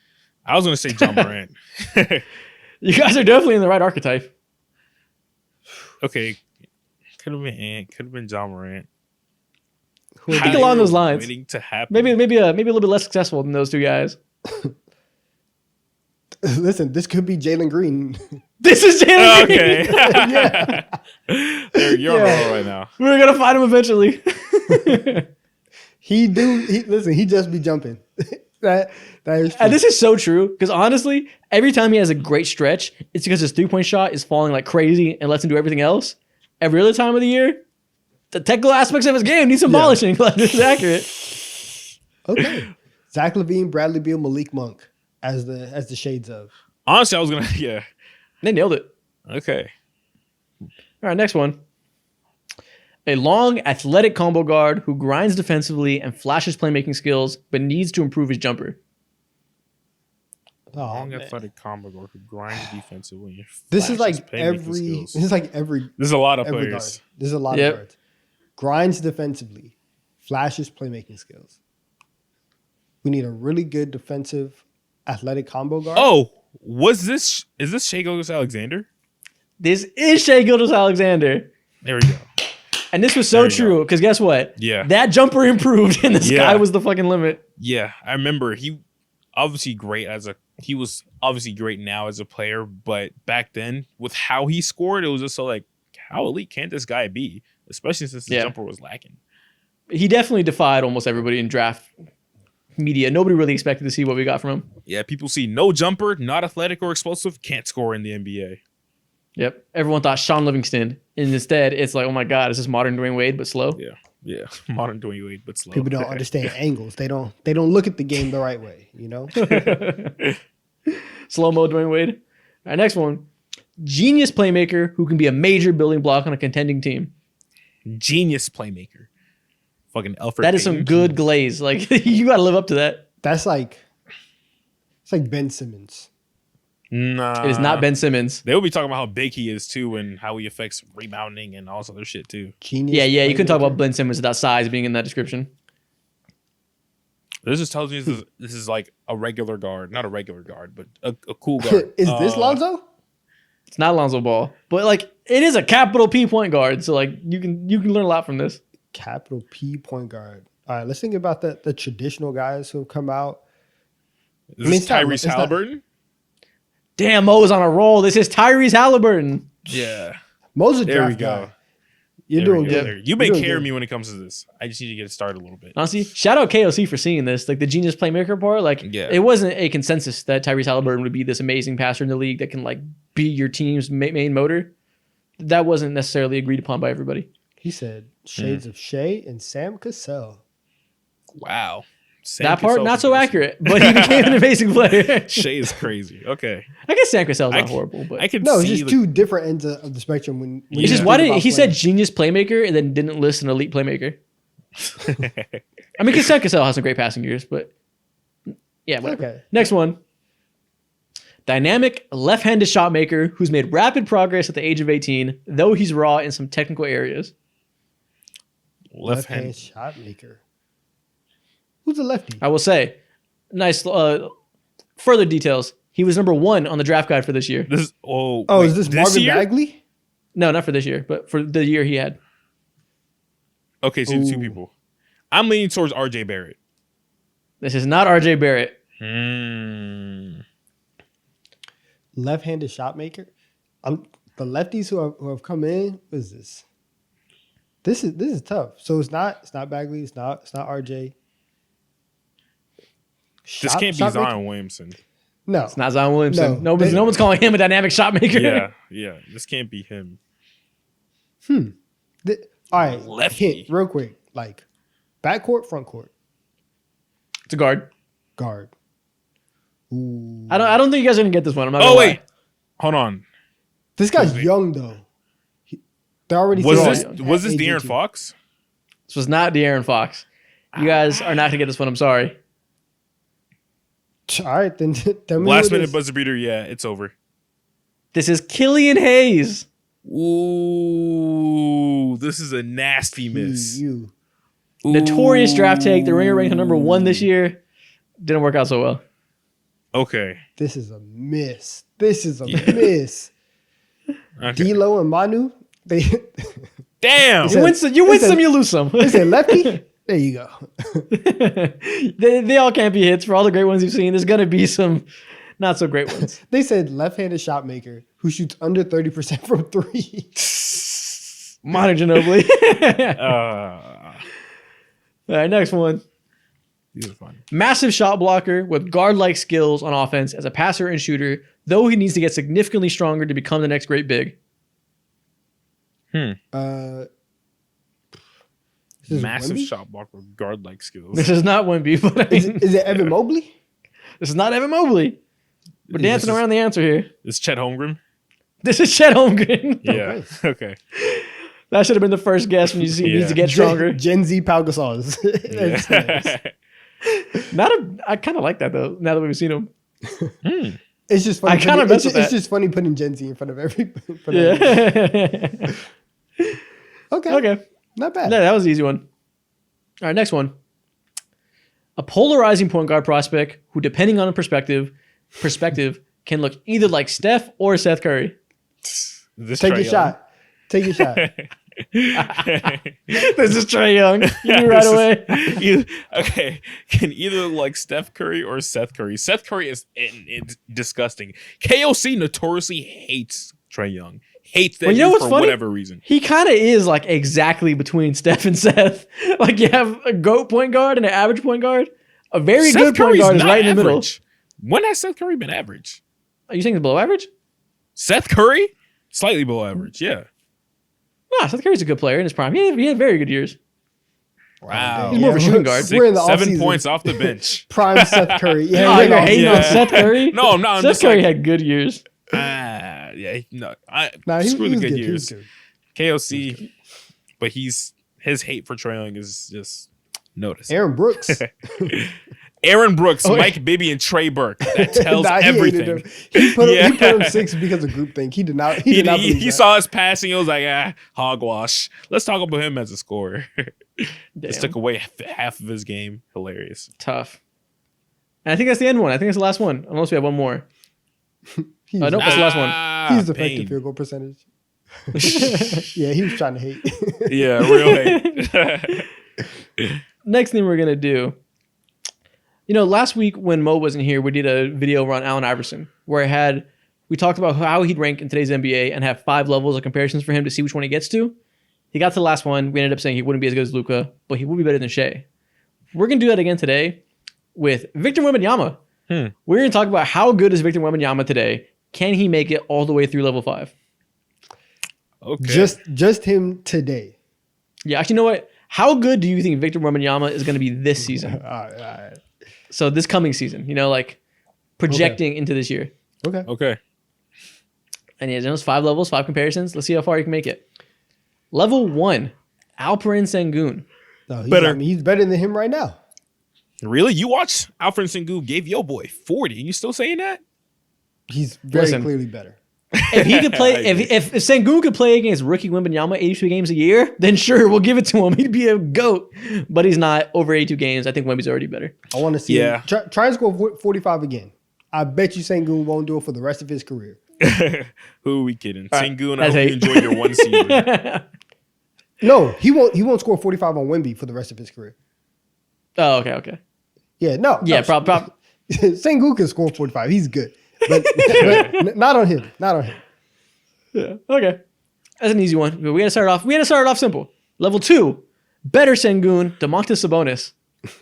I was gonna say John Morant. You guys are definitely in the right archetype. Okay. Could have been Ant. Could have been John Morant. I think along those lines. Waiting to happen. Maybe a little bit less successful than those two guys. Listen, this could be Jalen Green. This is Jalen Green. Okay. You're on a roll right now. We're gonna find him eventually. He just be jumping. that is true. And this is so true because honestly, every time he has a great stretch, it's because his 3-point shot is falling like crazy and lets him do everything else. Every other time of the year, the technical aspects of his game need some polishing. Like, this is accurate. Okay. Zach LaVine, Bradley Beal, Malik Monk as the shades of. Honestly, I was gonna. Yeah. They nailed it. Okay. All right, next one. A long, athletic combo guard who grinds defensively and flashes playmaking skills, but needs to improve his jumper. Oh, Long man. athletic combo guard who grinds defensively. This is flashes like playmaking every. skills. This is like every There's a lot of every guard. players. There's a lot Yep. of guards. Grinds defensively, flashes playmaking skills. We need a really good defensive, athletic combo guard. Oh, is this Shai Gilgeous-Alexander? This is Shai Gilgeous-Alexander. There we go. And this was so There you true because guess what? Yeah. That jumper improved and the sky Yeah. was the fucking limit. Yeah, I remember he was obviously great now as a player, but back then with how he scored, it was just so like, how elite can this guy be? Especially since the Yeah. jumper was lacking. He definitely defied almost everybody in draft media. Nobody really expected to see what we got from him. Yeah, people see no jumper, not athletic or explosive, can't score in the NBA. Yep. Everyone thought Sean Livingston. And instead, it's like, oh my God, is this modern Dwayne Wade, but slow? Yeah. Modern Dwayne Wade, but slow. People don't understand angles. They don't look at the game the right way, you know? Slow-mo Dwayne Wade. All right, next one. Genius playmaker who can be a major building block on a contending team. Genius playmaker. Fucking Alfred. That is some Payton. good glaze. Like, you got to live up to that. It's like Ben Simmons. Nah. It is not Ben Simmons. They will be talking about how big he is too and how he affects rebounding and all this other shit too. Genius. Yeah. You couldn't talk playmaker. about Ben Simmons without size being in that description. This just tells me this is like a regular guard, not a regular guard, but a cool guard. Is this Lonzo? It's not Lonzo Ball, but like it is a capital P point guard. So like you can learn a lot from this. Capital P point guard. All right, let's think about the traditional guys who have come out. Is I mean, this it's not- Tyrese it's not- Halliburton? Damn, Mo is on a roll. This is Tyrese Halliburton. Yeah. Mo's a There we draft go. guy. You're There doing we go. good. There. You've You're been doing carrying good. me when it comes to this. I just need to get it started a little bit. Honestly, shout out KOC for seeing this. Like the genius playmaker part, like Yeah. it wasn't a consensus that Tyrese Halliburton would be this amazing passer in the league that can like be your team's main motor. That wasn't necessarily agreed upon by everybody. He said shades of Shea and Sam Cassell. Wow. That part, not so accurate, but he became an amazing player. Shea is crazy. Okay. I guess Sam Cassell's not horrible, but I can No, it's see just two different ends of the spectrum. When it's just why did he said genius playmaker and then didn't list an elite playmaker? I mean, Sam Cassell has some great passing years, but yeah, whatever. Okay. Next one. Dynamic left-handed shot maker who's made rapid progress at the age of 18, though he's raw in some technical areas. left-hand shot maker. Who's a lefty? I will say, nice. Further details. He was number 1 on the draft guide for this year. This is this Marvin year? Bagley? No, not for this year, but for the year he had. Okay, so two people. I'm leaning towards RJ Barrett. This is not RJ Barrett. Left-handed shot maker. The lefties who have come in. What is this? This is tough. So it's not Bagley. It's not RJ. This can't be Zion Williamson. No, It's not Zion Williamson. No, No one's calling him a dynamic shot maker. Yeah. This can't be him. All right, Lefty. hint, real quick. Like backcourt, front court, It's a guard. guard. Ooh. I don't think you guys are gonna get this one. I'm not. Gonna lie. Hold on. This guy's young though. They're already Was throwing this at De'Aaron AG2. Fox? This was not De'Aaron Fox. You guys are not gonna get this one. I'm sorry. All right, then tell me Last who it minute is. buzzer beater. Yeah, it's over. This is Killian Hayes. Ooh, this is a nasty miss. You. Notorious draft take. The Ringer ranked number 1 this year. Didn't work out so well. Okay. This is a miss. This is a miss. Okay. D'Lo and Manu. They Damn. You win some, you lose some. they said lefty. There you go. they all can't be hits. For all the great ones you've seen, there's gonna be some not so great ones. They said left-handed shot maker who shoots under 30% from 3. Manu Ginobili. Uh, All right, next one. these are fun. Massive shot blocker with guard-like skills on offense as a passer and shooter, though he needs to get significantly stronger to become the next great big. This is Massive Wemby? shot block with guard-like skills. This is not Wemby, but Is it Evan Mobley? this is not Evan Mobley. We're dancing around the answer here. Is Chet Holmgren? This is Chet Holmgren. Yeah. Okay. That should have been the first guess when you see he needs to get stronger. Gen Z Pau Gasols. I kind of like that though. Now that we've seen him. It's just funny. I kinda mess with It's that. just funny putting Gen Z in front of every. Yeah. Okay. Okay. Not bad. No, that was the easy one. All right, next one. A polarizing point guard prospect who, depending on perspective, can look either like Steph or Seth Curry. This Take Trae a Young. shot. Take a shot. This is Trae Young. You knew right away. Okay, can either look like Steph Curry or Seth Curry. Seth Curry is disgusting. KOC notoriously hates Trae Young. Hates that Well, you know dude what's for funny? whatever reason. He kind of is like exactly between Steph and Seth. Like you have a GOAT point guard and an average point guard. A very Seth good point Curry's guard is not right in the middle. average. When has Seth Curry been average? Are you saying he's below average? Seth Curry? Slightly below average, yeah. Nah, Seth Curry's a good player in his prime. He had very good years. Wow. He's more of a shooting guard. We're in the 7 offseason. points off the bench. Prime Seth Curry. Yeah, Oh, we're in the you're hating offseason. on Seth Curry? No, I'm not. I'm Seth just Curry like, had good years. yeah, no. Nah, Screw the was good good. He years. was good. KOC, but his hate for Trae Young is just notice. Aaron Brooks. Aaron Brooks, Oh, Mike Bibby, and Trey Burke. That tells Nah, he hated everything. him. He put him Yeah. 6 because of group thing. He did not. He did not. believe He that. saw us passing. He was like, hogwash. Let's talk about him as a scorer. Just took away half of his game. Hilarious. Tough. And I think that's the end one. I think that's the last one. Unless we have one more. He's, Nope, that's the last one. he's effective Pain. field goal percentage. Yeah, he was trying to hate. Yeah, real hate. Next thing we're going to do. Last week when Mo wasn't here, we did a video around Allen Iverson where we talked about how he'd rank in today's NBA and have 5 levels of comparisons for him to see which one he gets to. He got to the last one. We ended up saying he wouldn't be as good as Luka, but he would be better than Shea. We're going to do that again today with Victor Wembanyama. We're going to talk about how good is Victor Wembanyama today. Can he make it all the way through level 5? Okay. Just him today. Yeah, actually, you know what? How good do you think Victor Wembanyama is going to be this season? All right. So this coming season, like projecting into this year. Okay. And he has those 5 levels, 5 comparisons. Let's see how far he can make it. Level 1, Alperen Sengun. No, Better. He's better than him right now. Really? You watched Alfred Sengun gave your boy 40 and you still saying that? He's very Listen. clearly better. If he could play, if Sengun could play against rookie Wembanyama 82 games a year, then sure, we'll give it to him. He'd be a GOAT. But he's not over 82 games. I think Wemby's already better. I want to see him. Try and score 45 again. I bet you Sengun won't do it for the rest of his career. Who are we kidding? All right. Sengun, I hope you enjoyed your 1 season. No, he won't score 45 on Wemby for the rest of his career. Oh, okay. Yeah, no. Yeah, no. Sengun can score 45. He's good. But not on him. Not on him. Yeah. Okay. That's an easy one. We gotta start it off simple. Level 2, better Sengun, Domantas Sabonis.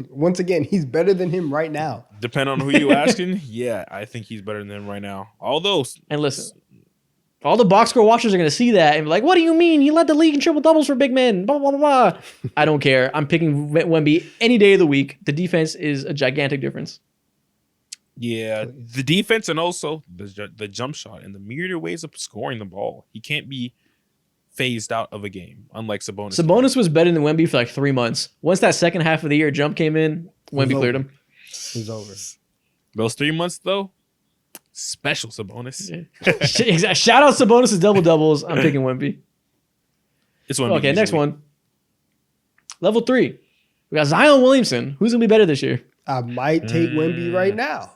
Once again, he's better than him right now. Depending on who you asking, yeah, I think he's better than him right now. Although, And listen, all the box score watchers are gonna see that and be like, "What do you mean? You led the league in triple doubles for big men." Blah blah blah blah. I don't care. I'm picking Wemby any day of the week. The defense is a gigantic difference. yeah, the defense and also the jump shot and the myriad ways of scoring the ball. He can't be phased out of a game, unlike Sabonis. Sabonis was better than Wemby for like 3 months. Once that second half of the year jump came in, Wemby cleared him. He's over. Those 3 months, though, special Sabonis. Shout out Sabonis' double doubles. I'm picking Wemby. It's one. Okay, next one. Level 3. We got Zion Williamson. Who's gonna be better this year? I might take Wemby right now.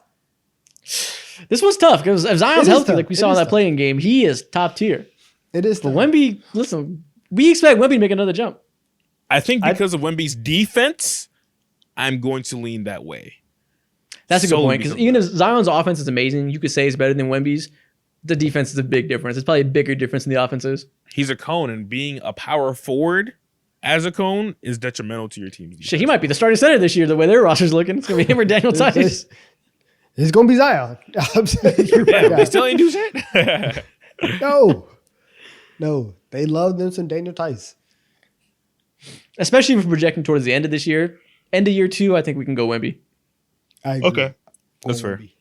This one's tough because if Zion's healthy, tough. like we saw in that playing game, he is top tier. It is. But Wemby, listen, we expect Wemby to make another jump. I think because of Wemby's defense, I'm going to lean that way. That's a good Solely point because because even of if Zion's offense is amazing, you could say it's better than Wemby's. The defense is a big difference. It's probably a bigger difference in the offenses. He's a cone, and being a power forward as a cone is detrimental to your team's defense. Shit, he might be the starting center this year. The way their roster's looking, it's gonna be him or Daniel Tice. It's gonna be Zion. They still ain't do shit. No, they love them some Daniel Tice. Especially if we're projecting towards the end of this year. End of year 2, I think we can go Wemby. I agree. Okay, that's fair. Wemby.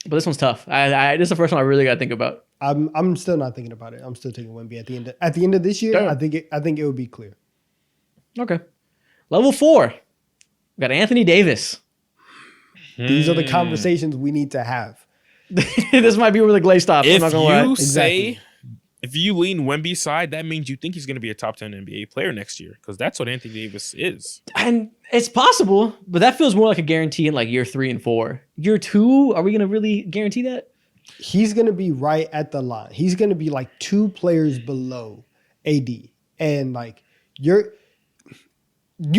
But this one's tough. This is the first one I really got to think about. I'm still not thinking about it. I'm still taking Wemby at the end of this year. Damn. I think it would be clear. Okay. Level 4. We got Anthony Davis. These are the conversations we need to have. This might be where the glaze stops. I'm If not gonna lie. you say, if you lean Wemby's side, that means you think he's going to be a top 10 NBA player next year because that's what Anthony Davis is. And it's possible, but that feels more like a guarantee in like year 3 and 4. Year 2, are we going to really guarantee that? He's going to be right at the line. He's going to be like 2 players below AD. And like you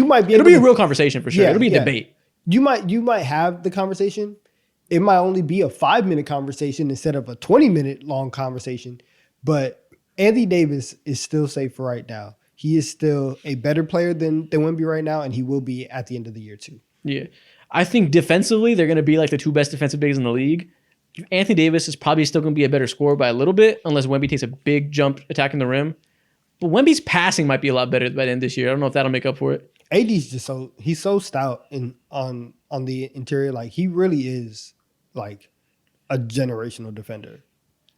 might be able It'll be to, a real conversation for sure. Yeah, It'll be a yeah. debate. You might have the conversation. It might only be a 5-minute conversation instead of a 20-minute long conversation. But Anthony Davis is still safe for right now. He is still a better player than Wemby right now, and he will be at the end of the year too. Yeah. I think defensively, they're going to be like the 2 best defensive bigs in the league. Anthony Davis is probably still going to be a better scorer by a little bit, unless Wemby takes a big jump attacking the rim. But Wemby's passing might be a lot better by the end of this year. I don't know if that'll make up for it. AD's just he's so stout on the interior. Like he really is like a generational defender.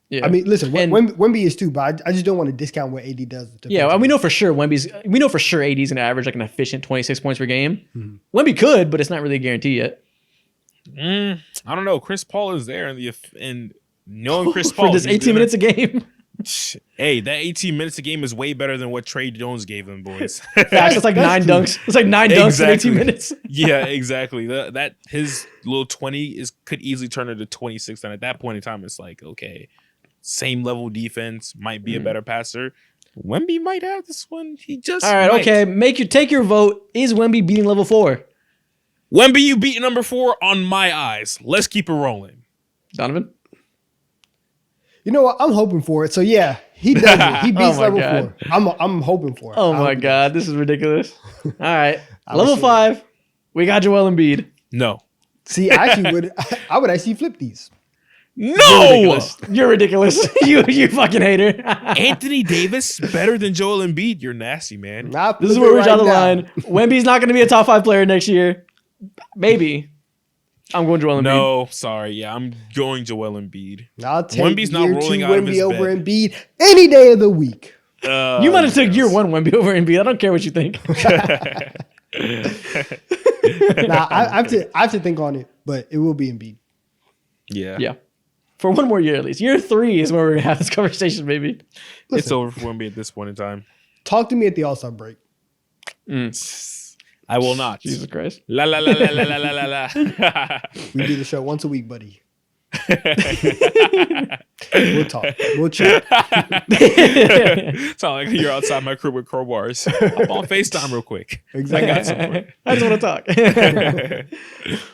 Yeah. I mean, listen, And- Wemby is too, but I just don't want to discount what AD does. Yeah, and we know for sure AD's going to average like an efficient 26 points per game. Wemby could, but it's not really a guarantee yet. I don't know. Chris Paul is there, and knowing Chris Paul For just 18 minutes a game. Hey, that 18 minutes a game is way better than what Trae Jones gave them, boys. Facts, it's like 9 true. dunks. It's like 9 dunks Exactly. in 18 minutes. Yeah, exactly. That his little 20 could easily turn into 26, and at that point in time, it's like okay, same level defense, might be a better passer. Wemby might have this one. He just All right, might. okay. Take your vote. Is Wemby beating level 4? Wemby, you beat number 4 on my eyes. Let's keep it rolling. Donovan? You know what? I'm hoping for it. So yeah, he does it. He beats my level God. 4. I'm hoping for it. Oh I my hope- God, this is ridiculous. All right, would level say 5. We got Joel Embiid. No. See, I would actually flip these. No! You're ridiculous. you fucking hater. Anthony Davis better than Joel Embiid. You're nasty, man. This is where we draw the line. Wemby's not going to be a top 5 player next year. Maybe. I'm going Joel Embiid. No, sorry. Yeah, I'm going Joel Embiid. I'll take Wemby's not rolling out of his Wemby over bed. Embiid any day of the week. You might have took year 1 Wemby over Embiid. I don't care what you think. I have to think on it, but it will be Embiid. Yeah. For one more year at least. Year 3 is where we're going to have this conversation, maybe. It's over for Wemby at this point in time. Talk to me at the All-Star break. I will not. Jesus Christ. La la la la la la la la. We do the show once a week, buddy. We'll talk. We'll chat. Sound like you're outside my crib with crowbars. I'm on FaceTime real quick. Exactly. I got something. I just want to talk.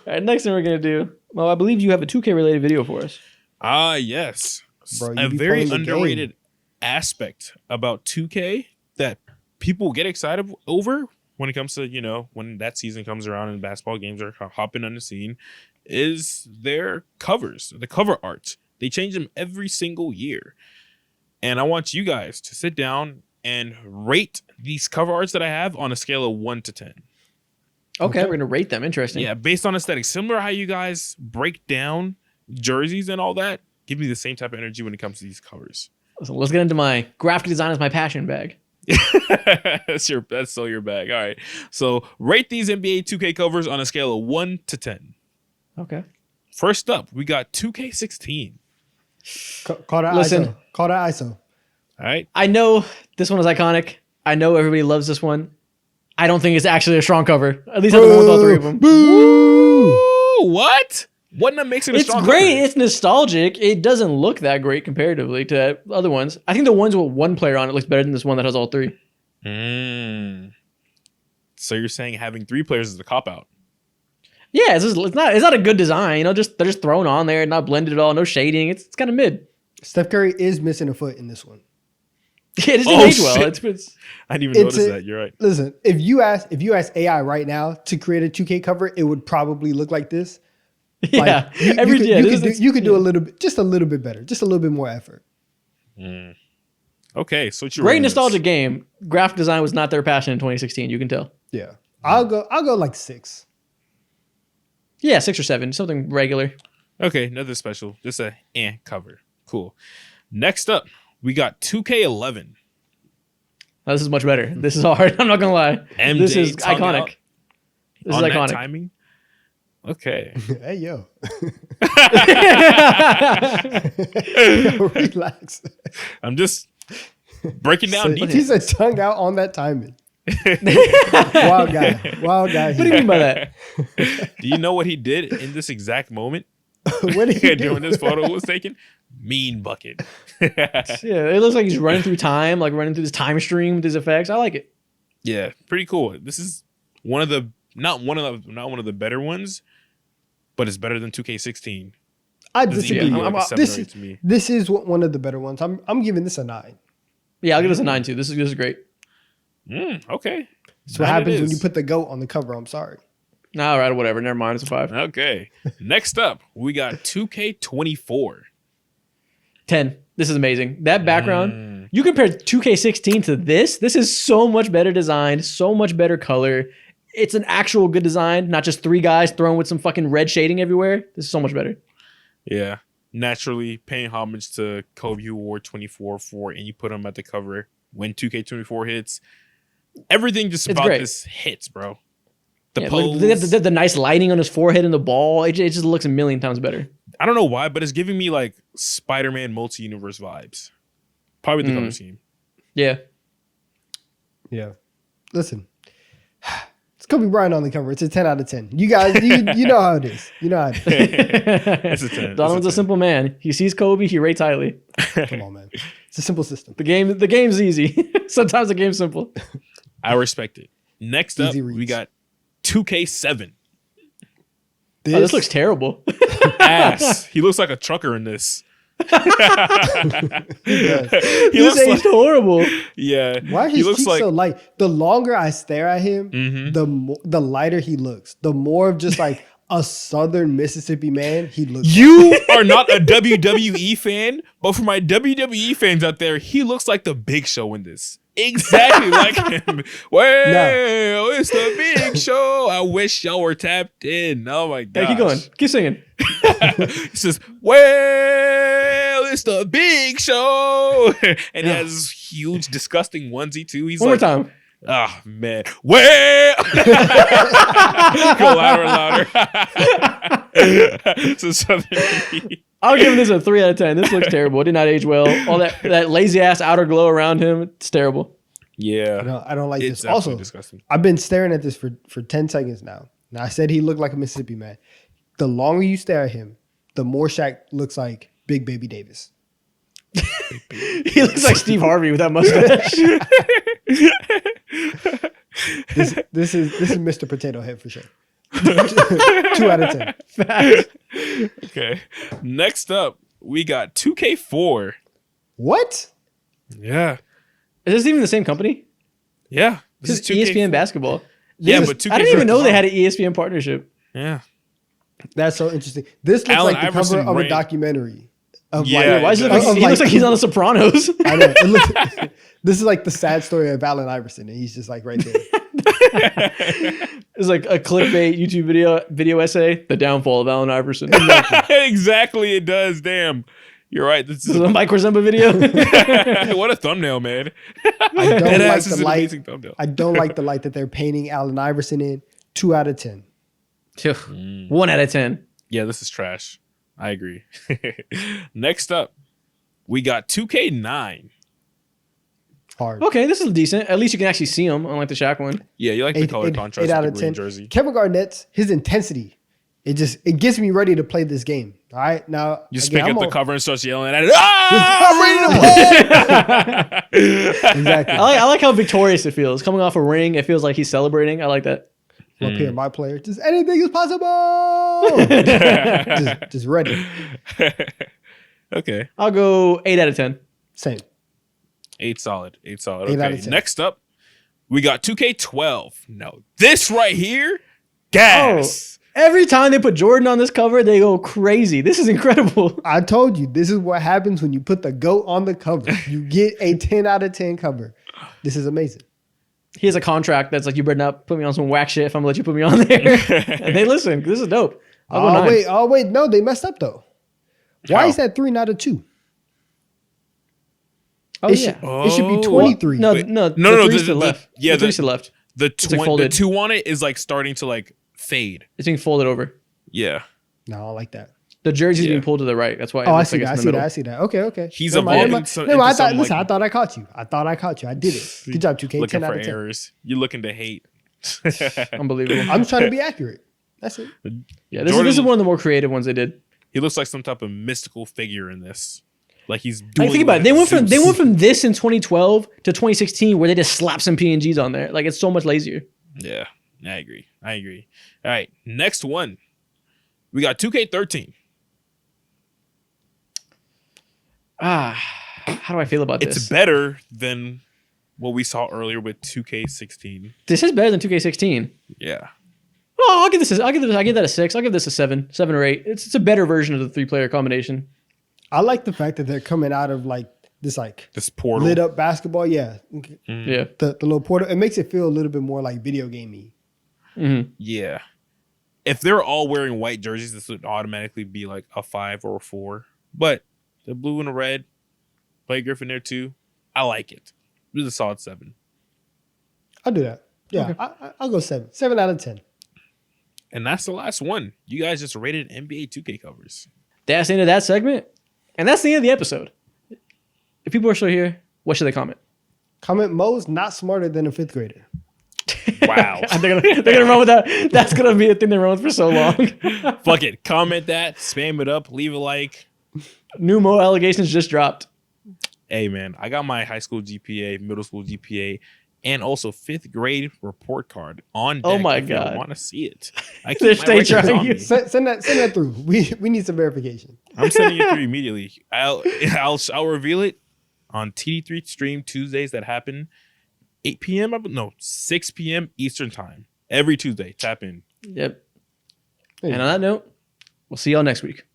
All right, next thing we're going to do. Well, I believe you have a 2K related video for us. Yes. Bro, you a be very playing the underrated game. aspect about 2K that people get excited over when it comes to, when that season comes around and basketball games are hopping on the scene is their covers, the cover art. They change them every single year. And I want you guys to sit down and rate these cover arts that I have on a scale of 1 to 10. Okay, we're going to rate them. Interesting. Yeah, based on aesthetics. Similar to how you guys break down jerseys and all that, give me the same type of energy when it comes to these covers. So let's get into my graphic design as my passion bag. That's so your bag. All right. So rate these NBA 2K covers on a scale of 1 to 10. Okay. First up, we got 2K16. Call that Listen. ISO. Call that ISO. All right. I know this one is iconic. I know everybody loves this one. I don't think it's actually a strong cover. At least at the moment with all 3 of them. Ooh, what? What makes it a It's strong great. cover? It's nostalgic. It doesn't look that great comparatively to other ones. I think the ones with 1 player on it looks better than this one that has all 3. So you're saying having 3 players is a cop-out? Yeah, it's not a good design. They're just thrown on there, not blended at all, no shading. It's kind of mid. Steph Curry is missing a foot in this one. Yeah, it just didn't age well. shit. It's I didn't even notice that. You're right. Listen, if you ask AI right now to create a 2K cover, it would probably look like this. yeah. You could do a little bit, just a little bit better, just a little bit more effort. Okay, so what you great rating nostalgic this? game. Graphic design was not their passion in 2016. You can tell. Yeah, I'll go like 6. Yeah, 6 or 7, something regular. Okay, nothing special. Just a cover. Cool. Next up, we got 2K11. This is much better. This is hard. I'm not gonna lie. MJ This is tongue iconic. out This is on that iconic. timing. Okay. Hey yo, relax. I'm just breaking down He details. said tongue out on that timing. Wild guy. What do you mean by that? Do you know what he did in this exact moment? What did he do? During this photo was taken? Mean bucket. Yeah, it looks like he's running through time, like running through this time stream with his effects. I like it. Yeah, pretty cool. This is one of the not one of the better ones, but it's better than 2K16. I This is disagree. equal, like a 7 or 8 to me. This is one of the better ones. I'm giving this a 9. Yeah, I'll give this a 9 too. This is great. Okay. That's what happens when you put the GOAT on the cover. I'm sorry. Nah, all right, whatever. Never mind. It's a 5. Okay. Next up, we got 2K24. 10. This is amazing. That background, you compare 2K16 to this. This is so much better designed, so much better color. It's an actual good design, not just 3 guys thrown with some fucking red shading everywhere. This is so much better. Yeah. Naturally paying homage to Kobe who wore 24 for, and you put him at the cover when 2K24 hits. Everything just It's about great. this hits, bro. Yeah, look, the nice lighting on his forehead and the ball. It just looks a million times better. I don't know why, but it's giving me like Spider-Man multi-universe vibes. Probably the color scheme. Yeah. Yeah. Listen, it's Kobe Bryant on the cover. It's a 10 out of 10. You guys, you know how it is. You know how it is. It's a 10. Donovan's a simple man. He sees Kobe, he rates highly. Come on, man. It's a simple system. The game's easy. Sometimes the game's simple. I respect it. Next up, Easy we reads. got 2K7. This looks terrible. Ass. He looks like a trucker in this. He This looks aged horrible. Yeah. Why are he his looks cheeks like so light? The longer I stare at him, the lighter he looks. The more of just like a Southern Mississippi man, he looks. You are not a WWE fan, but for my WWE fans out there, he looks like the Big Show in this. Exactly like him. Well, it's the Big Show. I wish y'all were tapped in. Oh my god. Hey, keep going. Keep singing. He says, well, it's the Big Show. And he has this huge, disgusting onesie too. He's One like, more time. oh man. Well, go louder and louder. So Southern. I'll give this a 3 out of 10. This looks terrible. It did not age well. All that lazy ass outer glow around him. It's terrible. Yeah. No, I don't like It's this. Also, disgusting. I've been staring at this for 10 seconds now. Now I said he looked like a Mississippi man. The longer you stare at him, the more Shaq looks like Big Baby Davis. He looks like Steve Harvey with that mustache. This is Mr. Potato Head for sure. 2 out of 10. Facts. Okay. Next up, we got 2K4. What? Yeah. Is this even the same company? Yeah. This is ESPN basketball. Yeah, This but is- I didn't even know they had an ESPN partnership. Yeah. That's so interesting. This looks Allen like the Iverson cover of a ran- documentary. Of Yeah, Why does it it look like, does. he looks like he's on The Sopranos? I know. It looks, this is like the sad story of Allen Iverson, and he's just like right there. It's like a clickbait YouTube video essay, The Downfall of Allen Iverson. Exactly, it does. Damn. You're right. This This is is a Mike Rezemba video. what a thumbnail, man. I don't That like ass is the an light. amazing thumbnail. I don't like the light that they're painting Allen Iverson in. 2 out of 10. 1 out of 10. Yeah, this is trash. I agree. Next up, we got 2K9. Hard. Okay, this is decent. At least you can actually see him, unlike the Shaq one. Yeah, you like the color contrast 8 out of of the green 10. jersey. Kevin Garnett's his intensity. It gets me ready to play this game. All right, now You just again, pick I'm up the on- cover and start yelling at it. Ah! I'm ready to play. Exactly. I like how victorious it feels. Coming off a ring, it feels like he's celebrating. I like that. Up here, my player. Just anything is possible. just ready. Okay. I'll go 8 out of 10. Same. 8 solid. 8 solid. 8 out Okay. of 10. Next up, we got 2K12. No, this right here, gas. Every time they put Jordan on this cover, they go crazy. This is incredible. I told you, this is what happens when you put the GOAT on the cover. You get a 10 out of 10 cover. This is amazing. He has a contract that's like, you better not put me on some whack shit if I'm gonna let you put me on there. And they listen. This is dope. I'll go 9. Oh wait, no, they messed up though. Why How? is that 3 out of 2? Oh, it, yeah. it should be 23. No, Wait. no, No, the three's to the left. yeah, the three's to the left. The like the folded. 2 on it is like starting to like fade. It's being folded over. Yeah. No, I don't like that. The jersey's Yeah. being pulled to the right. That's why. It Oh, I looks see like that. it's in the middle. I see that. Okay. He's Never mind, evolving never mind. so- Never mind. into some, Listen, like- I thought I caught you. I did it. Good job, 2K. Looking 10 out for of 10. errors. You're looking to hate. Unbelievable. I'm just trying to be accurate. That's it. Yeah, this Jordan- is one of the more creative ones they did. He looks like some type of mystical figure in this. Like he's Like, doing. think about it. They went from this in 2012 to 2016, where they just slapped some PNGs on there. Like, it's so much lazier. Yeah, I agree. All right, next one. We got 2K13. How do I feel about It's this? better than what we saw earlier with 2K16. This is better than 2K16. Yeah. Oh, I'll give that a 6. I'll give this a 7 or 8. It's a better version of the 3-player combination. I like the fact that they're coming out of like this Portal. lit up basketball. Yeah. Yeah. The little portal. It makes it feel a little bit more like video gamey. Yeah. If they're all wearing white jerseys, this would automatically be like a 5 or a 4. But the blue and the red, Blake Griffin there too. I like it. This is a solid 7. I'll do that. Yeah, Okay. I'll go 7. 7 out of 10. And that's the last one. You guys just rated NBA 2K covers. That's the end of that segment. And that's the end of the episode. If people are still here, what should they comment? Comment Mo's not smarter than a 5th grader. Wow. they're gonna run with that. That's gonna be a thing they run with for so long. Fuck it. Comment that. Spam it up. Leave a like. New Mo allegations just dropped. Hey, man. I got my high school GPA, middle school GPA, and also 5th grade report card on deck. Oh my if God. You want to see it. I They're keep my records trying on to me. Send that through. We need some verification. I'm sending it through immediately. I'll reveal it on TD3 stream Tuesdays that happen 8 p.m. 6 p.m. Eastern time every Tuesday. Tap in. Yep. And on that note, we'll see y'all next week.